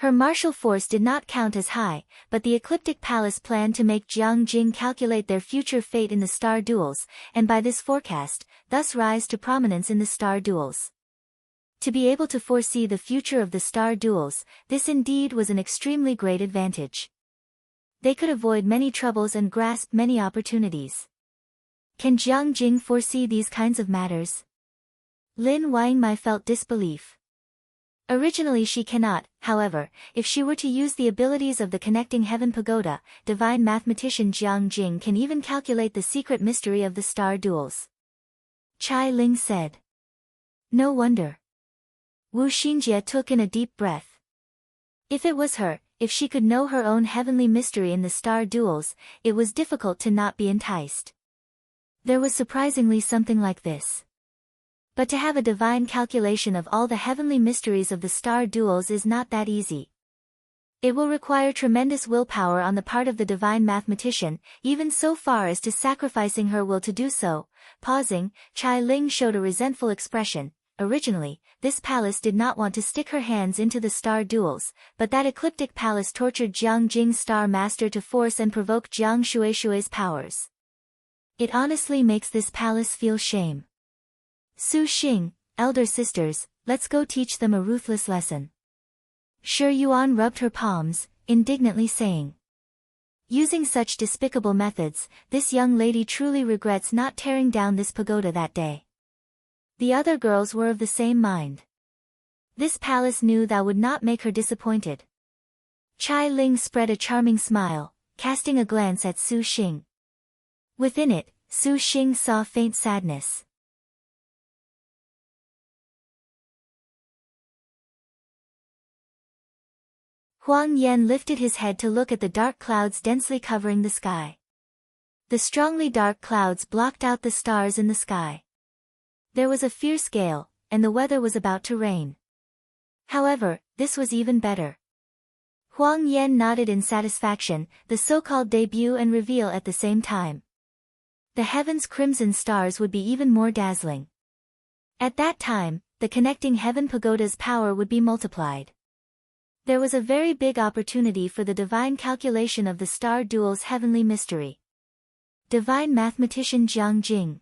Her martial force did not count as high, but the Ecliptic Palace planned to make Jiang Jing calculate their future fate in the star duels, and by this forecast, thus rise to prominence in the star duels. To be able to foresee the future of the star duels, this indeed was an extremely great advantage. They could avoid many troubles and grasp many opportunities. Can Jiang Jing foresee these kinds of matters? Lin Yingmei felt disbelief. Originally she cannot, however, if she were to use the abilities of the Connecting Heaven Pagoda, divine mathematician Jiang Jing can even calculate the secret mystery of the star duels. Chai Ling said. No wonder. Wu Xinjie took in a deep breath. If it was her, if she could know her own heavenly mystery in the star duels, it was difficult to not be enticed. There was surprisingly something like this. But to have a divine calculation of all the heavenly mysteries of the star duels is not that easy. It will require tremendous willpower on the part of the divine mathematician, even so far as to sacrificing her will to do so. Pausing, Chai Ling showed a resentful expression. Originally, this palace did not want to stick her hands into the star duels, but that Ecliptic Palace tortured Jiang Jing's Star Master to force and provoke Jiang Shui's powers. It honestly makes this palace feel shame. Su Xing, elder sisters, let's go teach them a ruthless lesson. Shi Yuan rubbed her palms, indignantly saying. Using such despicable methods, this young lady truly regrets not tearing down this pagoda that day. The other girls were of the same mind. This palace knew that would not make her disappointed. Chai Ling spread a charming smile, casting a glance at Su Xing. Within it, Su Xing saw faint sadness. Huang Yan lifted his head to look at the dark clouds densely covering the sky. The strongly dark clouds blocked out the stars in the sky. There was a fierce gale, and the weather was about to rain. However, this was even better. Huang Yan nodded in satisfaction, the so-called debut and reveal at the same time. The heaven's crimson stars would be even more dazzling. At that time, the connecting heaven pagoda's power would be multiplied. There was a very big opportunity for the divine calculation of the star duel's heavenly mystery. Divine mathematician Jiang Jing.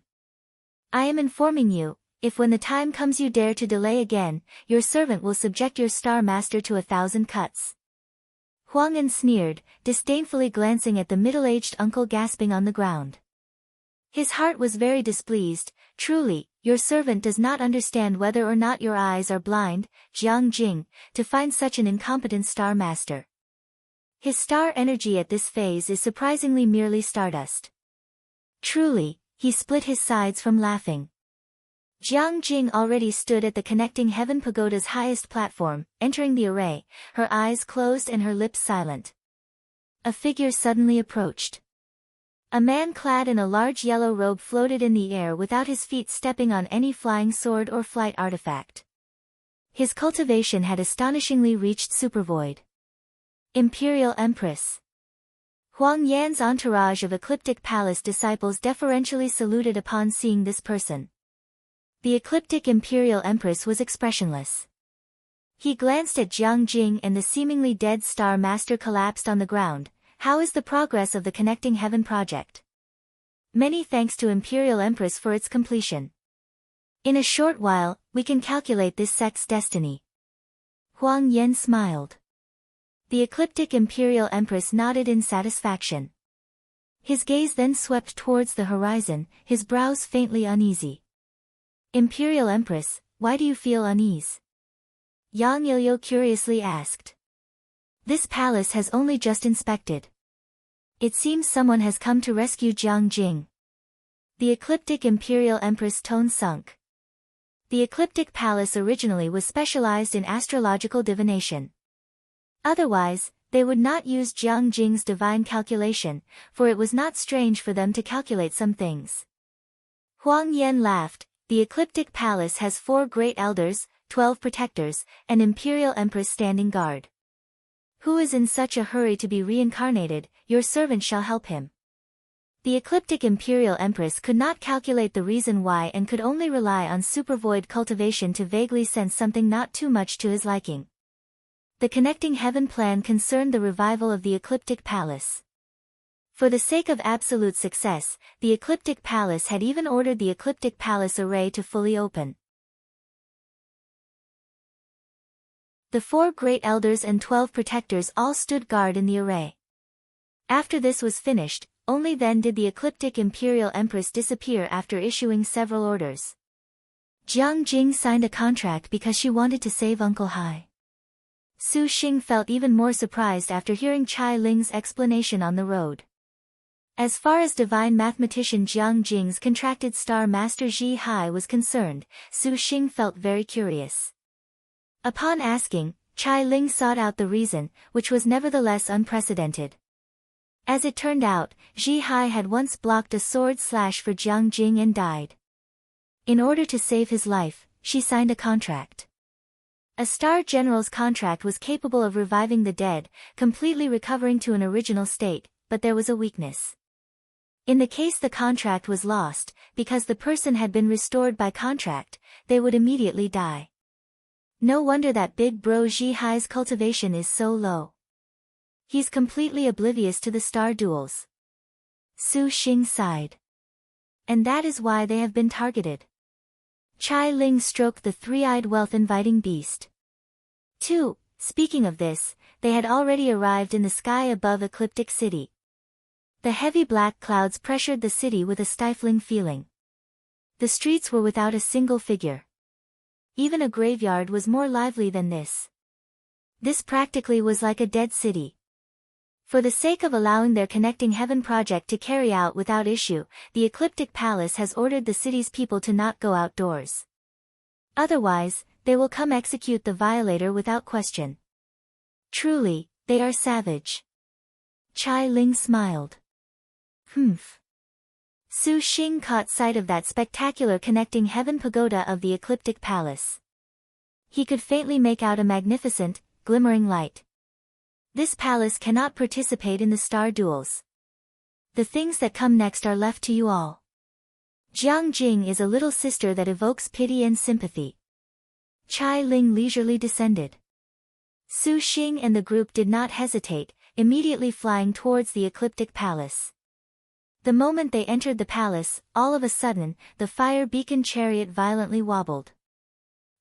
I am informing you, if when the time comes you dare to delay again, your servant will subject your star master to 1,000 cuts. Huang An sneered, disdainfully glancing at the middle-aged uncle gasping on the ground. His heart was very displeased. Truly, your servant does not understand whether or not your eyes are blind, Jiang Jing, to find such an incompetent star master. His star energy at this phase is surprisingly merely stardust. Truly, he split his sides from laughing. Jiang Jing already stood at the connecting heaven pagoda's highest platform, entering the array, her eyes closed and her lips silent. A figure suddenly approached. A man clad in a large yellow robe floated in the air without his feet stepping on any flying sword or flight artifact. His cultivation had astonishingly reached supervoid. Imperial Empress. Huang Yan's entourage of Ecliptic Palace disciples deferentially saluted upon seeing this person. The Ecliptic Imperial Empress was expressionless. He glanced at Jiang Jing and the seemingly dead Star Master collapsed on the ground. How is the progress of the Connecting Heaven project? Many thanks to Imperial Empress for its completion. In a short while, we can calculate this sect's destiny. Huang Yan smiled. The Ecliptic Imperial Empress nodded in satisfaction. His gaze then swept towards the horizon, his brows faintly uneasy. Imperial Empress, why do you feel unease? Yang Ilyo curiously asked. This palace has only just inspected. It seems someone has come to rescue Jiang Jing. The Ecliptic Imperial Empress' tone sunk. The Ecliptic Palace originally was specialized in astrological divination. Otherwise, they would not use Jiang Jing's divine calculation, for it was not strange for them to calculate some things. Huang Yan laughed. The Ecliptic Palace has 4 great elders, 12 protectors, and Imperial Empress standing guard. Who is in such a hurry to be reincarnated? Your servant shall help him. The Ecliptic Imperial Empress could not calculate the reason why and could only rely on supervoid cultivation to vaguely sense something not too much to his liking. The Connecting Heaven plan concerned the revival of the Ecliptic Palace. For the sake of absolute success, the Ecliptic Palace had even ordered the Ecliptic Palace array to fully open. The 4 great elders and 12 protectors all stood guard in the array. After this was finished, only then did the Ecliptic Imperial Empress disappear after issuing several orders. Jiang Jing signed a contract because she wanted to save Uncle Hai. Su Xing felt even more surprised after hearing Chai Ling's explanation on the road. As far as divine mathematician Jiang Jing's contracted star master Ji Hai was concerned, Su Xing felt very curious. Upon asking, Chai Ling sought out the reason, which was nevertheless unprecedented. As it turned out, Ji Hai had once blocked a sword slash for Jiang Jing and died. In order to save his life, she signed a contract. A star general's contract was capable of reviving the dead, completely recovering to an original state, but there was a weakness. In the case the contract was lost, because the person had been restored by contract, they would immediately die. No wonder that big bro Ji Hai's cultivation is so low. He's completely oblivious to the star duels. Su Xing sighed. And that is why they have been targeted. Chai Ling stroked the 3-eyed wealth-inviting beast. 2. Speaking of this, they had already arrived in the sky above Ecliptic City. The heavy black clouds pressured the city with a stifling feeling. The streets were without a single figure. Even a graveyard was more lively than this. This practically was like a dead city. For the sake of allowing their Connecting Heaven project to carry out without issue, the Ecliptic Palace has ordered the city's people to not go outdoors. Otherwise, they will come execute the violator without question. Truly, they are savage. Chai Ling smiled. Humph. Su Xing caught sight of that spectacular Connecting Heaven pagoda of the Ecliptic Palace. He could faintly make out a magnificent, glimmering light. This palace cannot participate in the star duels. The things that come next are left to you all. Jiang Jing is a little sister that evokes pity and sympathy. Chai Ling leisurely descended. Su Xing and the group did not hesitate, immediately flying towards the Ecliptic Palace. The moment they entered the palace, all of a sudden, the fire beacon chariot violently wobbled.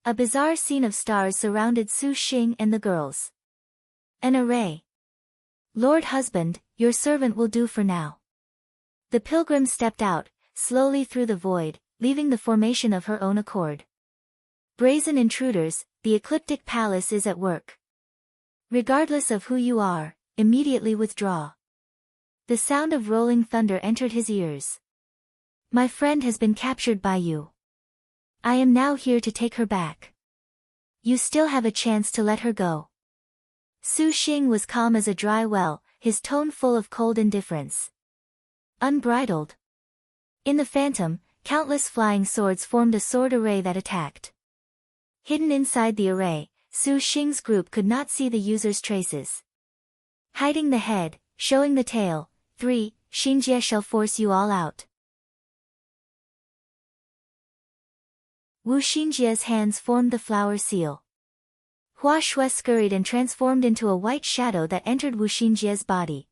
A bizarre scene of stars surrounded Su Xing and the girls. An array. Lord Husband, your servant will do for now. The pilgrim stepped out, slowly through the void, leaving the formation of her own accord. Brazen intruders, the Ecliptic Palace is at work. Regardless of who you are, immediately withdraw. The sound of rolling thunder entered his ears. My friend has been captured by you. I am now here to take her back. You still have a chance to let her go. Su Xing was calm as a dry well, his tone full of cold indifference. Unbridled. In the phantom, countless flying swords formed a sword array that attacked. Hidden inside the array, Su Xing's group could not see the user's traces. Hiding the head, showing the tail, 3, Xinjie shall force you all out. Wu Xinjie's hands formed the flower seal. Hua Shui scurried and transformed into a white shadow that entered Wu Xinjie's body.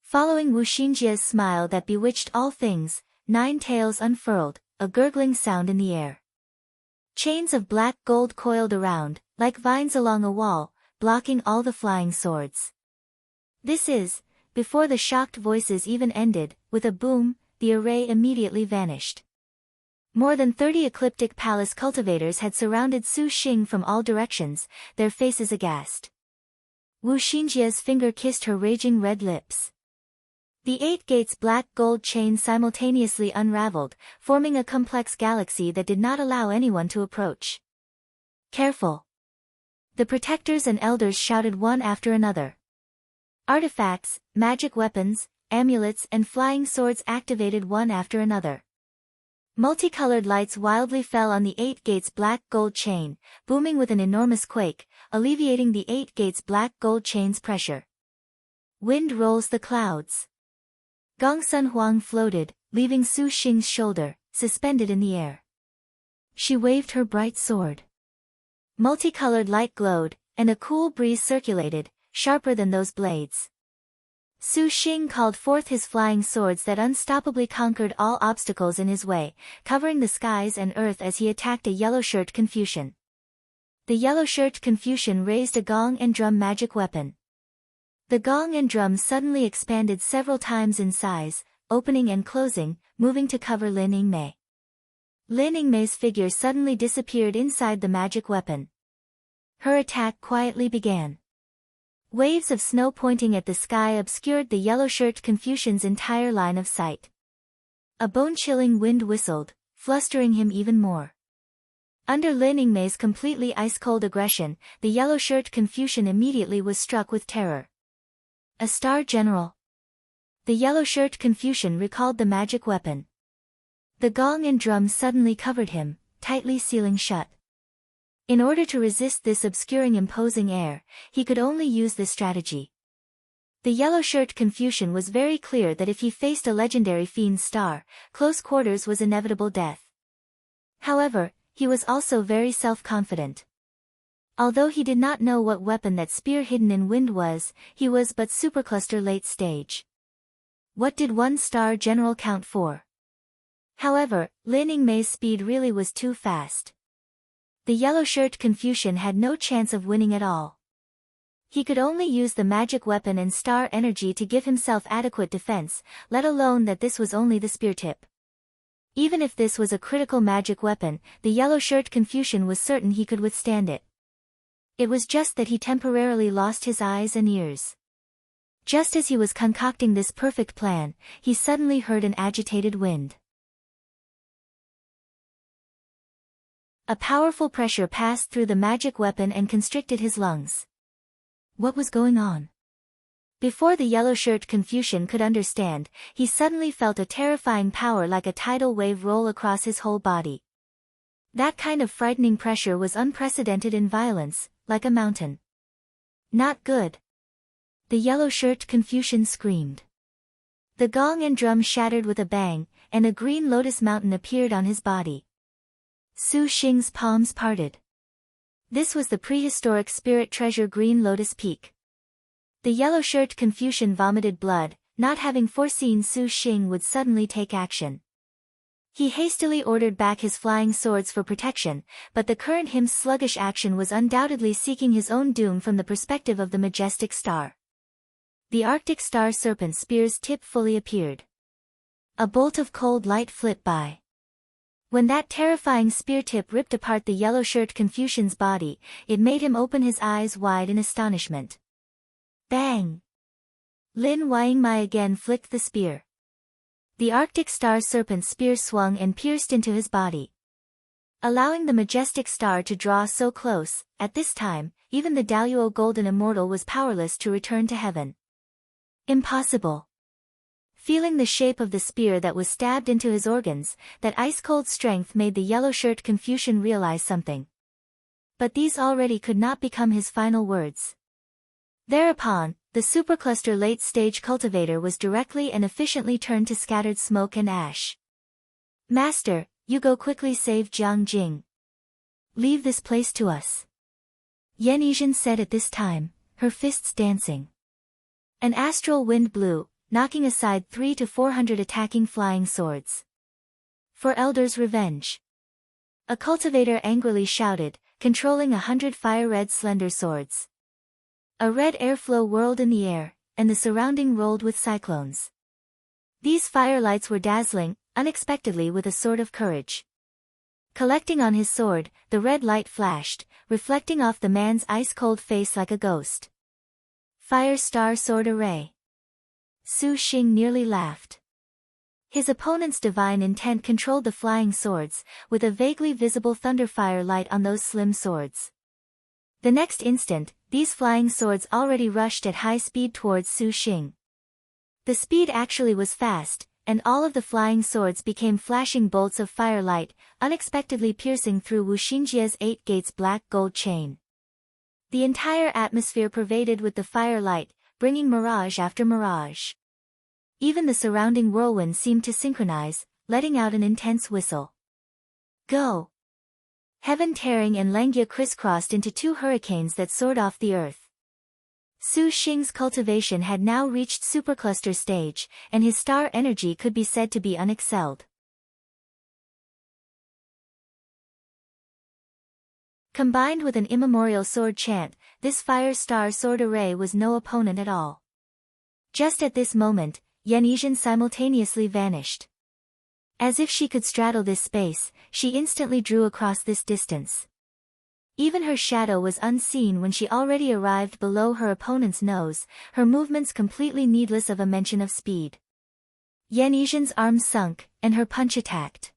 Following Wu Xinjie's smile that bewitched all things, 9 tails unfurled, a gurgling sound in the air. Chains of black gold coiled around, like vines along a wall, blocking all the flying swords. This is, before the shocked voices even ended, with a boom, the array immediately vanished. More than 30 Ecliptic Palace cultivators had surrounded Su Xing from all directions, their faces aghast. Wu Xinjie's finger kissed her raging red lips. The 8 gates' black gold chain simultaneously unraveled, forming a complex galaxy that did not allow anyone to approach. Careful! The protectors and elders shouted one after another. Artifacts, magic weapons, amulets and flying swords activated one after another. Multicolored lights wildly fell on the 8 gates' black gold chain, booming with an enormous quake, alleviating the 8 gates' black gold chain's pressure. Wind rolls the clouds. Gongsun Huang floated, leaving Su Xing's shoulder, suspended in the air. She waved her bright sword. Multicolored light glowed, and a cool breeze circulated, sharper than those blades. Su Xing called forth his flying swords that unstoppably conquered all obstacles in his way, covering the skies and earth as he attacked a yellow-shirt Confucian. The yellow-shirt Confucian raised a gong and drum magic weapon. The gong and drum suddenly expanded several times in size, opening and closing, moving to cover Lin Yingmei. Lin Yingmei's figure suddenly disappeared inside the magic weapon. Her attack quietly began. Waves of snow pointing at the sky obscured the yellow-shirt Confucian's entire line of sight. A bone-chilling wind whistled, flustering him even more. Under Lin Yingmei's completely ice-cold aggression, the yellow-shirt Confucian immediately was struck with terror. A star general. The yellow-shirt Confucian recalled the magic weapon. The gong and drum suddenly covered him, tightly sealing shut. In order to resist this obscuring imposing air, he could only use this strategy. The yellow-shirt Confucian was very clear that if he faced a legendary fiend's star, close quarters was inevitable death. However, he was also very self-confident. Although he did not know what weapon that spear hidden in wind was, he was but supercluster late stage. What did one star general count for? However, Lin Yingmei's speed really was too fast. The yellow-shirt Confucian had no chance of winning at all. He could only use the magic weapon and star energy to give himself adequate defense, let alone that this was only the spear tip. Even if this was a critical magic weapon, the yellow-shirt Confucian was certain he could withstand it. It was just that he temporarily lost his eyes and ears. Just as he was concocting this perfect plan, he suddenly heard an agitated wind. A powerful pressure passed through the magic weapon and constricted his lungs. What was going on? Before the yellow-shirt Confucian could understand, he suddenly felt a terrifying power like a tidal wave roll across his whole body. That kind of frightening pressure was unprecedented in violence, like a mountain. Not good. The yellow-shirt Confucian screamed. The gong and drum shattered with a bang, and a green lotus mountain appeared on his body. Su Xing's palms parted. This was the prehistoric spirit treasure Green Lotus Peak. The yellow-shirt Confucian vomited blood, not having foreseen Su Xing would suddenly take action. He hastily ordered back his flying swords for protection, but the current him's sluggish action was undoubtedly seeking his own doom from the perspective of the majestic star. The Arctic star serpent spear's tip fully appeared. A bolt of cold light flit by. When that terrifying spear tip ripped apart the yellow-shirt Confucian's body, it made him open his eyes wide in astonishment. Bang! Lin Wangmai again flicked the spear. The Arctic star serpent spear swung and pierced into his body. Allowing the majestic star to draw so close, at this time, even the Daluo Golden Immortal was powerless to return to heaven. Impossible. Feeling the shape of the spear that was stabbed into his organs, that ice-cold strength made the yellow-shirt Confucian realize something. But these already could not become his final words. Thereupon, the supercluster late-stage cultivator was directly and efficiently turned to scattered smoke and ash. Master, you go quickly save Jiang Jing. Leave this place to us. Yan Yizhen said at this time, her fists dancing. An astral wind blew, knocking aside 300 to 400 attacking flying swords. For Elder's revenge. A cultivator angrily shouted, controlling 100 fire-red slender swords. A red airflow whirled in the air, and the surrounding rolled with cyclones. These firelights were dazzling, unexpectedly with a sort of courage. Collecting on his sword, the red light flashed, reflecting off the man's ice-cold face like a ghost. Fire Star Sword Array. Su Xing nearly laughed. His opponent's divine intent controlled the flying swords, with a vaguely visible thunderfire light on those slim swords. The next instant, these flying swords already rushed at high speed towards Su Xing. The speed actually was fast, and all of the flying swords became flashing bolts of firelight, unexpectedly piercing through Wu Xingjie's 8 gates black gold chain. The entire atmosphere pervaded with the firelight, bringing mirage after mirage. Even the surrounding whirlwind seemed to synchronize, letting out an intense whistle. Go! Heaven tearing and Langia crisscrossed into 2 hurricanes that soared off the earth. Su Xing's cultivation had now reached supercluster stage, and his star energy could be said to be unexcelled. Combined with an immemorial sword chant, this Fire Star Sword Array was no opponent at all. Just at this moment, Yan Yizhen simultaneously vanished. As if she could straddle this space, she instantly drew across this distance. Even her shadow was unseen when she already arrived below her opponent's nose, her movements completely needless of a mention of speed. Yan Yizhen's arms sunk, and her punch attacked.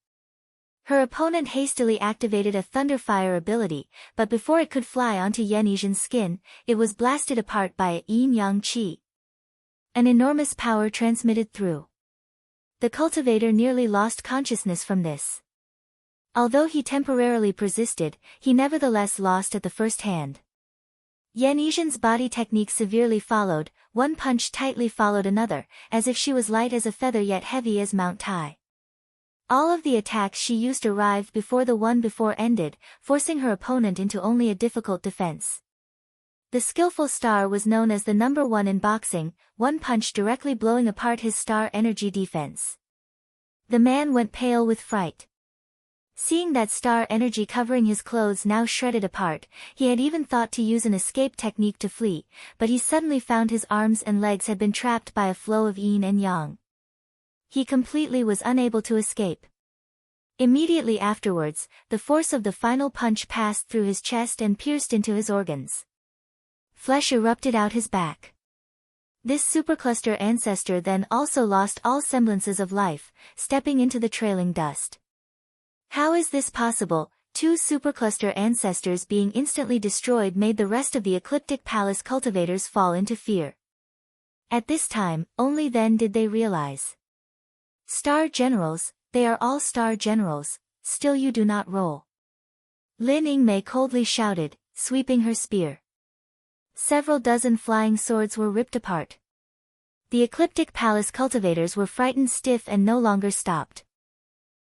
Her opponent hastily activated a Thunderfire ability, but before it could fly onto Yan Yizhen's skin, it was blasted apart by a yin-yang qi. An enormous power transmitted through. The cultivator nearly lost consciousness from this. Although he temporarily persisted, he nevertheless lost at the first hand. Yan Yizhen's body technique severely followed, one punch tightly followed another, as if she was light as a feather yet heavy as Mount Tai. All of the attacks she used arrived before the one before ended, forcing her opponent into only a difficult defense. The skillful star was known as the number 1 in boxing, one punch directly blowing apart his star energy defense. The man went pale with fright. Seeing that star energy covering his clothes now shredded apart, he had even thought to use an escape technique to flee, but he suddenly found his arms and legs had been trapped by a flow of yin and yang. He completely was unable to escape. Immediately afterwards, the force of the final punch passed through his chest and pierced into his organs. Flesh erupted out his back. This supercluster ancestor then also lost all semblances of life, stepping into the trailing dust. How is this possible? Two supercluster ancestors being instantly destroyed made the rest of the Ecliptic Palace cultivators fall into fear. At this time, only then did they realize. Star Generals, they are all Star Generals, still you do not roll. Lin Yingmei coldly shouted, sweeping her spear. Several dozen flying swords were ripped apart. The Ecliptic Palace cultivators were frightened stiff and no longer stopped.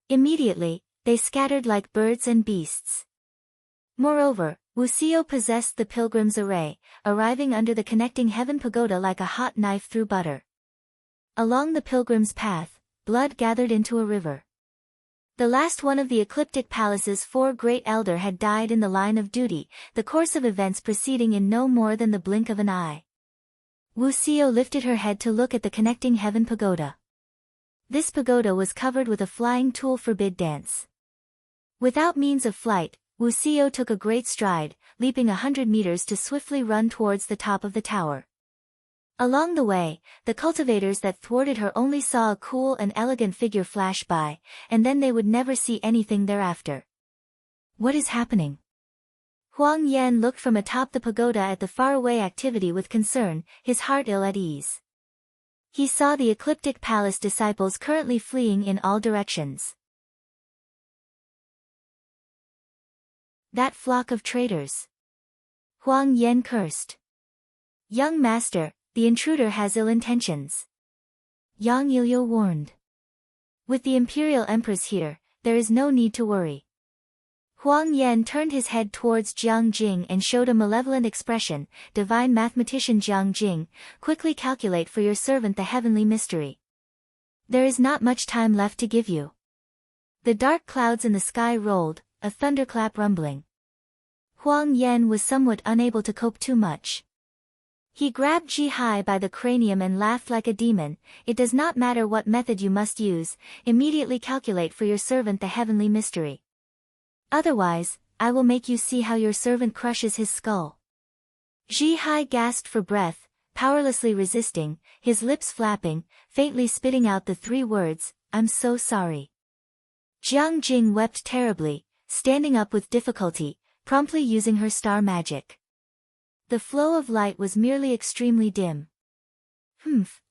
Immediately, they scattered like birds and beasts. Moreover, Wuxiu possessed the pilgrim's array, arriving under the connecting heaven pagoda like a hot knife through butter. Along the pilgrim's path, blood gathered into a river. The last one of the Ecliptic Palace's 4 great elder had died in the line of duty, the course of events proceeding in no more than the blink of an eye. Wuxiu lifted her head to look at the connecting heaven pagoda. This pagoda was covered with a flying tool forbid dance. Without means of flight, Wuxiu took a great stride, leaping 100 meters to swiftly run towards the top of the tower. Along the way, the cultivators that thwarted her only saw a cool and elegant figure flash by, and then they would never see anything thereafter. What is happening? Huang Yan looked from atop the pagoda at the faraway activity with concern, his heart ill at ease. He saw the Ecliptic Palace disciples currently fleeing in all directions. That flock of traitors! Huang Yan cursed. Young master, the intruder has ill intentions. Yang Yilio warned. With the Imperial Empress here, there is no need to worry. Huang Yan turned his head towards Jiang Jing and showed a malevolent expression. Divine mathematician Jiang Jing, quickly calculate for your servant the heavenly mystery. There is not much time left to give you. The dark clouds in the sky rolled, a thunderclap rumbling. Huang Yan was somewhat unable to cope too much. He grabbed Ji Hai by the cranium and laughed like a demon. It does not matter what method you must use, immediately calculate for your servant the heavenly mystery. Otherwise, I will make you see how your servant crushes his skull. Ji Hai gasped for breath, powerlessly resisting, his lips flapping, faintly spitting out the 3 words, I'm so sorry. Jiang Jing wept terribly, standing up with difficulty, promptly using her star magic. The flow of light was merely extremely dim.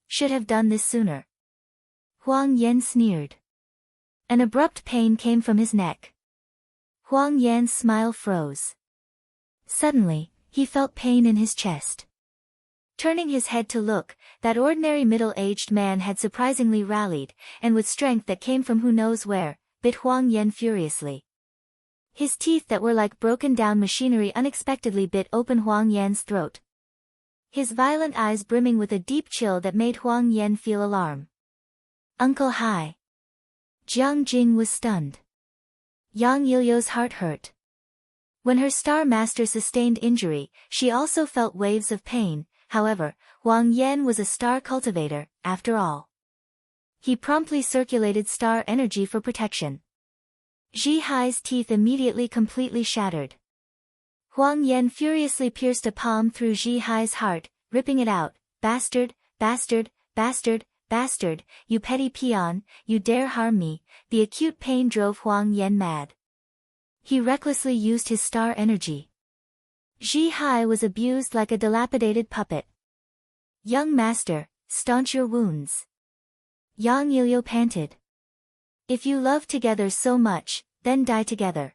Should have done this sooner. Huang Yan sneered. An abrupt pain came from his neck. Huang Yan's smile froze. Suddenly, he felt pain in his chest. Turning his head to look, that ordinary middle-aged man had surprisingly rallied, and with strength that came from who knows where, bit Huang Yan furiously. His teeth that were like broken-down machinery unexpectedly bit open Huang Yan's throat. His violent eyes brimming with a deep chill that made Huang Yan feel alarm. Uncle Hai. Jiang Jing was stunned. Yang Yilio's heart hurt. When her star master sustained injury, she also felt waves of pain. However, Huang Yan was a star cultivator, after all. He promptly circulated star energy for protection. Ji Hai's teeth immediately completely shattered. Huang Yan furiously pierced a palm through Ji Hai's heart, ripping it out. Bastard, bastard, bastard, bastard, you petty peon, you dare harm me. The acute pain drove Huang Yan mad. He recklessly used his star energy. Ji Hai was abused like a dilapidated puppet. Young master, staunch your wounds. Yang Yilio panted. If you love together so much, then die together.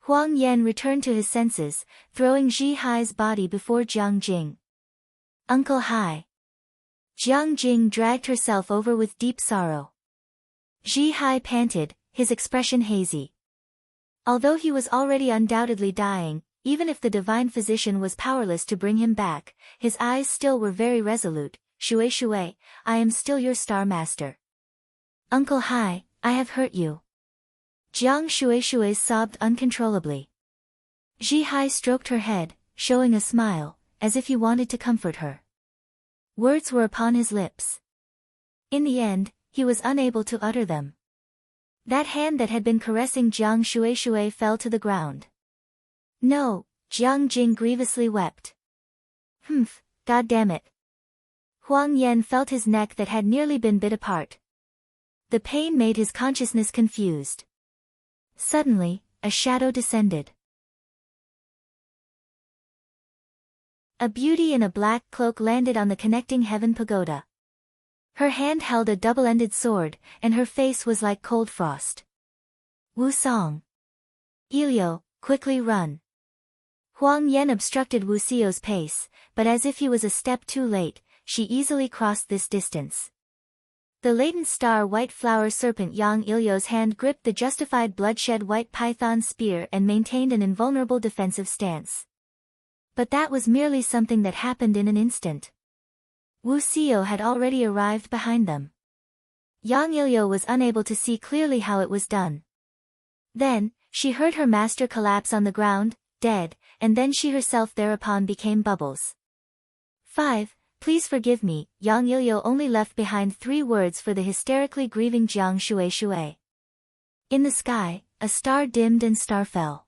Huang Yan returned to his senses, throwing Ji Hai's body before Jiang Jing. Uncle Hai. Jiang Jing dragged herself over with deep sorrow. Ji Hai panted, his expression hazy. Although he was already undoubtedly dying, even if the divine physician was powerless to bring him back, his eyes still were very resolute. Shui Shui, I am still your star master. Uncle Hai, I have hurt you. Jiang Shui sobbed uncontrollably. Ji Hai stroked her head, showing a smile, as if he wanted to comfort her. Words were upon his lips. In the end, he was unable to utter them. That hand that had been caressing Jiang Shuai fell to the ground. No, Jiang Jing grievously wept. Humph, god damn it. Huang Yan felt his neck that had nearly been bit apart. The pain made his consciousness confused. Suddenly, a shadow descended. A beauty in a black cloak landed on the connecting heaven pagoda. Her hand held a double-ended sword, and her face was like cold frost. Wu Song. Elio, quickly run. Huang Yan obstructed Wu Xiao's pace, but as if he was a step too late, she easily crossed this distance. The latent star white flower serpent Yang Ilio's hand gripped the justified bloodshed white python spear and maintained an invulnerable defensive stance. But that was merely something that happened in an instant. Wu Xiao had already arrived behind them. Yang Ilio was unable to see clearly how it was done. Then, she heard her master collapse on the ground, dead, and then she herself thereupon became bubbles. 5. Please forgive me, Yang Ilio only left behind 3 words for the hysterically grieving Jiang Shuai. In the sky, a star dimmed and star fell.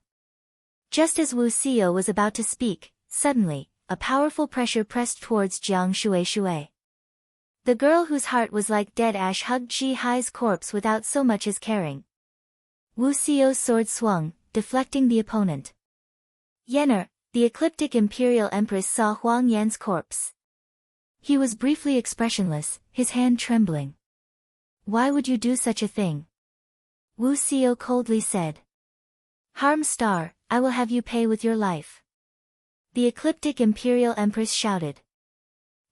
Just as Wu Xiao was about to speak, suddenly, a powerful pressure pressed towards Jiang Shuai. The girl whose heart was like dead ash hugged Qi Hai's corpse without so much as caring. Wu Xiao's sword swung, deflecting the opponent. Yener, the ecliptic imperial empress saw Huang Yan's corpse. He was briefly expressionless, his hand trembling. Why would you do such a thing? Wu Xiao coldly said. Harm Star, I will have you pay with your life. The ecliptic imperial empress shouted.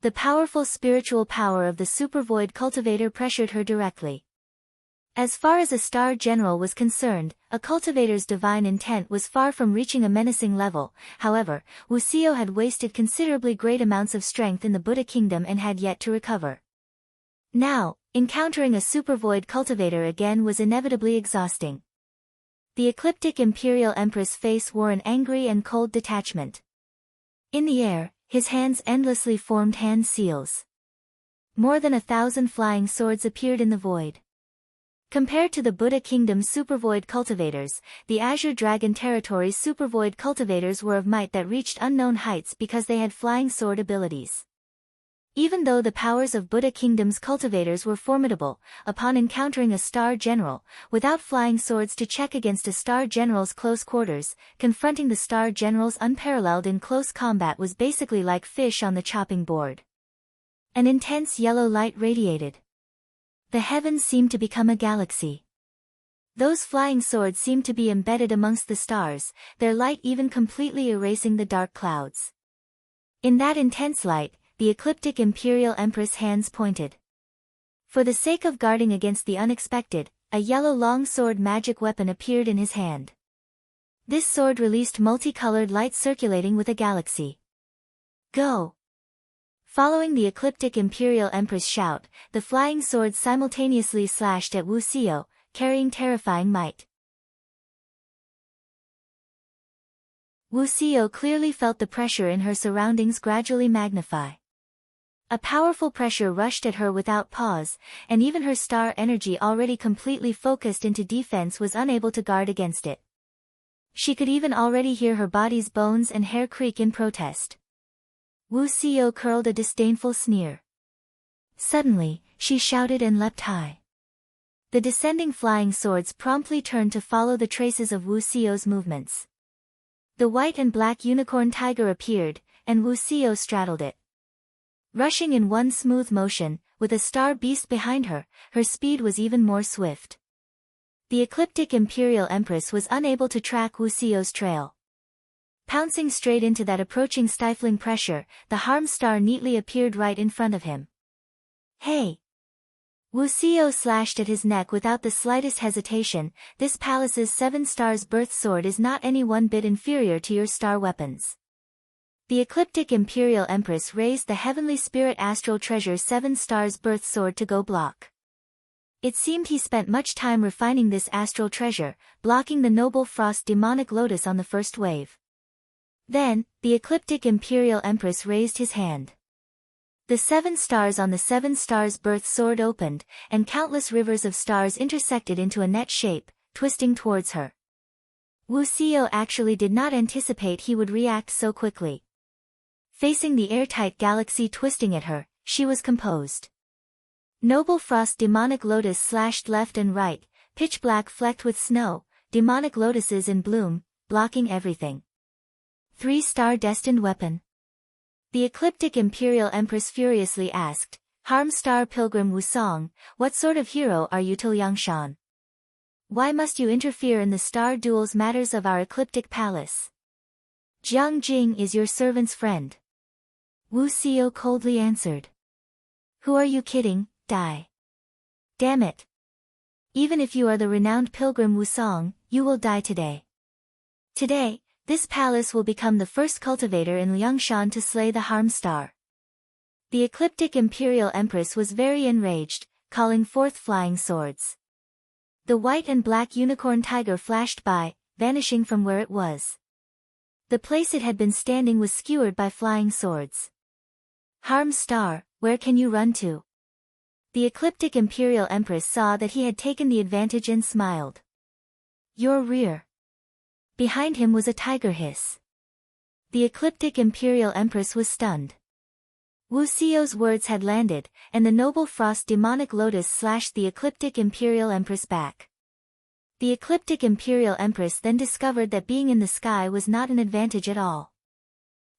The powerful spiritual power of the supervoid cultivator pressured her directly. As far as a star general was concerned, a cultivator's divine intent was far from reaching a menacing level. However, Wu Xiao had wasted considerably great amounts of strength in the Buddha kingdom and had yet to recover. Now, encountering a supervoid cultivator again was inevitably exhausting. The ecliptic imperial empress' face wore an angry and cold detachment. In the air, his hands endlessly formed hand seals. More than 1,000 flying swords appeared in the void. Compared to the Buddha Kingdom's supervoid cultivators, the Azure Dragon Territory's supervoid cultivators were of might that reached unknown heights because they had flying sword abilities. Even though the powers of Buddha Kingdom's cultivators were formidable, upon encountering a star general, without flying swords to check against a star general's close quarters, confronting the star generals unparalleled in close combat was basically like fish on the chopping board. An intense yellow light radiated. The heavens seemed to become a galaxy. Those flying swords seemed to be embedded amongst the stars, their light even completely erasing the dark clouds. In that intense light, the ecliptic imperial empress' hands pointed. For the sake of guarding against the unexpected, a yellow long sword magic weapon appeared in his hand. This sword released multicolored light circulating with a galaxy. Go! Following the ecliptic imperial empress' shout, the flying swords simultaneously slashed at Wu Xiao, carrying terrifying might. Wu Xiao clearly felt the pressure in her surroundings gradually magnify. A powerful pressure rushed at her without pause, and even her star energy already completely focused into defense was unable to guard against it. She could even already hear her body's bones and hair creak in protest. Wu Xiao curled a disdainful sneer. Suddenly, she shouted and leapt high. The descending flying swords promptly turned to follow the traces of Wu Xiao's movements. The white and black unicorn tiger appeared, and Wu Xiao straddled it. Rushing in one smooth motion, with a star beast behind her, her speed was even more swift. The ecliptic imperial empress was unable to track Wu Xiao's trail. Pouncing straight into that approaching stifling pressure, the harm star neatly appeared right in front of him. Hey! Wu Xiao slashed at his neck without the slightest hesitation. This palace's 7 stars birth sword is not any one bit inferior to your star weapons. The ecliptic imperial empress raised the heavenly spirit astral treasure 7 stars birth sword to go block. It seemed he spent much time refining this astral treasure, blocking the noble frost demonic lotus on the first wave. Then, the ecliptic imperial empress raised his hand. The 7 stars on the 7 stars' birth sword opened, and countless rivers of stars intersected into a net shape, twisting towards her. Wu Xiao actually did not anticipate he would react so quickly. Facing the airtight galaxy twisting at her, she was composed. Noble frost demonic lotus slashed left and right, pitch black flecked with snow, demonic lotuses in bloom, blocking everything. 3-star destined weapon. The ecliptic Imperial Empress furiously asked, Harm-star Pilgrim Wusong, what sort of hero are you to Liangshan? Why must you interfere in the star duels matters of our ecliptic palace? Jiang Jing is your servant's friend. Wu Xiao coldly answered. Who are you kidding, die. Damn it. Even if you are the renowned Pilgrim Wusong, you will die today. Today, this palace will become the first cultivator in Liangshan to slay the Harm Star. The ecliptic Imperial Empress was very enraged, calling forth flying swords. The white and black unicorn tiger flashed by, vanishing from where it was. The place it had been standing was skewered by flying swords. Harm Star, where can you run to? The ecliptic Imperial Empress saw that he had taken the advantage and smiled. Your rear. Behind him was a tiger hiss. The ecliptic Imperial Empress was stunned. Wu Xiao's words had landed, and the noble frost demonic lotus slashed the ecliptic Imperial Empress back. The ecliptic Imperial Empress then discovered that being in the sky was not an advantage at all.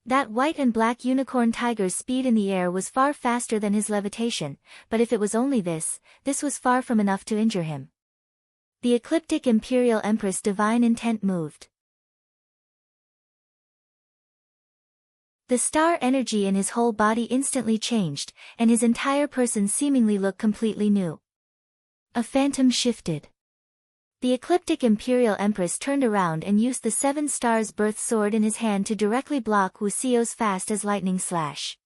That white and black unicorn tiger's speed in the air was far faster than his levitation, but if it was only this was far from enough to injure him. The ecliptic Imperial Empress' divine intent moved. The star energy in his whole body instantly changed, and his entire person seemingly looked completely new. A phantom shifted. The ecliptic Imperial Empress turned around and used the 7 stars birth sword in his hand to directly block Wu Xiao's fast as lightning slash.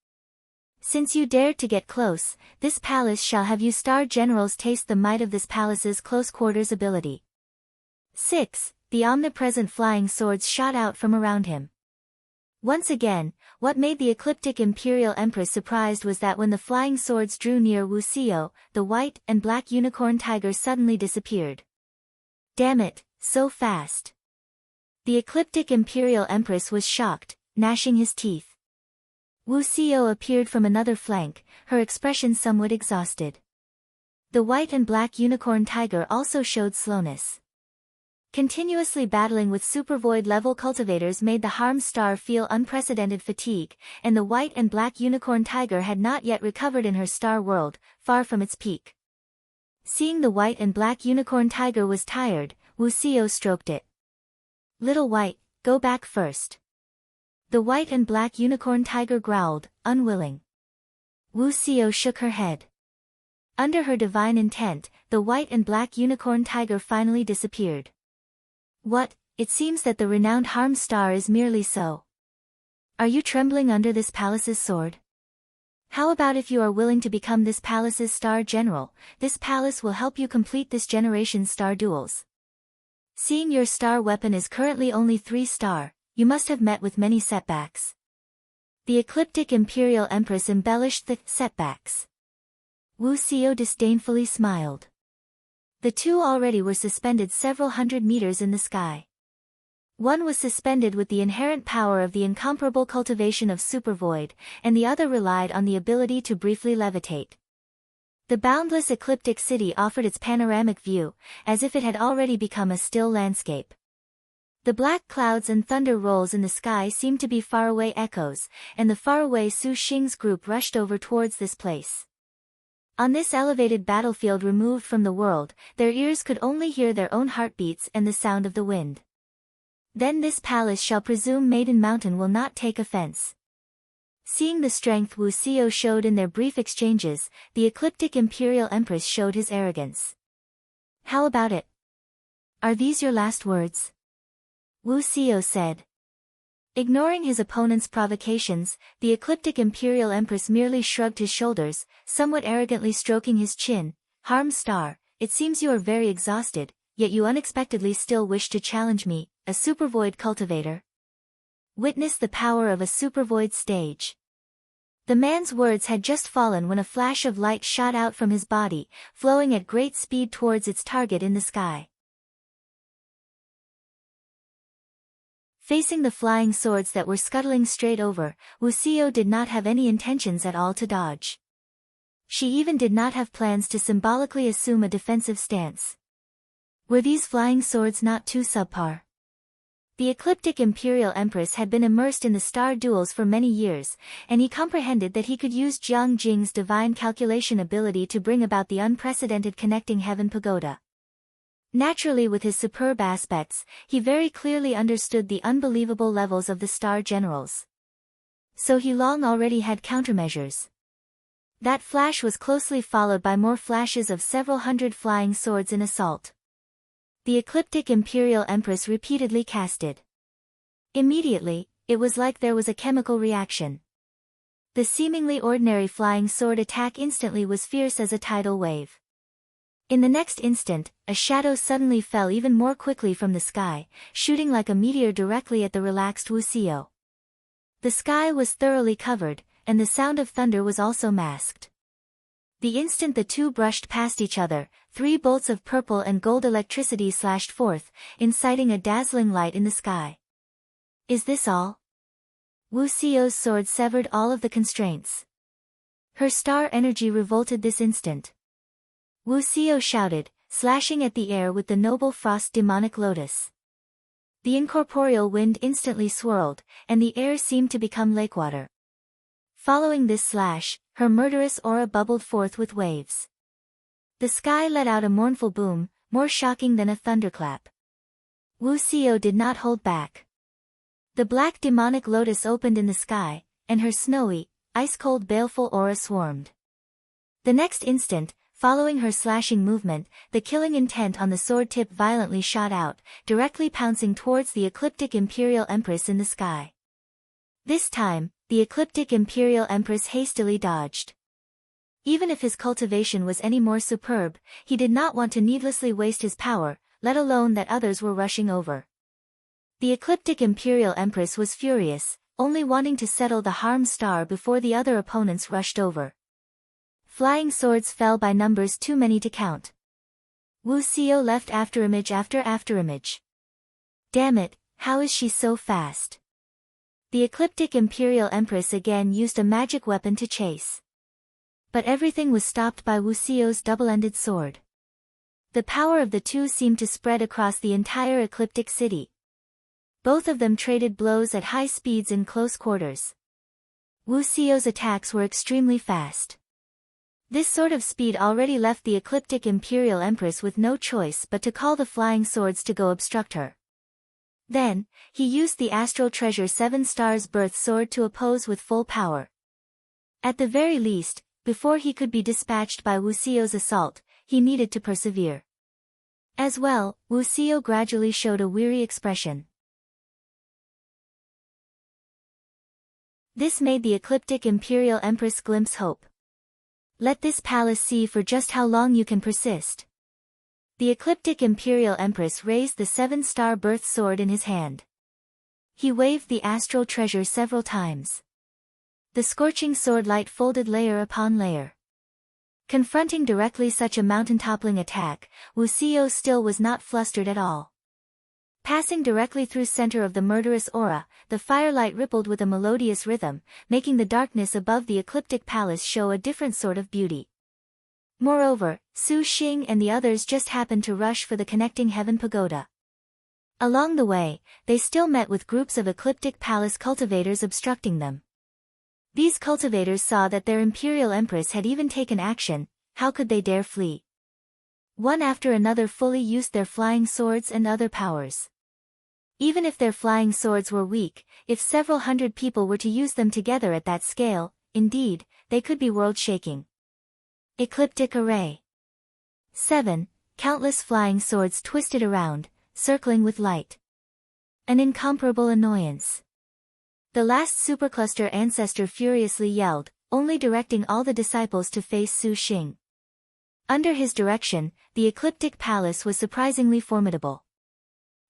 Since you dared to get close, this palace shall have you star generals taste the might of this palace's close quarters ability. 6. The omnipresent flying swords shot out from around him. Once again, what made the ecliptic Imperial Empress surprised was that when the flying swords drew near Wu Xiao, the white and black unicorn tiger suddenly disappeared. Damn it, so fast. The ecliptic Imperial Empress was shocked, gnashing his teeth. Wu Xiao appeared from another flank, her expression somewhat exhausted. The white and black unicorn tiger also showed slowness. Continuously battling with supervoid-level cultivators made the Harm Star feel unprecedented fatigue, and the white and black unicorn tiger had not yet recovered in her star world, far from its peak. Seeing the white and black unicorn tiger was tired, Wu Xiao stroked it. Little white, go back first. The white and black unicorn tiger growled, unwilling. Wu Xiao shook her head. Under her divine intent, the white and black unicorn tiger finally disappeared. What, it seems that the renowned Harm Star is merely so. Are you trembling under this palace's sword? How about if you are willing to become this palace's star general? This palace will help you complete this generation's star duels. Seeing your star weapon is currently only 3-star, you must have met with many setbacks. The ecliptic Imperial Empress embellished the setbacks. Wu Xiao disdainfully smiled. The two already were suspended several hundred meters in the sky. One was suspended with the inherent power of the incomparable cultivation of supervoid, and the other relied on the ability to briefly levitate. The boundless ecliptic city offered its panoramic view, as if it had already become a still landscape. The black clouds and thunder rolls in the sky seemed to be faraway echoes, and the faraway Su Xing's group rushed over towards this place. On this elevated battlefield removed from the world, their ears could only hear their own heartbeats and the sound of the wind. Then this palace shall presume Maiden Mountain will not take offense. Seeing the strength Wu Xiao showed in their brief exchanges, the ecliptic Imperial Empress showed his arrogance. How about it? Are these your last words? Wu Xiao said. Ignoring his opponent's provocations, the ecliptic Imperial Empress merely shrugged his shoulders, somewhat arrogantly stroking his chin. Harm Star, it seems you are very exhausted, yet you unexpectedly still wish to challenge me, a supervoid cultivator. Witness the power of a supervoid stage. The man's words had just fallen when a flash of light shot out from his body, flowing at great speed towards its target in the sky. Facing the flying swords that were scuttling straight over, Wuxiu did not have any intentions at all to dodge. She even did not have plans to symbolically assume a defensive stance. Were these flying swords not too subpar? The ecliptic Imperial Empress had been immersed in the star duels for many years, and he comprehended that he could use Jiang Jing's divine calculation ability to bring about the unprecedented connecting heaven pagoda. Naturally, with his superb aspects, he very clearly understood the unbelievable levels of the star generals. So he long already had countermeasures. That flash was closely followed by more flashes of several hundred flying swords in assault. The ecliptic Imperial Empress repeatedly casted. Immediately, it was like there was a chemical reaction. The seemingly ordinary flying sword attack instantly was fierce as a tidal wave. In the next instant, a shadow suddenly fell even more quickly from the sky, shooting like a meteor directly at the relaxed Wuxiu. The sky was thoroughly covered, and the sound of thunder was also masked. The instant the two brushed past each other, 3 bolts of purple and gold electricity slashed forth, inciting a dazzling light in the sky. Is this all? Wuxiu's sword severed all of the constraints. Her star energy revolted this instant. Wuxiu shouted, slashing at the air with the noble frost demonic lotus. The incorporeal wind instantly swirled, and the air seemed to become lakewater. Following this slash, her murderous aura bubbled forth with waves. The sky let out a mournful boom, more shocking than a thunderclap. Wuxiu did not hold back. The black demonic lotus opened in the sky, and her snowy, ice-cold baleful aura swarmed. The next instant, following her slashing movement, the killing intent on the sword tip violently shot out, directly pouncing towards the ecliptic Imperial Empress in the sky. This time, the ecliptic Imperial Empress hastily dodged. Even if his cultivation was any more superb, he did not want to needlessly waste his power, let alone that others were rushing over. The ecliptic Imperial Empress was furious, only wanting to settle the harmed star before the other opponents rushed over. Flying swords fell by numbers too many to count. Wuxiu left afterimage after afterimage. Damn it, how is she so fast? The ecliptic Imperial Empress again used a magic weapon to chase. But everything was stopped by Wuxiu's double-ended sword. The power of the two seemed to spread across the entire ecliptic city. Both of them traded blows at high speeds in close quarters. Wuxiu's attacks were extremely fast. This sort of speed already left the ecliptic Imperial Empress with no choice but to call the flying swords to go obstruct her. Then, he used the Astral Treasure 7 Stars Birth Sword to oppose with full power. At the very least, before he could be dispatched by Wuxiu's assault, he needed to persevere. As well, Wuxiu gradually showed a weary expression. This made the ecliptic Imperial Empress glimpse hope. Let this palace see for just how long you can persist. The ecliptic Imperial Empress raised the 7-star birth sword in his hand. He waved the astral treasure several times. The scorching sword light folded layer upon layer. Confronting directly such a mountain-toppling attack, Wuxiu still was not flustered at all. Passing directly through center of the murderous aura, the firelight rippled with a melodious rhythm, making the darkness above the ecliptic palace show a different sort of beauty. Moreover, Su Xing and the others just happened to rush for the connecting heaven pagoda. Along the way, they still met with groups of ecliptic palace cultivators obstructing them. These cultivators saw that their Imperial Empress had even taken action. How could they dare flee? One after another fully used their flying swords and other powers. Even if their flying swords were weak, if several hundred people were to use them together at that scale, indeed, they could be world-shaking. Ecliptic Array 7. Countless flying swords twisted around, circling with light. An incomparable annoyance. The last supercluster ancestor furiously yelled, only directing all the disciples to face Su Xing. Under his direction, the ecliptic palace was surprisingly formidable.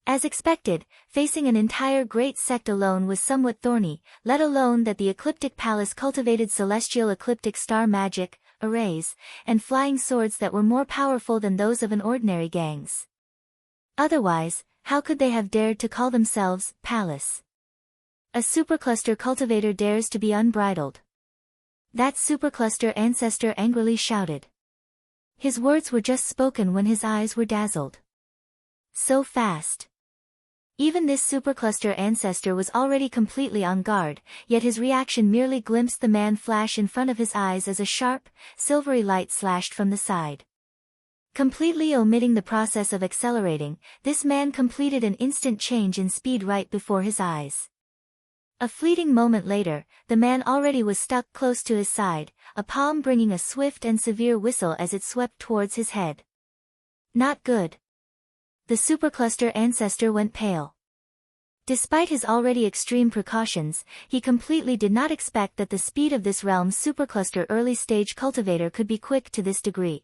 As expected, facing an entire great sect alone was somewhat thorny, let alone that the ecliptic palace cultivated celestial ecliptic star magic, arrays, and flying swords that were more powerful than those of an ordinary gangs. Otherwise, how could they have dared to call themselves palace? A supercluster cultivator dares to be unbridled. That supercluster ancestor angrily shouted. His words were just spoken when his eyes were dazzled. So fast. Even this supercluster ancestor was already completely on guard, yet his reaction merely glimpsed the man flash in front of his eyes as a sharp, silvery light slashed from the side. Completely omitting the process of accelerating, this man completed an instant change in speed right before his eyes. A fleeting moment later, the man already was stuck close to his side, a palm bringing a swift and severe whistle as it swept towards his head. Not good. The supercluster ancestor went pale. Despite his already extreme precautions, he completely did not expect that the speed of this realm's supercluster early-stage cultivator could be quick to this degree.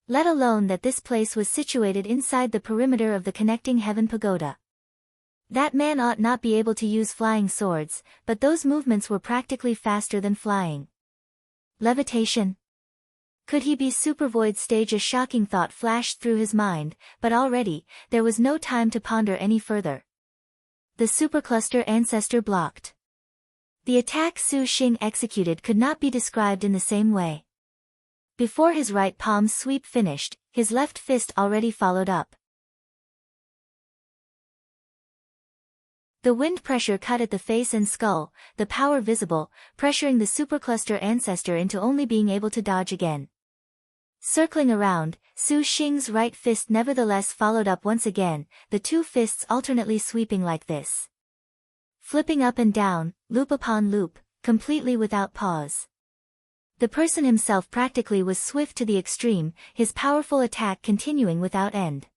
Let alone that this place was situated inside the perimeter of the connecting heaven pagoda. That man ought not be able to use flying swords, but those movements were practically faster than flying. Levitation? Could he be supervoid stage? A shocking thought flashed through his mind, but already, there was no time to ponder any further. The supercluster ancestor blocked. The attack Su Xing executed could not be described in the same way. Before his right palm's sweep finished, his left fist already followed up. The wind pressure cut at the face and skull, the power visible, pressuring the supercluster ancestor into only being able to dodge again. Circling around, Su Xing's right fist nevertheless followed up once again, the two fists alternately sweeping like this. Flipping up and down, loop upon loop, completely without pause. The person himself practically was swift to the extreme, his powerful attack continuing without end.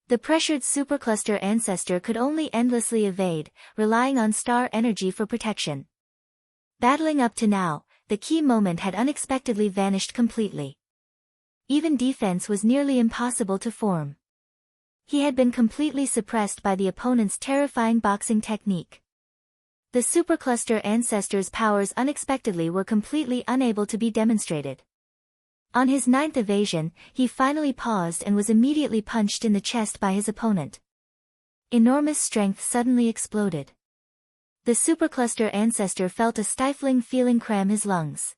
The pressured supercluster ancestor could only endlessly evade, relying on star energy for protection. Battling up to now, the key moment had unexpectedly vanished completely. Even defense was nearly impossible to form. He had been completely suppressed by the opponent's terrifying boxing technique. The supercluster ancestor's powers unexpectedly were completely unable to be demonstrated. On his ninth evasion, he finally paused and was immediately punched in the chest by his opponent. Enormous strength suddenly exploded. The supercluster ancestor felt a stifling feeling cram his lungs.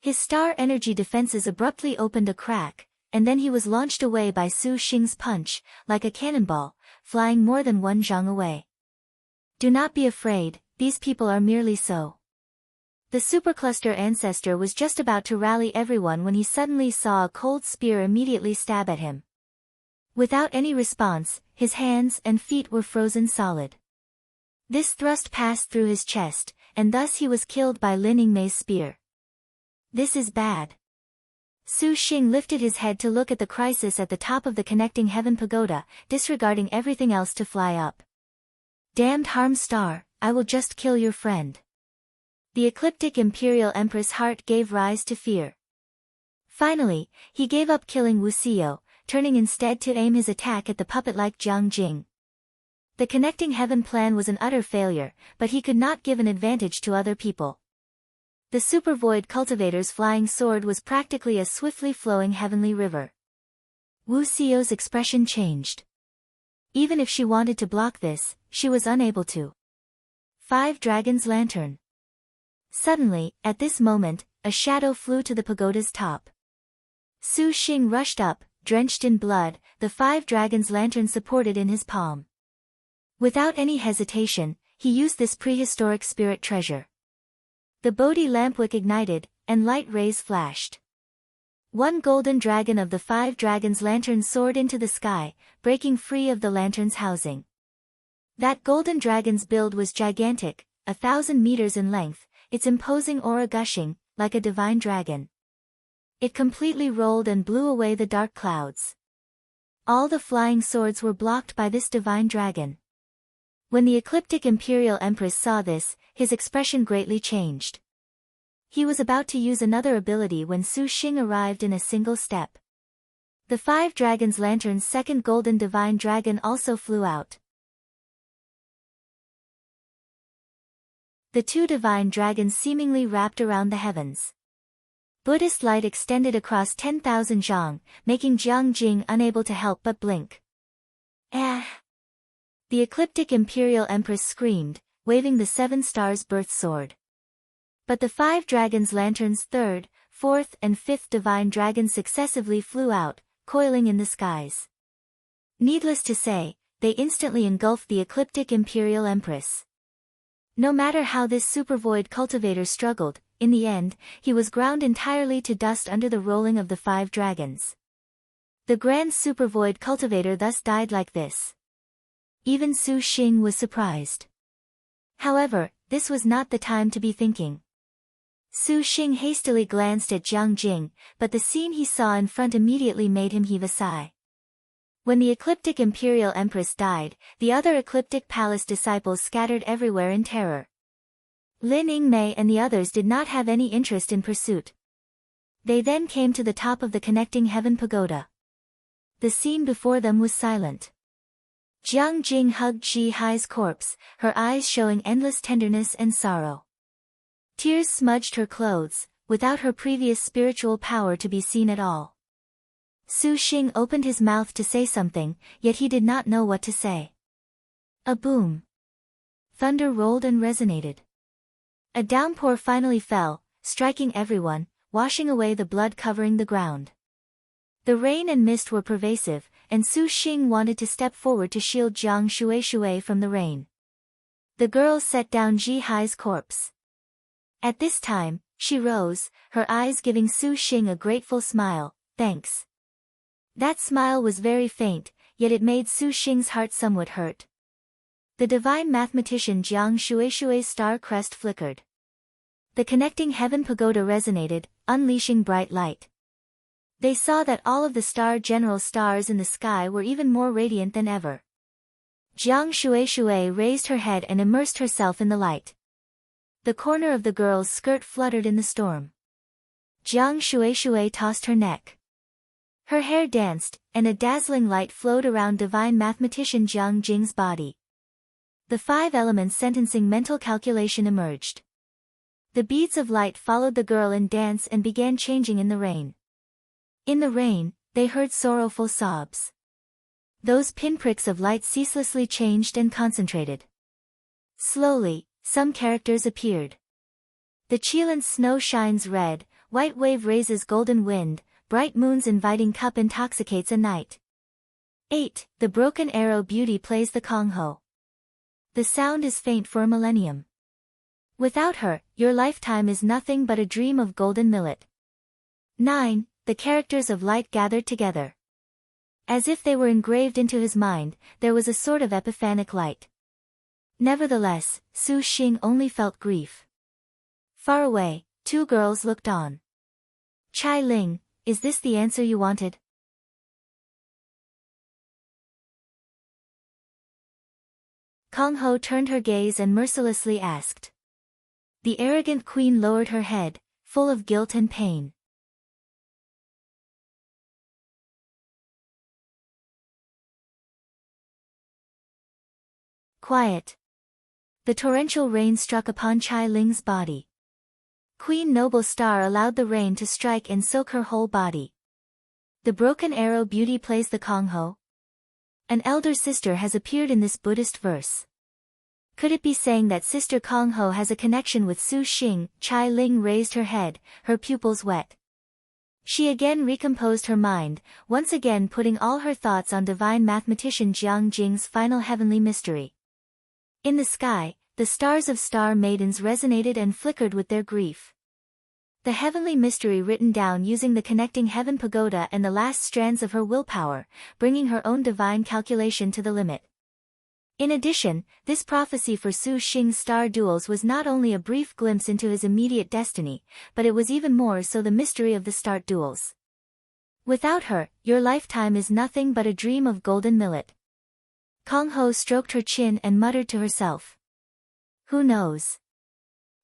His star energy defenses abruptly opened a crack, and then he was launched away by Su Xing's punch, like a cannonball, flying more than one zhang away. Do not be afraid, these people are merely so. The supercluster ancestor was just about to rally everyone when he suddenly saw a cold spear immediately stab at him. Without any response, his hands and feet were frozen solid. This thrust passed through his chest, and thus he was killed by Lin Yingmei's spear. This is bad. Su Xing lifted his head to look at the crisis at the top of the connecting heaven pagoda, disregarding everything else to fly up. Damned harm star, I will just kill your friend. The ecliptic imperial empress' heart gave rise to fear. Finally, he gave up killing Wu Xiao, turning instead to aim his attack at the puppet-like Jiang Jing. The connecting heaven plan was an utter failure, but he could not give an advantage to other people. The supervoid cultivator's flying sword was practically a swiftly flowing heavenly river. Wu Xiao's expression changed. Even if she wanted to block this, she was unable to. 5 Dragons' Lantern. Suddenly, at this moment, a shadow flew to the pagoda's top. Su Xing rushed up, drenched in blood, the 5 Dragons' Lantern supported in his palm. Without any hesitation, he used this prehistoric spirit treasure. The Bodhi lampwick ignited, and light rays flashed. One golden dragon of the 5 Dragons' Lantern soared into the sky, breaking free of the lantern's housing. That golden dragon's build was gigantic, 1,000 meters in length, its imposing aura gushing, like a divine dragon. It completely rolled and blew away the dark clouds. All the flying swords were blocked by this divine dragon. When the ecliptic imperial empress saw this, his expression greatly changed. He was about to use another ability when Su Xing arrived in a single step. The 5 dragons' lantern's second golden divine dragon also flew out. The 2 divine dragons seemingly wrapped around the heavens. Buddhist light extended across 10,000 zhang, making Jiang Jing unable to help but blink. Eh! The ecliptic imperial empress screamed, waving the 7 stars' birth sword. But the 5 dragons' lanterns' third, fourth and fifth divine dragons successively flew out, coiling in the skies. Needless to say, they instantly engulfed the ecliptic imperial empress. No matter how this supervoid cultivator struggled, in the end, he was ground entirely to dust under the rolling of the 5 dragons. The grand supervoid cultivator thus died like this. Even Su Xing was surprised. However, this was not the time to be thinking. Su Xing hastily glanced at Jiang Jing, but the scene he saw in front immediately made him heave a sigh. When the ecliptic imperial empress died, the other ecliptic palace disciples scattered everywhere in terror. Lin Yingmei and the others did not have any interest in pursuit. They then came to the top of the connecting heaven pagoda. The scene before them was silent. Jiang Jing hugged Ji Hai's corpse, her eyes showing endless tenderness and sorrow. Tears smudged her clothes, without her previous spiritual power to be seen at all. Su Xing opened his mouth to say something, yet he did not know what to say. A boom. Thunder rolled and resonated. A downpour finally fell, striking everyone, washing away the blood covering the ground. The rain and mist were pervasive, and Su Xing wanted to step forward to shield Jiang Shui from the rain. The girl set down Ji Hai's corpse. At this time, she rose, her eyes giving Su Xing a grateful smile. Thanks. That smile was very faint, yet it made Su Xing's heart somewhat hurt. The divine mathematician Jiang Shui's star crest flickered. The connecting heaven pagoda resonated, unleashing bright light. They saw that all of the star general stars in the sky were even more radiant than ever. Jiang Shui raised her head and immersed herself in the light. The corner of the girl's skirt fluttered in the storm. Jiang Shui tossed her neck. Her hair danced, and a dazzling light flowed around divine mathematician Jiang Jing's body. The 5 elements sentencing mental calculation emerged. The beads of light followed the girl in dance and began changing in the rain. In the rain, they heard sorrowful sobs. Those pinpricks of light ceaselessly changed and concentrated. Slowly, some characters appeared. The Qilin snow shines red, white wave raises golden wind, bright moon's inviting cup intoxicates a night. 8. The broken arrow beauty plays the Kongho. The sound is faint for a millennium. Without her, your lifetime is nothing but a dream of golden millet. 9. The characters of light gathered together. As if they were engraved into his mind, there was a sort of epiphanic light. Nevertheless, Su Xing only felt grief. Far away, 2 girls looked on. Chai Ling, is this the answer you wanted? Kongho turned her gaze and mercilessly asked. The arrogant queen lowered her head, full of guilt and pain. Quiet. The torrential rain struck upon Chai Ling's body. Queen Noble Star allowed the rain to strike and soak her whole body. The broken arrow beauty plays the Kongho. An elder sister has appeared in this Buddhist verse. Could it be saying that Sister Kongho has a connection with Su Xing? Chai Ling raised her head, her pupils wet. She again recomposed her mind, once again putting all her thoughts on divine mathematician Jiang Jing's final heavenly mystery. In the sky, the stars of star maidens resonated and flickered with their grief. The heavenly mystery written down using the connecting heaven pagoda and the last strands of her willpower, bringing her own divine calculation to the limit. In addition, this prophecy for Su Xing's star duels was not only a brief glimpse into his immediate destiny, but it was even more so the mystery of the start duels. Without her, your lifetime is nothing but a dream of golden millet. Kongho stroked her chin and muttered to herself. Who knows?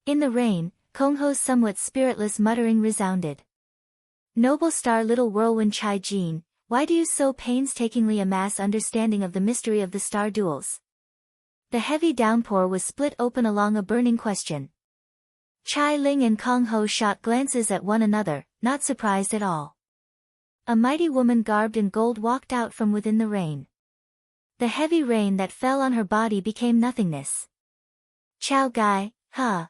In the rain, Kongho's somewhat spiritless muttering resounded. Noble star little whirlwind Chai Jin, Why do you so painstakingly amass understanding of the mystery of the star duels? The heavy downpour was split open along a burning question. Chai Ling and Kong Ho shot glances at one another, not surprised at all. A mighty woman garbed in gold walked out from within the rain. The heavy rain that fell on her body became nothingness. Chao Gai, huh?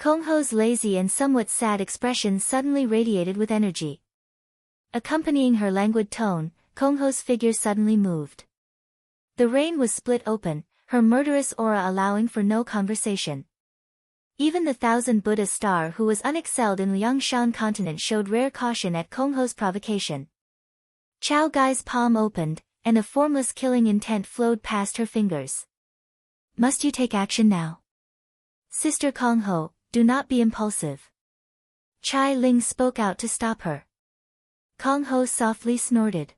Kong Ho's lazy and somewhat sad expression suddenly radiated with energy. Accompanying her languid tone, Kong Ho's figure suddenly moved. The rain was split open, her murderous aura allowing for no conversation. Even the Thousand Buddha star who was unexcelled in Liangshan continent showed rare caution at Kong Ho's provocation. Chao Gai's palm opened, and a formless killing intent flowed past her fingers. Must you take action now? Sister Kong Ho, do not be impulsive. Chai Ling spoke out to stop her. Kong Ho softly snorted.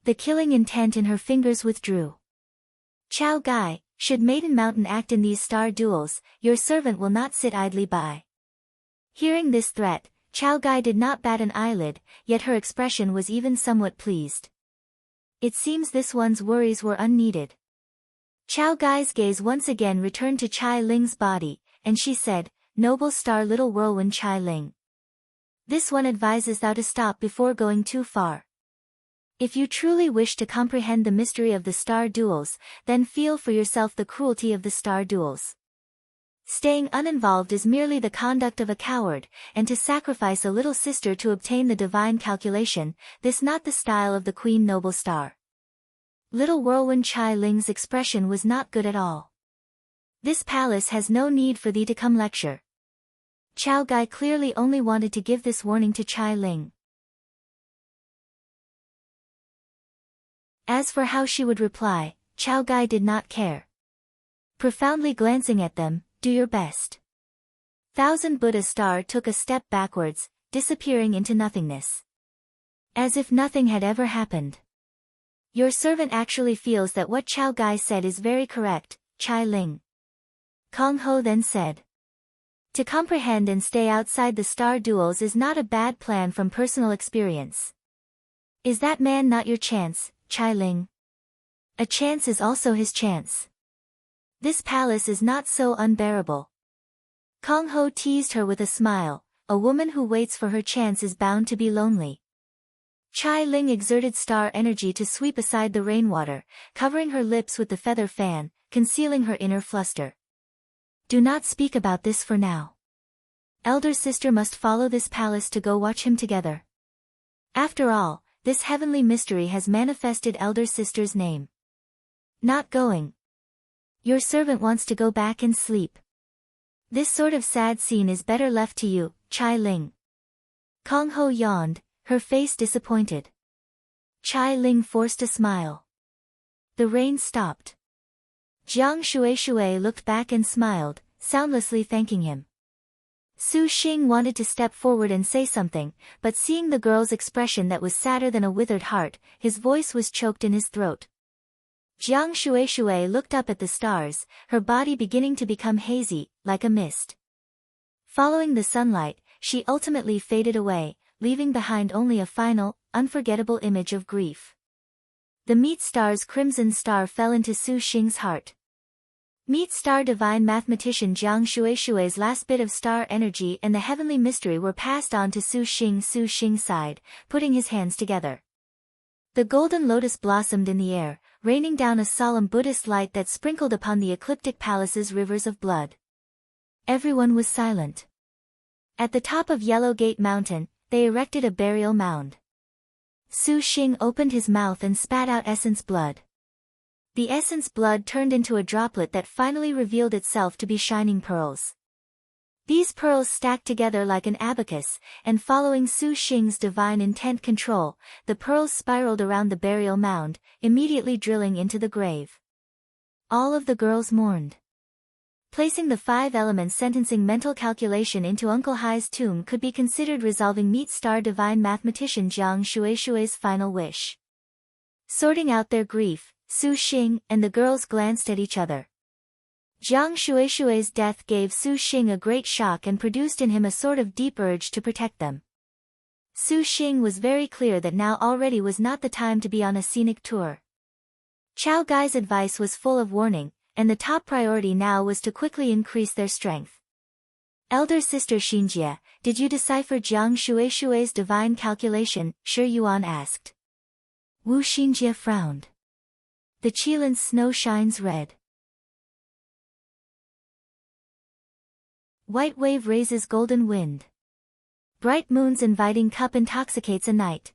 The killing intent in her fingers withdrew. Chao Gai, should Maiden Mountain act in these star duels, your servant will not sit idly by. Hearing this threat, Chao Gai did not bat an eyelid, yet her expression was even somewhat pleased. It seems this one's worries were unneeded. Chao Gai's gaze once again returned to Chai Ling's body, and she said, Noble star little whirlwind Chai Ling. This one advises thou to stop before going too far. If you truly wish to comprehend the mystery of the star duels, then feel for yourself the cruelty of the star duels. Staying uninvolved is merely the conduct of a coward, and to sacrifice a little sister to obtain the divine calculation, this not the style of the Queen Noble Star. Little whirlwind Chai Ling's expression was not good at all. This palace has no need for thee to come lecture. Chao Gai clearly only wanted to give this warning to Chai Ling. As for how she would reply, Chao Gai did not care. Profoundly glancing at them, do your best. Thousand Buddha star took a step backwards, disappearing into nothingness. As if nothing had ever happened. Your servant actually feels that what Chao Gai said is very correct, Chai Ling. Kong Ho then said. To comprehend and stay outside the star duels is not a bad plan from personal experience. Is that man not your chance, Chai Ling? A chance is also his chance. This palace is not so unbearable. Kong Ho teased her with a smile, a woman who waits for her chance is bound to be lonely. Chai Ling exerted star energy to sweep aside the rainwater, covering her lips with the feather fan, concealing her inner fluster. Do not speak about this for now. Elder sister must follow this palace to go watch him together. After all, this heavenly mystery has manifested elder sister's name. Not going. Your servant wants to go back and sleep. This sort of sad scene is better left to you, Chai Ling. Kong Ho yawned, her face disappointed. Chai Ling forced a smile. The rain stopped. Jiang Shui looked back and smiled, soundlessly thanking him. Su Xing wanted to step forward and say something, but seeing the girl's expression that was sadder than a withered heart, his voice was choked in his throat. Jiang Shui looked up at the stars, her body beginning to become hazy, like a mist. Following the sunlight, she ultimately faded away, leaving behind only a final, unforgettable image of grief. The Meet Star's crimson star fell into Su Xing's heart. Meet Star divine mathematician Jiang Shui's last bit of star energy and the heavenly mystery were passed on to Su Xing. Su Xing sighed, putting his hands together. The golden lotus blossomed in the air, raining down a solemn Buddhist light that sprinkled upon the ecliptic palace's rivers of blood. Everyone was silent. At the top of Yellow Gate Mountain, they erected a burial mound. Su Xing opened his mouth and spat out essence blood. The essence blood turned into a droplet that finally revealed itself to be shining pearls. These pearls stacked together like an abacus, and following Su Xing's divine intent control, the pearls spiraled around the burial mound, immediately drilling into the grave. All of the girls mourned. Placing the 5 elements sentencing mental calculation into Uncle Hai's tomb could be considered resolving Meet Star divine mathematician Jiang Shui's final wish. Sorting out their grief, Su Xing and the girls glanced at each other. Jiang Shui's death gave Su Xing a great shock and produced in him a sort of deep urge to protect them. Su Xing was very clear that now already was not the time to be on a scenic tour. Chao Gai's advice was full of warning, and the top priority now was to quickly increase their strength. Elder sister Xinjie, did you decipher Jiang Shueishue's divine calculation? Shi Yuan asked. Wu Xinjie frowned. The Qilan's snow shines red. White wave raises golden wind. Bright moon's inviting cup intoxicates a night.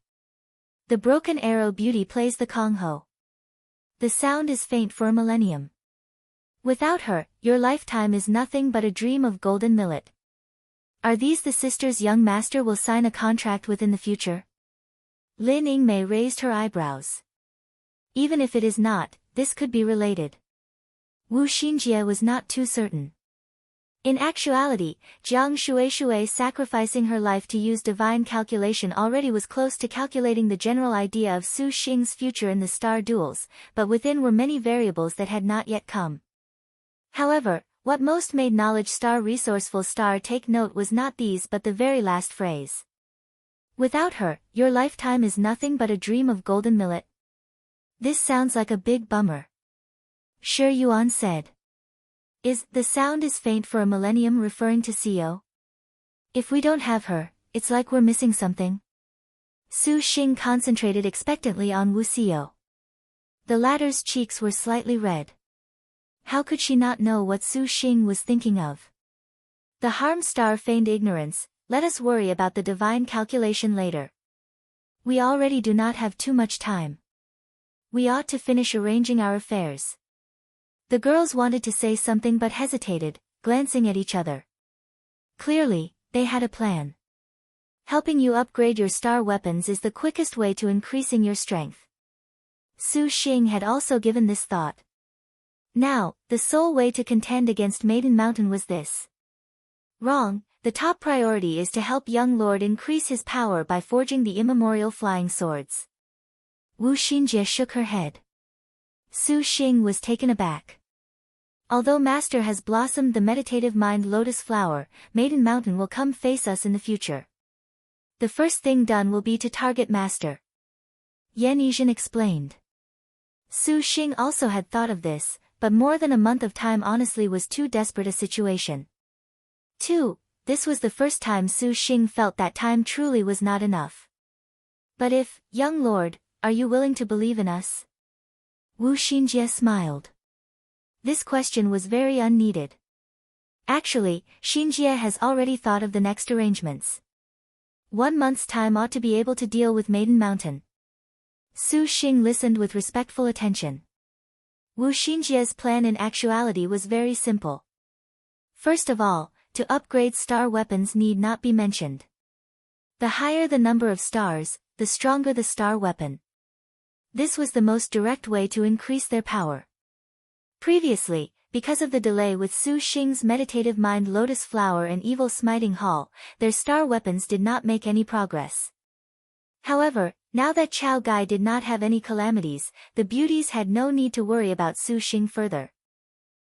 The broken arrow beauty plays the Kongho. The sound is faint for a millennium. Without her, your lifetime is nothing but a dream of golden millet. Are these the sisters young master will sign a contract with in the future? Lin Yingmei raised her eyebrows. Even if it is not, this could be related. Wu Xinjie was not too certain. In actuality, Jiang Shueishue sacrificing her life to use divine calculation already was close to calculating the general idea of Su Xing's future in the star duels, but within were many variables that had not yet come. However, what most made knowledge star resourceful star take note was not these but the very last phrase. Without her, your lifetime is nothing but a dream of golden millet. This sounds like a big bummer. Shi Yuan said. The sound is faint for a millennium referring to Xiao? If we don't have her, it's like we're missing something. Su Xing concentrated expectantly on Wu Xiao. The latter's cheeks were slightly red. How could she not know what Su Xing was thinking of? The harm star feigned ignorance, let us worry about the divine calculation later. We already do not have too much time. We ought to finish arranging our affairs. The girls wanted to say something but hesitated, glancing at each other. Clearly, they had a plan. Helping you upgrade your star weapons is the quickest way to increasing your strength. Su Xing had also given this thought. Now, the sole way to contend against Maiden Mountain was this. Wrong, the top priority is to help young lord increase his power by forging the immemorial flying swords. Wu Xinjie shook her head. Su Xing was taken aback. Although Master has blossomed the meditative mind lotus flower, Maiden Mountain will come face us in the future. The first thing done will be to target Master. Yan Yizhen explained. Su Xing also had thought of this, but more than a month of time honestly was too desperate a situation. 2. This was the first time Su Xing felt that time truly was not enough. But if, young lord, are you willing to believe in us? Wu Xinjie smiled. This question was very unneeded. Actually, Xinjie has already thought of the next arrangements. 1 month's time ought to be able to deal with Maiden Mountain. Su Xing listened with respectful attention. Wu Xinjie's plan in actuality was very simple. First of all, to upgrade star weapons need not be mentioned. The higher the number of stars, the stronger the star weapon. This was the most direct way to increase their power. Previously, because of the delay with Su Xing's meditative mind lotus flower and evil smiting hall, their star weapons did not make any progress. However, now that Chao Gai did not have any calamities, the beauties had no need to worry about Su Xing further.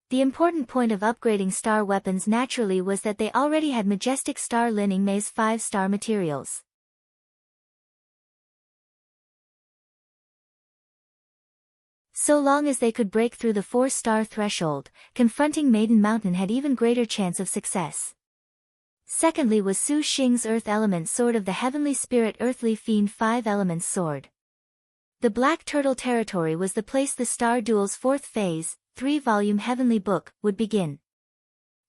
The important point of upgrading star weapons naturally was that they already had majestic star Lin Yingmei's 5-star materials. So long as they could break through the 4-star threshold, confronting Maiden Mountain had even greater chance of success. Secondly was Su Xing's Earth Element Sword of the Heavenly Spirit Earthly Fiend 5 Elements Sword. The Black Turtle Territory was the place the Star Duel's 4th phase, 3-volume Heavenly Book, would begin.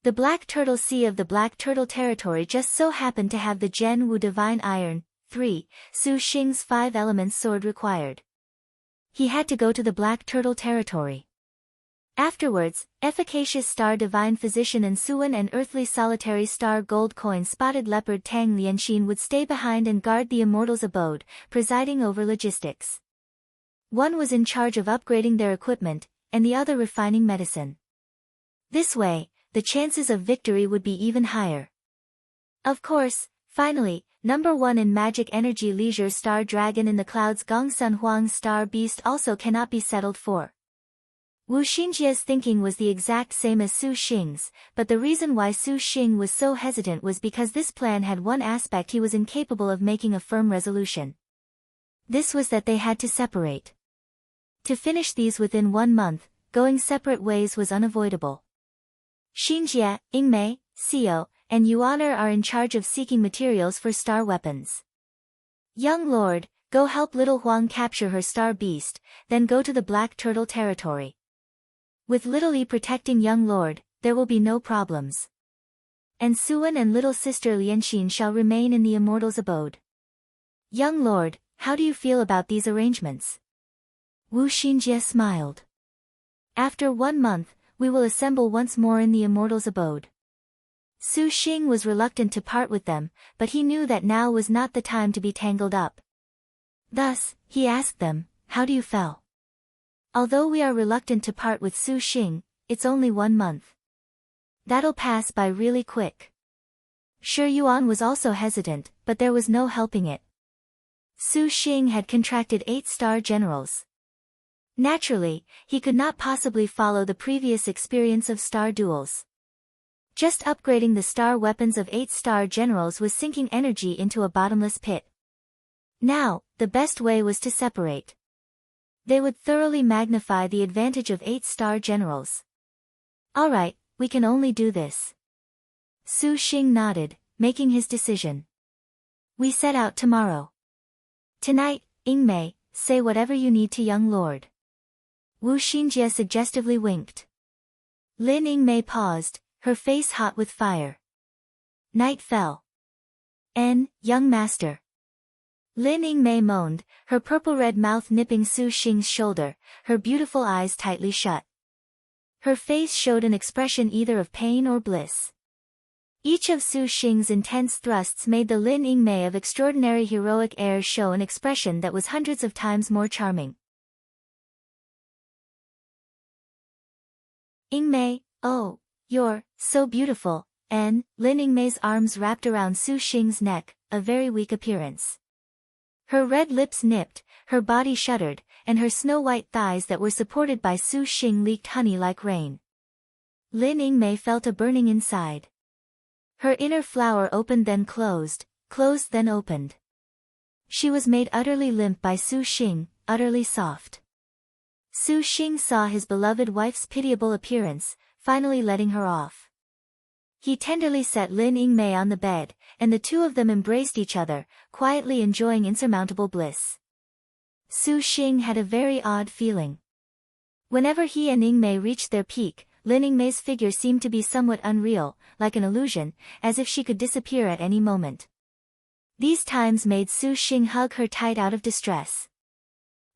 The Black Turtle Sea of the Black Turtle Territory just so happened to have the Gen Wu Divine Iron, 3, Su Xing's 5 Elements Sword required. He had to go to the Black Turtle Territory. Afterwards, efficacious star divine physician and Suan and earthly solitary star gold coin spotted leopard Tang Lianxin would stay behind and guard the immortal's abode, presiding over logistics. One was in charge of upgrading their equipment, and the other refining medicine. This way, the chances of victory would be even higher. Of course, finally, number 1 in magic energy leisure star dragon in the clouds Gongsun Huang star beast also cannot be settled for. Wu Xingjia's thinking was the exact same as Su Xing's, but the reason why Su Xing was so hesitant was because this plan had one aspect he was incapable of making a firm resolution. This was that they had to separate. To finish these within 1 month, going separate ways was unavoidable. Xinjie, Yingmei, Xiao, and Yuaner are in charge of seeking materials for star weapons. Young Lord, go help little Huang capture her star beast, then go to the Black Turtle territory. With little Yi protecting young Lord, there will be no problems. And Suan and little sister Lianxin shall remain in the Immortals' abode. Young Lord, how do you feel about these arrangements? Wu Xinjie smiled. After 1 month, we will assemble once more in the Immortals' abode. Su Xing was reluctant to part with them, but he knew that now was not the time to be tangled up. Thus, he asked them, how do you feel? Although we are reluctant to part with Su Xing, it's only 1 month. That'll pass by really quick. Shi Yuan was also hesitant, but there was no helping it. Su Xing had contracted 8 star generals. Naturally, he could not possibly follow the previous experience of star duels. Just upgrading the star weapons of 8 star generals was sinking energy into a bottomless pit. Now, the best way was to separate. They would thoroughly magnify the advantage of 8 star generals. Alright, we can only do this. Su Xing nodded, making his decision. We set out tomorrow. Tonight, Yingmei, say whatever you need to young lord. Wu Xinjie suggestively winked. Lin Yingmei paused, her face hot with fire. Night fell. Young master. Lin Yingmei moaned, her purple-red mouth nipping Su Xing's shoulder, her beautiful eyes tightly shut. Her face showed an expression either of pain or bliss. Each of Su Xing's intense thrusts made the Lin Yingmei of extraordinary heroic airs show an expression that was hundreds of times more charming. Yingmei, oh, you're so beautiful, Lin Yingmei's arms wrapped around Su Xing's neck, a very weak appearance. Her red lips nipped, her body shuddered, and her snow-white thighs that were supported by Su Xing leaked honey like rain. Lin Yingmei felt a burning inside. Her inner flower opened then closed then opened. She was made utterly limp by Su Xing, utterly soft. Su Xing saw his beloved wife's pitiable appearance, finally letting her off. He tenderly set Lin Yingmei on the bed, and the two of them embraced each other, quietly enjoying insurmountable bliss. Su Xing had a very odd feeling. Whenever he and Yingmei reached their peak, Lin Yingmei's figure seemed to be somewhat unreal, like an illusion, as if she could disappear at any moment. These times made Su Xing hug her tight out of distress.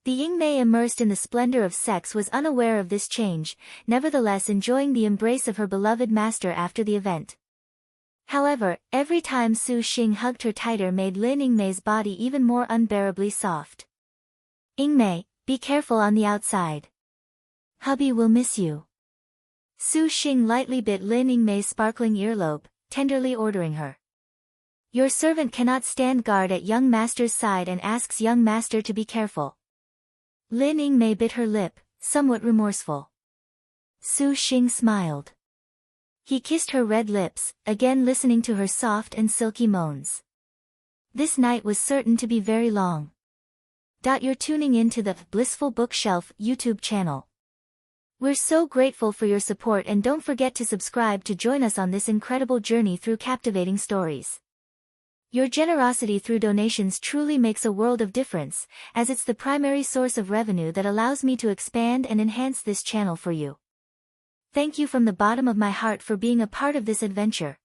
The Yingmei immersed in the splendor of sex was unaware of this change, nevertheless enjoying the embrace of her beloved master after the event. However, every time Su Xing hugged her tighter made Lin Yingmei's body even more unbearably soft. Yingmei, be careful on the outside. Hubby will miss you. Su Xing lightly bit Lin Yingmei's sparkling earlobe, tenderly ordering her. Your servant cannot stand guard at young master's side and asks young master to be careful. Lin Yingmei bit her lip, somewhat remorseful. Su Xing smiled. He kissed her red lips, again listening to her soft and silky moans. This night was certain to be very long. You're tuning in to the Blissful Bookshelf YouTube channel. We're so grateful for your support and don't forget to subscribe to join us on this incredible journey through captivating stories. Your generosity through donations truly makes a world of difference, as it's the primary source of revenue that allows me to expand and enhance this channel for you. Thank you from the bottom of my heart for being a part of this adventure.